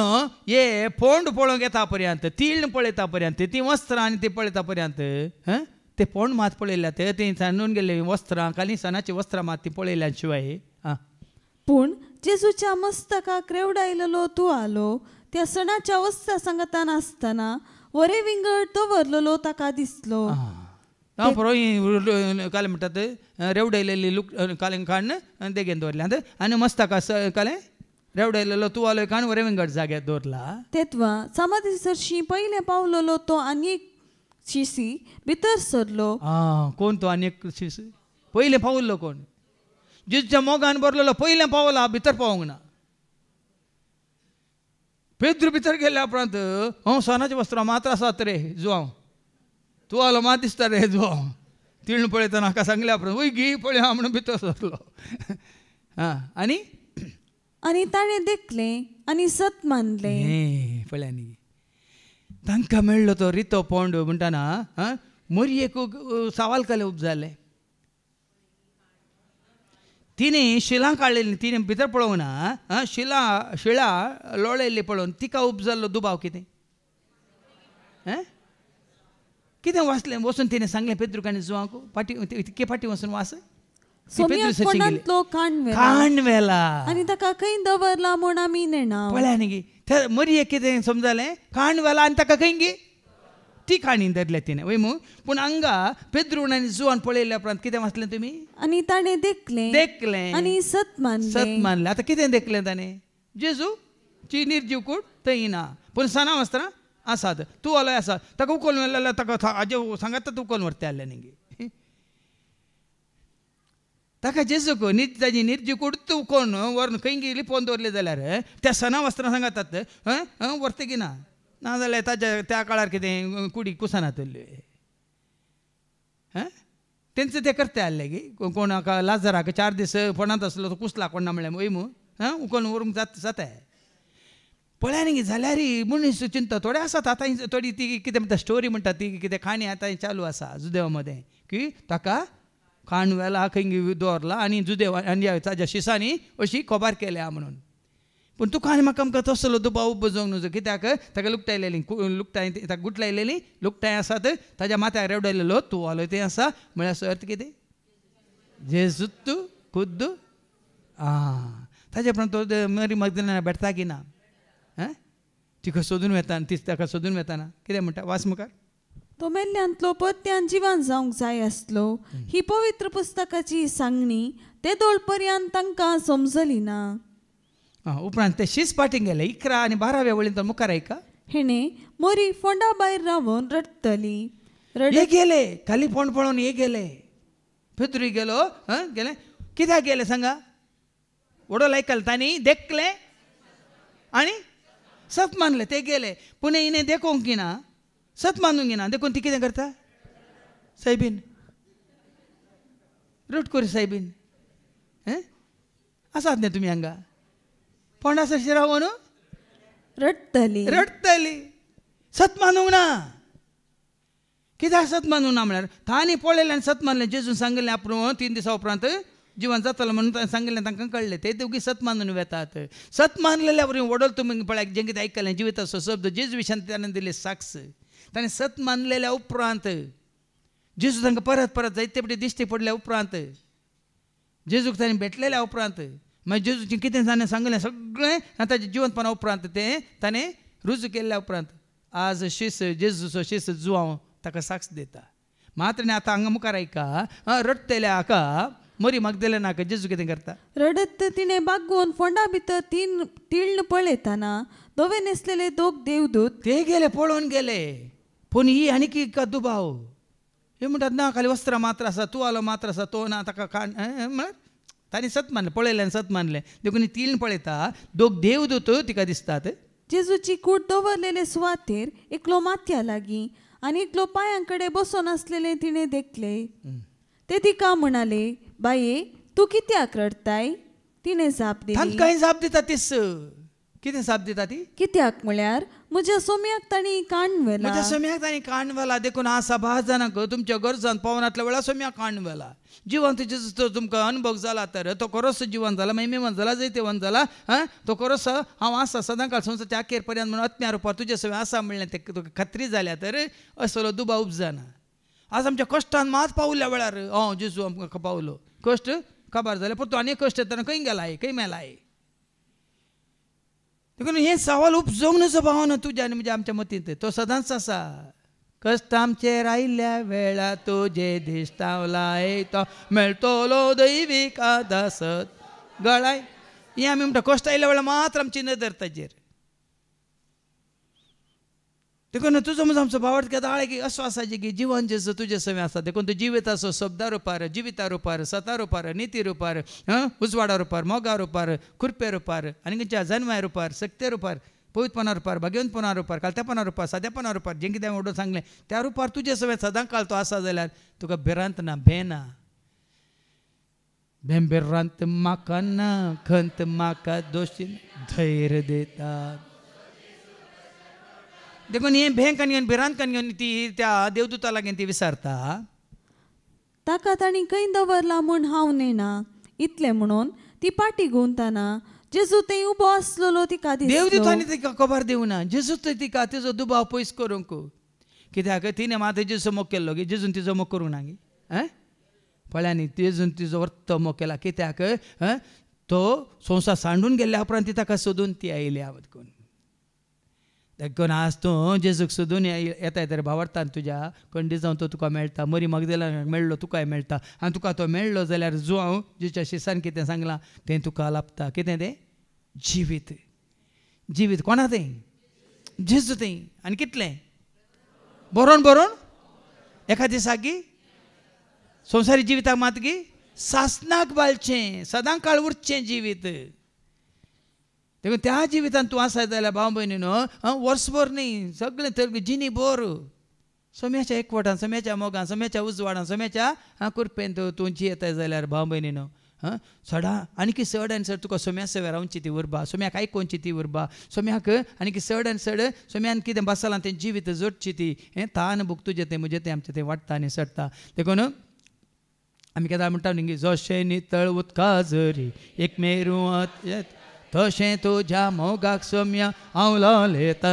हे पोंड पळोवंक येता पर्यंत, तीळ पळयता पर्यंत, ती वस्त्रां आनी ती पळयता पर्यंत ते पोंड मात पळयल्या ते सांडून गेले वस्त्रां, काली सणाची वस्त्रां मात ती पळयल्या शिवाय. पूण जेजूच्या मस्तकाक रेवडायलेलो तुवालो त्या सणाच्या वस्त्रां सांगता नासतना वरे विंगड दवरलेलो ताका दिसलो. काले म्हणटात रेवडायलेली लूक कालें काडून देगेन दवरल्या आनी मस्तका कालें रेवडायलेलो तुवालो काडून वरे विंगड जाग्यार दवरला. तेत्वा समाधी सरशी पयलें पावलेलो तो आनी शिसी भितर सरलो. कोण तो आनी एक शिसी? पयलें पावल्लो कोण? जेजूच्या मोगान बरलेलो पयलें पावला, भितर पावूंक ना. पेद्रू भितर गेल्या उपरांत सोनाचें वस्त्रां मात्र आसात रे जुवांव, तुवालो मात दिसता रे जुवांव. तिळून पळयता म्हाका सांगल्या उपरांत वय गी पळया म्हणून भितर सरलो. आनी ताणें देखलें आनी सत मानलें. पळया न्ही तांकां मेळ्ळो तो रितो पोंड म्हणटाना मोरयेक सवाल केले उपजाले. तिणें शिलां काडलेलीं, तिणें भितर पळोवंक ना, शिळा लोळयल्ली पळोवन तिका उपजाल्लो दुबाव कितें? कितें वाचलें वचून तिणें सांगलें पेद्रूक आनी जुवांक फाटी वचून वाच. काणवेला आनी ताका खंय दवरला म्हूण आमी नेणा. पळया न्ही मोरयेक कितें समजलें? काणवेला आनी ताका खंय गे ती काणी धरल्या तिणें वय मू. पूण हांगा पेद्रून आनी जुवान पळयल्या उपरांत कितें वाचलें तुमी? आनी ताणें देखलें आनी सत मानलें. आतां कितें देखलें ताणें? जेजू ची निर्जीव कूड थंय ना, पूण सना वस्त्रां आसात, तूं आलोय आसा. ताका उखोवन व्हेलें, ताका हाजे सांगात तूं उखोवन व्हरता जालें न्ही. ताका जेजूक ताजी निर्जी कुडत कोण व्हरून खंय गेली पोवन दवरले जाल्यार त्या सणा वस्त्रां सांगातात व्हरता की ना नाजाल्यार ताज्या त्या काळार कितें कुडी कुसानातल्यो तेंच ते करता आसले की कोणाक लाजराक 4 दीस फोंडांत आसलो तो कुसला कोण ना म्हणल्यार वयमू उखोवन व्हरूंक जाता पळयानी जाल्यार मनीस चिंता थोडे आसात आतां थोडी ती कितें म्हणटा स्टोरी म्हणटा ती कितें खाणी आतां चालू आसा जुदेवा मदें की ताका खांडवेला खंय दवरला आनी जुदेव आनी ताज्या शिसांनी अशी खोबार केल्या म्हणून पूण तुका आनी म्हाका आमकां तसलो दुबाव बजोवंक नजो कित्याक ताका लुकटायलेली लुकटाय ताका गुटलायलेली लुकटाय आसात ताज्या माथ्यार रेवडायलेलो तुवालो तें आसा म्हळ्यार अर्थ कितें जेजूत खुद्द ताजे उपरांत तो मरी मगदलेना भेटता की ना तिका सोदून वेता ती ताका सोदून वेताना कितें म्हणटा वाच मुखार तो मेल्ल्यांतलो परत्यान जिवान जावंक जाय आसलो ही पवित्र पुस्तकाची सांगणी ते दोळ पर्यंत तांकां समजली ना उपरांत ते शीस पाटींक गेले 11 आनी 12व्या वळीन तो मुखार ऐका हेणे मोरी फोंडा भायर रावून रडटली हे गेले खाली फोंड पळोवन हे गेले पेद्रू गेलो गेले कित्याक गेले सांगा वडो आयकले तांणी देखले आनी सत मानले ते गेले पूण हिणें देखोंक ना सत मानूंक ना देखून ती कितें करता सायबीन रूट कोरी सायबीन आसात न्ही तुमी हांगा फोंडा सरशी रावून रडटली सत मानूंक ना कित्याक सत मानूंक ना म्हळ्यार तांणी पळयलें आनी सत मानलें जेजून सांगलें आपूण 3 दिसां उपरांत जिवन जातलो म्हणून सांगलें तांकां कळलें ते दोगी सत मानून वेतात सत मानलेल्या वरवीं वडोल तुमी पळयात जें कितें आयकलें जिविताचो शब्द जेजू विशयान ताणें दिले साक्ष ताणें सत मानलेल्या उपरांत जेजू तांकां परत परत जायते फावटी दिश्टी पडल्या उपरांत जेजूक ताणें भेटलेल्या उपरांत मागीर जेजूचें कितें ताणें सांगलें सगळें ताजें जिवंतपणा उपरांत तें ताणें रुजू केल्ल्या उपरांत आज शीस जेजूचो शीस जुवांव ताका साक्ष दिता मात्र आतां हांगा मुखार ऐका रडटल्या हाका मरी मगदलेनाक जेजू कितें करता रडत तिणें बागोवन फोंडा भितर 3 तिळण पळयताना धवे न्हेसलेले 2 देवदूत ते गेले पळोवन गेले पूण ही आनीक दुबाव हे म्हणटात ना खाली वस्त्रां मात्र आसा तुवालो मात्र आसा तो ना ताका काण म्हळ्यार तांणी सत मानलें पळयलें आनी सत मानलें देखून तिळण पळयता 2 देवदूत तिका दिसतात जेजूची कूड दवरलेले सुवातेर एकलो माथ्या लागीं आनी एकलो पांयां कडेन बसून आसलेले तिणें देखले ते तिका म्हणाले बाये तूं कित्याक रडताय तिणें जाप दिली तांकां जाप दिता तीस कितें जाप दिता ती कित्याक म्हळ्यार म्हज्या सोम्याक तांणी काणवेला म्हज्या सोम्याक तांणी काणवेला देखून आसा 10 जाणांक तुमच्या गरजान पावनातल्या वेळार सोम्याक काणवेला जिवंत जेजूचो तुमकां अनुभव जाला तर तो खरोच जिवंत जाला महिमेवंत जाला जैतेवंत जाला तो खरोच हांव आसा सदांकाळ संवसाराच्या आखेर पर्यंत म्हणून आत्म्या रुपार तुजे सवय आसा म्हणलें ते तुका खात्री जाल्या तर असलो दुबाव उपजना आज आमच्या कश्टान मात पावल्या वेळार जेजू आमकां पावलो कश्ट खबर जाले पूण तो आनी कश्ट येताना खंय गेलाय खंय मेलाय देखून हे सवाल उपजोवंक नजो भावना तुज्या आनी म्हणजे आमच्या मतींत तो सदांच आसा कश्ट आमचेर आयिल्ल्या वेळा तुजे दिश्टावलाय तो मेळटलो दैवीक आदासत गळाय हें आमी म्हणटा कश्ट आयिल्ल्या वेळा मात्र आमची नदर ताजेर देखून तुजो म्हजो आमचो भावार्थ घेता आळे की अस्वासाची की जिवन जेजू तुजे सवय आसा देखून तूं जिविताचो शब्दा रुपार जिविता रुपार सता रुपार निती रुपार उजवाडा रुपार मोगा रुपार खुरपे रुपार आनी खंयच्या जन्मा रुपार सक्ते रुपार पवित्रपणा रुपार भगवंतपणा रुपार कालतेपणा रुपार सादेपणा रुपार जें कितें व्हडो सांगलें त्या रुपार तुजे सवय सदां काळ तो आसा जाल्यार तुका भिरांत ना भे ना भिरांत म्हाका ना खंत म्हाका दोशी धैर्य दिता देखून हे भेंक आनी भिरांत घेवन ती त्या देवदूता लागीं ती विचारता ताका तांणी खंय दवरला म्हूण हांव नेना इतलें म्हणून ती पाटी घुंवताना जेजू थंय उबो आसलेलो तिका देवदूतांनी तिका खबर दिवना जेजू तिका तिजो दुबाव पयस करूंक कित्याक तिणें मात जेजू मोग केल्लो गी जेजून तिजो मोग करूंक ना गी पळयांनी जेजून तिजो वर्त मोग केला कित्याक तो संवसार सांडून गेल्ल्या उपरांत ती ताका सोदून ती आयली देखून देखून आज तूं जेजूक सोदून येताय तर भावार्थान तुज्या खंडी जावन तो तुका मेळटा मरी मगदलेनाक मेळ्ळो तुकाय मेळटा आनी तुका तो मेळ्ळो जाल्यार जुवांव जेच्या शिसान कितें सांगलां तें तुका लाभता कितें तें जिवीत जिवीत कोणा तें जेजू तें आनी कितलें बरोवन एका दिसाक गी संवसारी जिविताक मात गी सासनाक बाळचें सदां काळ उरचें जिवीत. देखून त्या जिवितान तूं आसाय जाल्यार भाव भयणीनो वर्सभर न्ही सगळें तर जिनी भर सोम्याच्या एकवटान सोम्याच्या मोगान सोम्याच्या उजवाडान सोम्याच्या कुरपेन तूं जियेताय जाल्यार भाव भयणीनो सडा आनी चड आनी चड तुका सोम्या सव्या रावची ती उरबा सोम्याक आयकोवची ती उरबा सोम्याक आनी चड आनी चड सोम्यान कितें बसलां तें जिवीत जोडची ती तान बूक तुजें तें म्हजें तें आमचें तें वाडटा आनी सडटा. देखून आमी केदां म्हणटा न्ही जशें नितळ उदका जरी एक मेरुवत तशें तुज्या मोगाक सोम्या हांव लायता.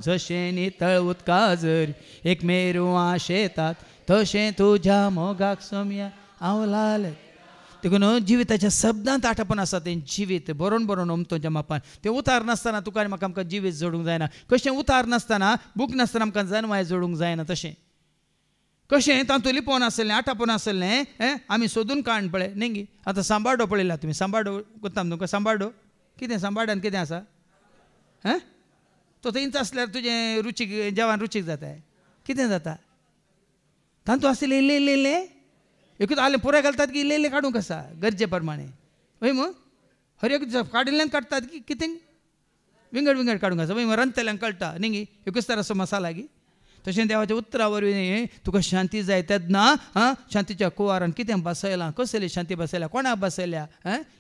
जशें नितळ उदका जरी एक मेरुवां शेतात तशें तुज्या मोगाक सोम्या हांव लायता. देखून जिविताच्या शब्दांत आठापण आसा तें जिवीत बरोवन बरोवन तुमच्या मापान तें उतार नासतना तुका आनी म्हाका आमकां जिवीत जोडूंक जायना. कशें उतार नासतना बूक नासतना आमकां जन्माय जोडूंक जायना. तशें कशें तातूंत लिपोवन आसलें आठापण आसलें आमी सोदून काडून पळय न्ही. आतां सांबाडो पळयला तुमी सांबाडो कोत्ता तुमकां सांबाडो कितें सांबाडान कितें आसा तो इंच आसल्यार तुजें रुचीक जेवण रुचीक जाता कितें जाता तातूंत आसलें इल्लें इल्लें इल्लें एकूच आलें पुराय घालतात की इल्लें इल्लें काडूंक आसा गरजे प्रमाणे हय मग हर एक काडिल्ल्यान काडटात की कितें विंगड विंगड काडूंक आसा हय मग रांदतल्यांक कळटा न्ही एकूच तराचो मसाला गी. तशें देवाच्या उतरा वरवीं तुका शांती जाय तेन्ना शांतीच्या कुवारान कितें बसयलां कसली शांती बसयल्या कोणाक बसयल्या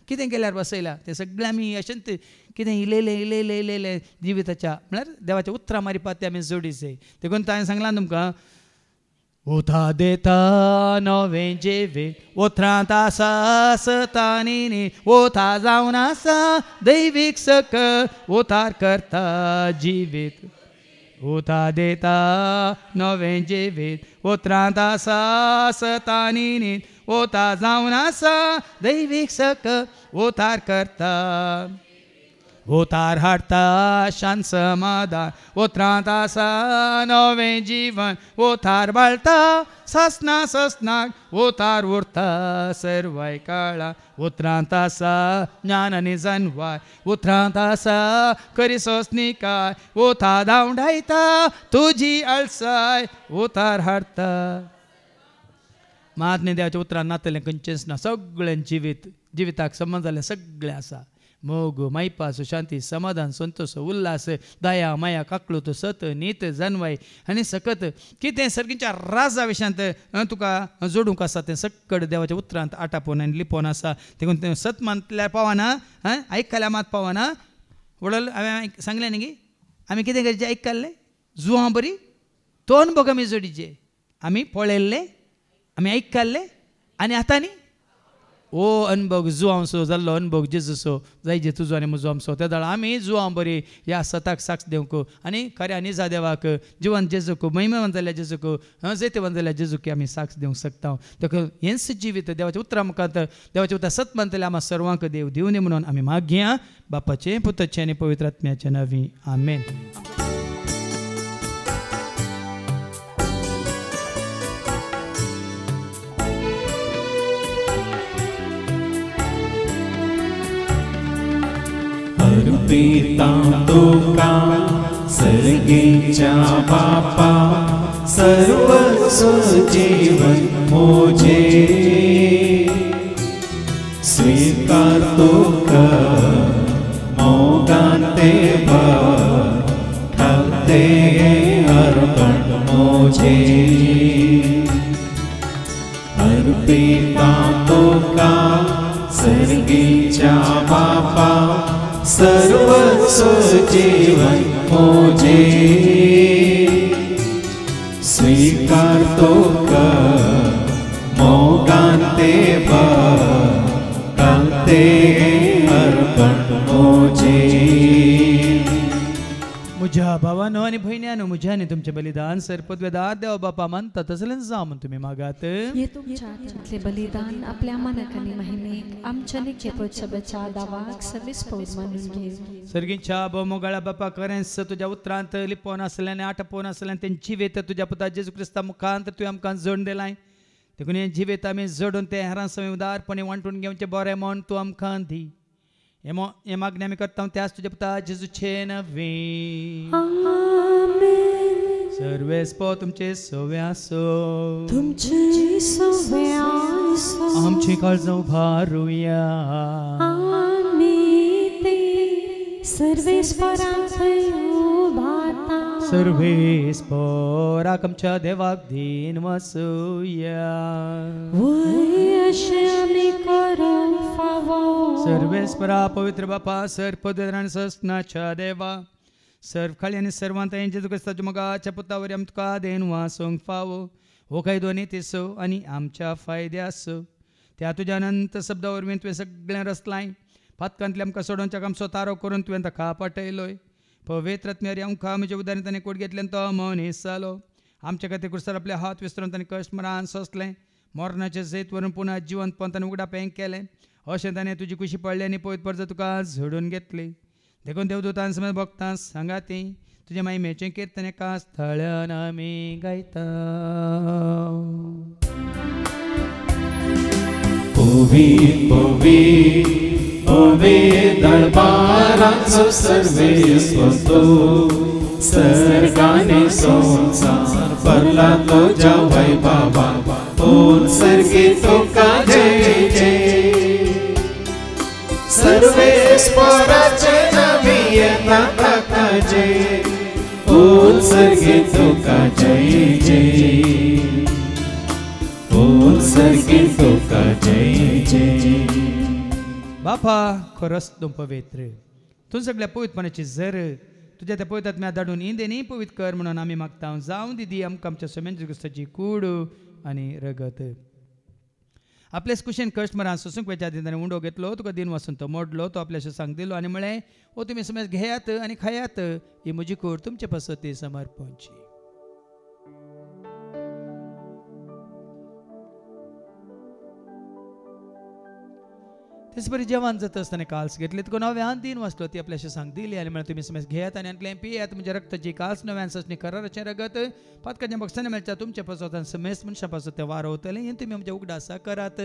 कितें केल्यार बसयल्या तें सगळें आमी अशेंच कितें इलेलें इलेलें इलेलें जिविताच्या म्हळ्यार देवाच्या उतरां मारिपाक ते आमी जोडीचें. देखून हांवें सांगलां तुमकां उथा देता नवें जिवीत उतरांत आसा सतानी उथा जावन आसा दैवीक सकल उतार करता जिवीत. उथा देता नवें जिवीत उतरांत आसा सतानी उथा जावन आसा दैवीक सकल उतार करता. उतार हाडटा शांत समाधान उतरांत आसा नवें जीवन उतार बाळटा ससना ससनाक उतार उरता सर्वाय काळा. उतरांत आसा ज्ञान आनी जनवाय उतरांत आसा खरी सोसणीकाय उथा धांवडायता तुजी आळसाय उतार हाडता. मात न्ही देवाच्या उतरांत नातलें खंयचेंच ना सगळें जिविताक संबंद जाल्लें सगळें आसा. मोग मैपास शांती समाधान संतोष उल्हास दया माया काकळूत सत नीत जनवाय आनी सकत कितें सर्गीच्या राजा विशयांत तुका जोडूंक आसा तें सक्कड देवाच्या उतरांत आटापोवन आनी लिपोवन आसा. देखून तें सत मानल्यार पावना आयकल्यार मात पावना. वडल हांवें सांगलें न्ही आमी कितें करचें आयकल्लें जुवां बरी तो अनुभव आमी जोडीचे आमी पळयल्ले आमी आयकल्ले आनी आतां न्ही ओ अनुभव जुवांसो जाल्लो अनुभव जेजूसो जाय जे तुजो आनी म्हजो आमचो त्या दाळ आमी जुवां बरी ह्या सताक साक्ष देवंक आनी खऱ्या निजा देवाक जिवन जेजूक महिमेवन जाल्ल्या जेजूक जैतेवन जाल्ल्या जेजूक आमी साक्ष दिवंक शकता. देखून हेंच जिवीत देवाच्या उतरां मुखांत देवाच्या उतरां सत मानतले आम्हा सर्वांक देव दिवनी म्हणून आमी मागया बापाचें पुताचें आनी पवित्र आत्म्याचें नांवी आमेन. पिता तुका सर्गीच्या बापा सर्वस्व जीवन मोजे स्वीकार तुका मोगांते ठगते अर्पण मोजे. अर्पिता तुका सर्गीच्या बापा सर्वस्व जीवन मोजे स्वीकार तुका मोगांते भक्ते अर्पण मोजे. म्हज्या भावानो आनी भयण्यानो म्हज्या आनी तुमचें बलिदान सरपदवेदार देव बापा मानता तसलें जावं म्हण तुमी मागात. हे तुमच्या हातांतलें बलिदान आपल्या मनाक आनी महिमेक आमच्या निकेपच्या दावाक सविस्फोर मानून घेव. सर्गीच्या मोगाळ्या बापा खरेंच तुज्या उतरांत लिपोवन आसलें आनी आटपोवन आसलें तें जिवेत तुज्या पुता जेजू क्रिस्ता मुखांत तुवें आमकां जोडून दिलां. देखून हें जिवेत आमी जोडून तें हेरां समें उदारपणी वांटून घेवचें बरें म्हण तूं आमकां दी. हे मागणी आमी करता त्याच तुज्या पुता जेजूचे नवी सर्वेस्पो तुमचे सव्या सो तुमचे सव्या आमची काळजां उभारुया सर्वेस्पराक आमच्या देवाक दिन वसूया सर्वेस्परा पवित्र बापा सर्वपदरान सस्नाच्या देवा सर्व खाली आनी सर्वांत जेजू क्रिस्ताच्या मगाच्या पुतावर आमकां देन वासूंक फावो हो काय दोनी तिसो आनी आमच्या फायद्यास त्या तुज्या अनंत शब्दा वरवीं तुवें सगळें रचलाय पातकांतले आमकां सोडोवच्याक आमचो तारो करून तुवें ताका पटयलोय पवित्र आत्म्यारी आमकां म्हज्या उदारण ताणें कोट घेतल्यान तो मनीस जालो आमच्या खातीर क्रिस्तार आपले हात विस्तरून ताणें कश्ट मरान सोंसलें मरणाचें जैत व्हरून पुन्हा जिवंत पंतान उगडा पेंग केलें अशें ताणें तुजी कुशी पडली आनी पयत परत तुका झोडून घेतली देखून देवदूतां समज भक्तां सांगा ती तुजे महिमेचें कीर्तन एका स्थळान आमी गायता दरबाराचो सर्वेस्पो सर्गाने संसार भरला तुझ्या वैभवा ओन सर्गे तुका जय जय सर्वेस्पराचे नामी येता ताका जय on Sergei Tuka Jai Jai on सर्गे तुका जय जय बापा खरंच तूं पवित्र तूं सगळ्या पवित्रपणाची झर तुज्या त्या पवित्र आत्म्या धाडून इंदेनी पवित्र कर म्हणून आमी मागता जावं दिदी आमकां आमच्या सोमेंद्र क्रिस्ताची कूड आनी रगत आपलेच कुशेन कश्ट मरान सोसूंक वेच्या दिनांनी उंडो घेतलो तुका दिन वचून तो मोडलो तो आपल्याशी सांग दिलो आनी म्हळें ओ तुमी समेज घेयात आनी खायात ही म्हजी कूड तुमचे पसती समर्पणची तेच बरी जेवण जाता आसतना काल्स घेतली तुका नव्यान दिन वाचलो ती आपल्याशी सांग दिली आनी म्हळ्यार तुमी समेज घेयात आनी आंतलें पियात म्हणजे रक्ताची काल्स नव्यान सचणी कराराचें रगत पातकाच्या बक्षांनी मेळच्या तुमच्या पासोतान समेज मनशां पासत तें वारवतलें हें तुमी आमच्या उगडासा करात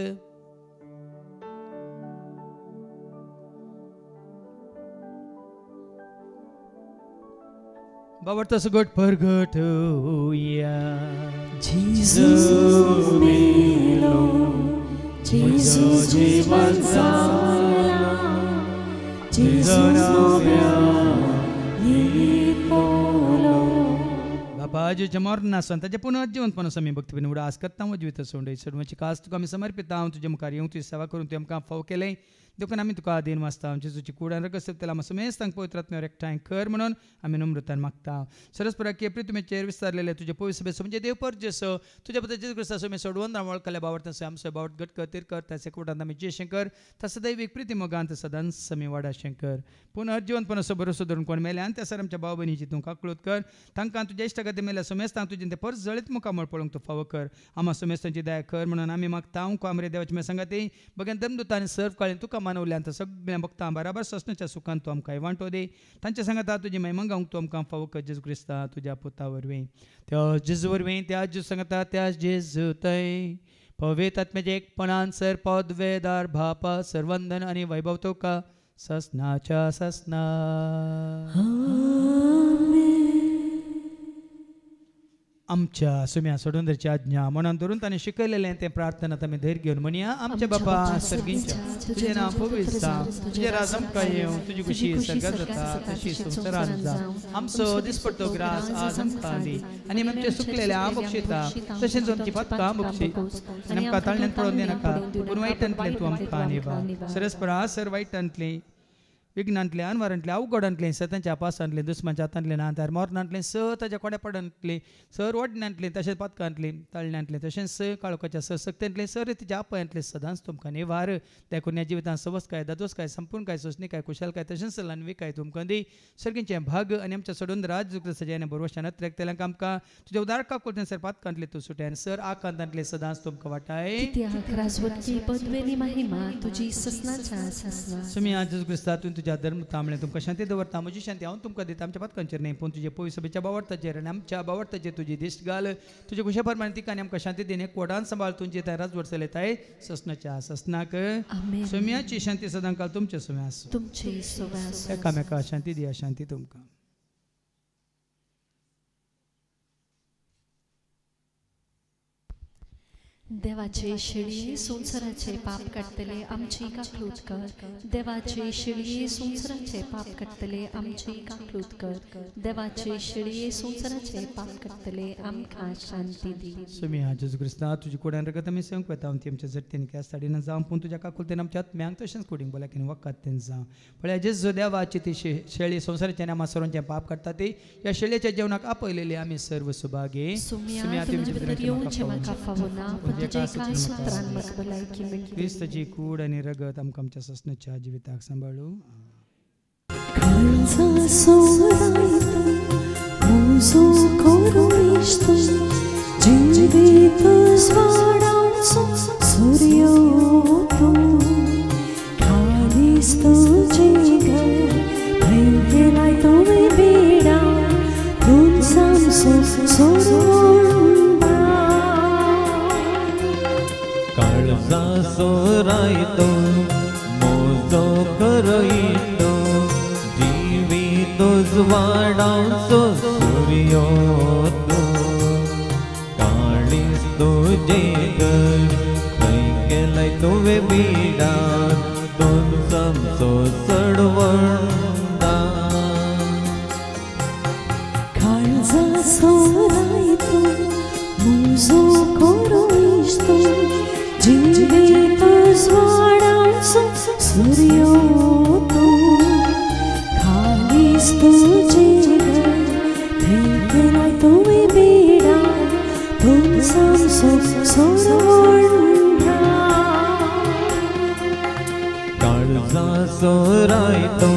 बावडतो सगट परगट होया जेजू मेलो जेजू जीवन जाला जेजू नव्या येतलो बाबा जेच्या मरणासन ताचे पुनर्जीवनपणास आमी भक्तीपणे उडास करता जिवित सोंडय सर्वांची कास तुका आमी समर्पिता हांव तुजे मुखार येवं तुजी सेवा करून तुवें आमकां फाव केलें देखून आमी तुका दिन वाचता जेजूची कुडान रगत तेला आमी समेज तांकां पवित्र आत्म्यावर एकठांय कर म्हणून आमी नम्रतान मागता सरस्परा केप्री तुमी चेर विस्तारलेले तुजे पवित्र सभेचो म्हणजे देव परजेसो तुज्या बद्दल जेजू क्रिस्ता सोमे सोडवून वळखल्या बावडता आमचो बावट घट कर तीर कर त्याचे कुडांत आमी जे शंकर तसं दैवीक प्रिती मोगांत सदांच समी वाडा शंकर पुनर्जीवनपणाचो भरोसो धरून कोण मेले आनी त्या सर आमच्या भाव भयणीची तूं काकळूत कर तांकां तुज्या इश्ट खातीर मेल्या समेज तांकां तुजें तें परस जळीत मुखामळ पळोवंक तूं फावो कर आमा समेज तांची दया कर म्हणून आमी मागता हांव आमरे देवाची मे सांगाती बगेन दमदूतांनी सर्व काळीन तुका मानवल्यान तर सगळ्या भक्तां बराबर ससण्याच्या सुखान तूं आमकां वांटो दे तांच्या सांगाता तुजी महिमा तूं आमकां फावो कर जेजू क्रिस्ता तुज्या पुता वरवीं त्या जेजू वरवीं त्या जेजू सांगाता त्या जेजू थंय पवित्र आत्म्याचे एकपणान सर पदवेदार भापा सर्वंदन आनी वैभव तुका ससनाच्या ससना आमच्या सुम्या सोडूंदरची आज्ञा मनान धरून ताणें शिकयलेलें तें प्रार्थनात आमी धैर्य घेवन म्हणया आमच्या बापा सर्गींच्या तुजें नांव पवित्र जावं तुजें राज आमकां येवं तुजी कुशी सर्गात जाता तशी संवसारांत जावं आमचो दिसपडटो ग्रास आज आमकां दी आनी आमचे सुकलेल्या बक्षिता तशेंच आमची पातकां बक्षी आनी आमकां ताळण्यांत पडोवन दिनाका पूण वायटांतलें तूं आमकां निभा सरस्परा सर वायटांतलें विघ्नांतले अनवरांतले अवघडांतले सतांच्या पासांतले दुस्मानच्या हातांतले नांतार मोरणांतले स ताच्या कोड्यापडांतले सर वडण्यांतले तशेंच पातकांतले ताळण्यांतले तशेंच स काळोखाच्या स सक्तेंतले सर रितीच्या आपायांतले सदांच तुमकां निवार देखून ह्या जिवितांत सवस काय दादोस काय संपूर्ण काय सोसणी काय कुशल काय तशेंच लानवी काय तुमकां दी सर्गींचे भाग आनी आमच्या सोडून राज सजायना बरोवशान त्रेकतेल्यांक आमकां तुज्या उदारका कोर्टेन सर पातकांतले तूं सुट्यान सर आकांतांतले सदांच तुमकां वाटाय सुमी आज जेजू क्रिस्ता तुज्या धर्म तांबळे तुमकां शांती दवरता म्हजी शांती हांव तुमकां दिता आमच्या पातकांचेर न्ही पूण तुजे पवित्र सभेच्या बावडताचेर आनी आमच्या बावडताचेर तुजी दिश्ट घाल तुजे खुशे प्रमाणे तिका आनी आमकां शांती दिने कोडान सांबाळ तुमचे त्या राज वर्सले ताय ससनाच्या ससनाक सोम्याची शांती सदां काल तुमचे सोम्या आसूं एकामेका शांती दिया शांती तुमकां देवाचे शिळये संसाराचे पाप काडतले आमची काकलूत कर. देवाचे शिळये संसाराचे पाप काडतले आमची काकलूत कर. देवाचे शिळये संसाराचे पाप काडतले आमकां शांती दी. सुमी हा जेजू क्रिस्ता तुझी कोड्यान रगत आमी संक वेता ती आमच्या जट्टेन की आसताडीन जावं पूण तुज्या काकुलतेन आमच्या आत्म्यांक तशेंच कोडींग बोला की वकात तेन जावं पळय जेजू देवाची ती शेळी संसाराचे आनी आमा सर्वांचे पाप काडटा ती या शेळयेच्या जेवणाक आपयलेली आमी सर्व सुभागे. सुम्या तुमचे भितर येवचे म्हाका फावना क्रिस्ताची कूड आनी रगत आमकां आमच्या ससनाच्या जिविताक सांबाळू. काळजा सोरायतो मोजो करयतो जिवीत वाडावचो सूर्यो तो काळीज तुजे घर खंय गेलाय तुवें बिडा दोन समचो चडवंडा. काळजा सोरायतो मोजो करयतो जिवीत वाडावचो सूर्यो तो काळीज तुजे घर थंय गेलाय तुवें बिडा दोन समचो चडवंडा. काळजा सोरायतो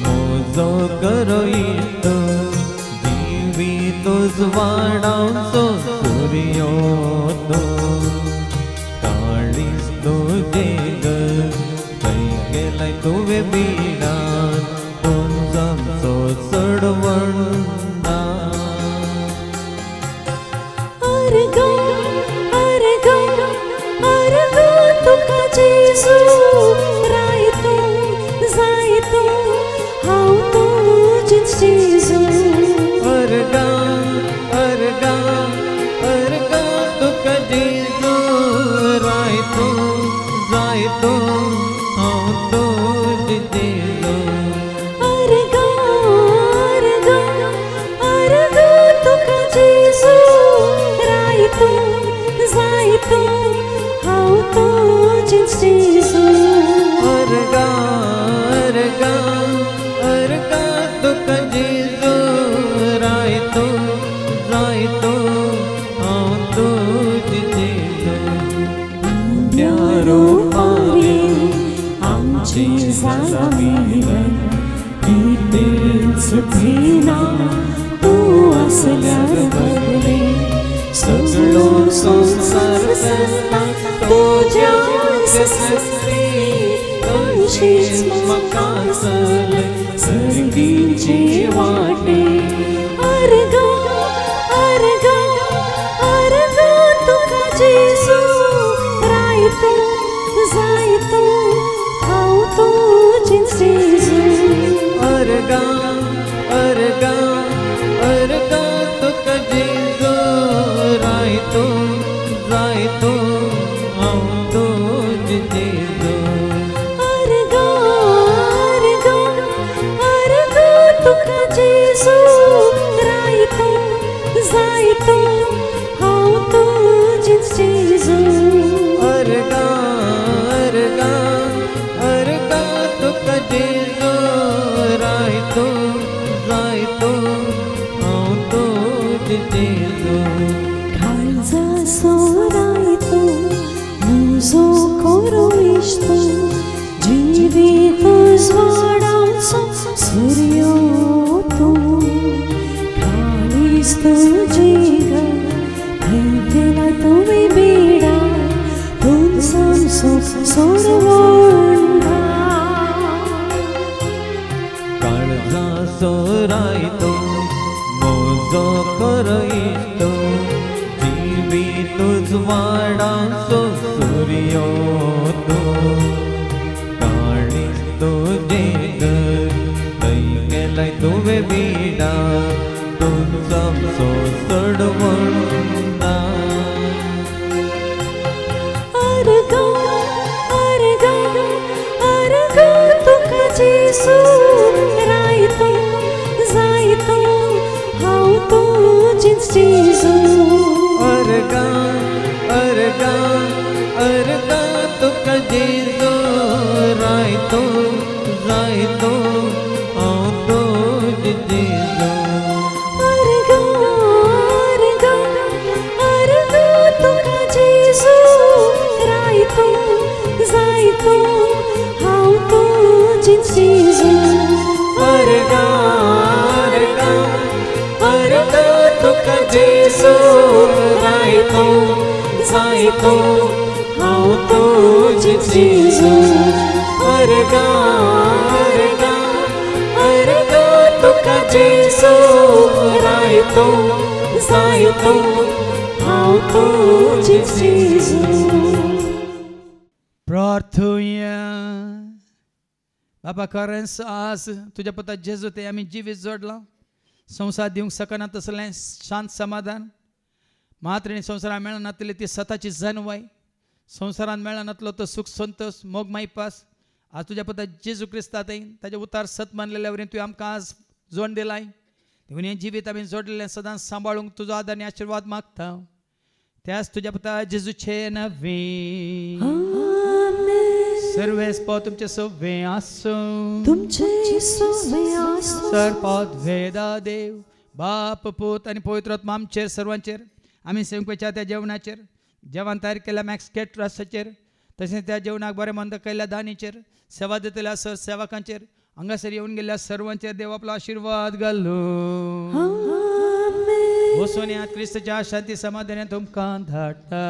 मोजो करयतो जिवीत वाडावचो सूर्यो तो काळीज तुजे घर खंय गेलाय तुवें बिडा दोन समचो चडवंडा. अर्गा अर्गा अर्गा तुका जेजू रायतो जायतो हांव तुजेच जेजू. अर्गा अर्गा अर्गा तुका जेजू रायतो जायतो हांव तुजेच जेजू. अर्गा अर्गा अर्गा तुका जेजू रायतो जायतो हांव तुजेच जेजू. अर्गा अर्गा अर्गा तुका जेजू रायतो जायतो हांव तुजेच जेजू. प्यारो पारे आमची जाला मिलन कितेंच भिना तूं आसल्यार बरे सगळो संसार चलता तुज्या कसली तशीच म्हाका चल सर्गीचे वाटे. अर्गा अर्गा अर्गा तुका जेजू रायतो जायतो हांव तुजेच जेजू. अर्गा अर्गा अर्गा तुका जेजू रायतो जायतो हांव तुजेच जेजू. अर्गा अर्गा अर्गा तुका जेजू रायतो जायतो हांव तुजेच जेजू. अर्गा अर्गा अर्गा तुका जेजू रायतो जायतो हांव तुजेच जेजू. काळजा सोरायतो मोजो करयतो जिवीत वाडावचो सूर्यो तो काळीज तुजे घर थंय गेलाय तुवें बिडा दोन समचो चडवंडा. काळजा सोरायतो मोजो करयतो जिवीत वाडावचो सूर्यो तो काळीज तुजे घर खंय गेलाय तुवें बिडा दोन समचो चडवंडा. जिजो रायतो रायतो आओ जिजो तुका जिजो रायतो जायतो हांव तुजी जिजो अर्गा तुका जिजो रायतो जायतो हांव तुजी जिजो अर्गा तुका जिजो रायतो जायतो हांव तुजी जिजो. प्रार्थूया. बाबा खरेंच आज तुझ्या पुता जेजू ते आम्ही जिवीत जोडला. संसार दिवंक सकना तसलें शांत समाधान मात्र संवसारान मेळना नातली ती सताची जनवाय संवसारान मेळना नातलो तो सुख संतोष मोग मायपास आज तुझ्या पुता जेजू क्रिस्तात ताजे उतार सत मानलेल्या वरीन तुवें आमकां आज जोड दिलाय. हे जिवीत आमी जोडलेलें सदांच सांबाळूंक तुजो आदार आनी आशिर्वाद मागता. त्याच तुझ्या पुता जेजूचे नवे सर्वेस्पो तुमचे सवे आसो तुमचे सवे आसो सर्पाद वेदा देव बाप पूत आनी पवित्र आत्मा आमचेर सर्वांचेर आमी सेवकाच्या त्या जेवणाचेर जेवण तयार केल्या मॅक्स केटरसाचेर तशेंच त्या जेवणाक बरें मंद केल्ल्या दानीचेर सेवा दितल्या सर सेवकांचेर हांगासर येवन गेल्ल्या सर्वांचेर देव आपलो आशिर्वाद घालो. वचून यात क्रिस्ताच्या शांती समाधानान तुमकां धाडटा.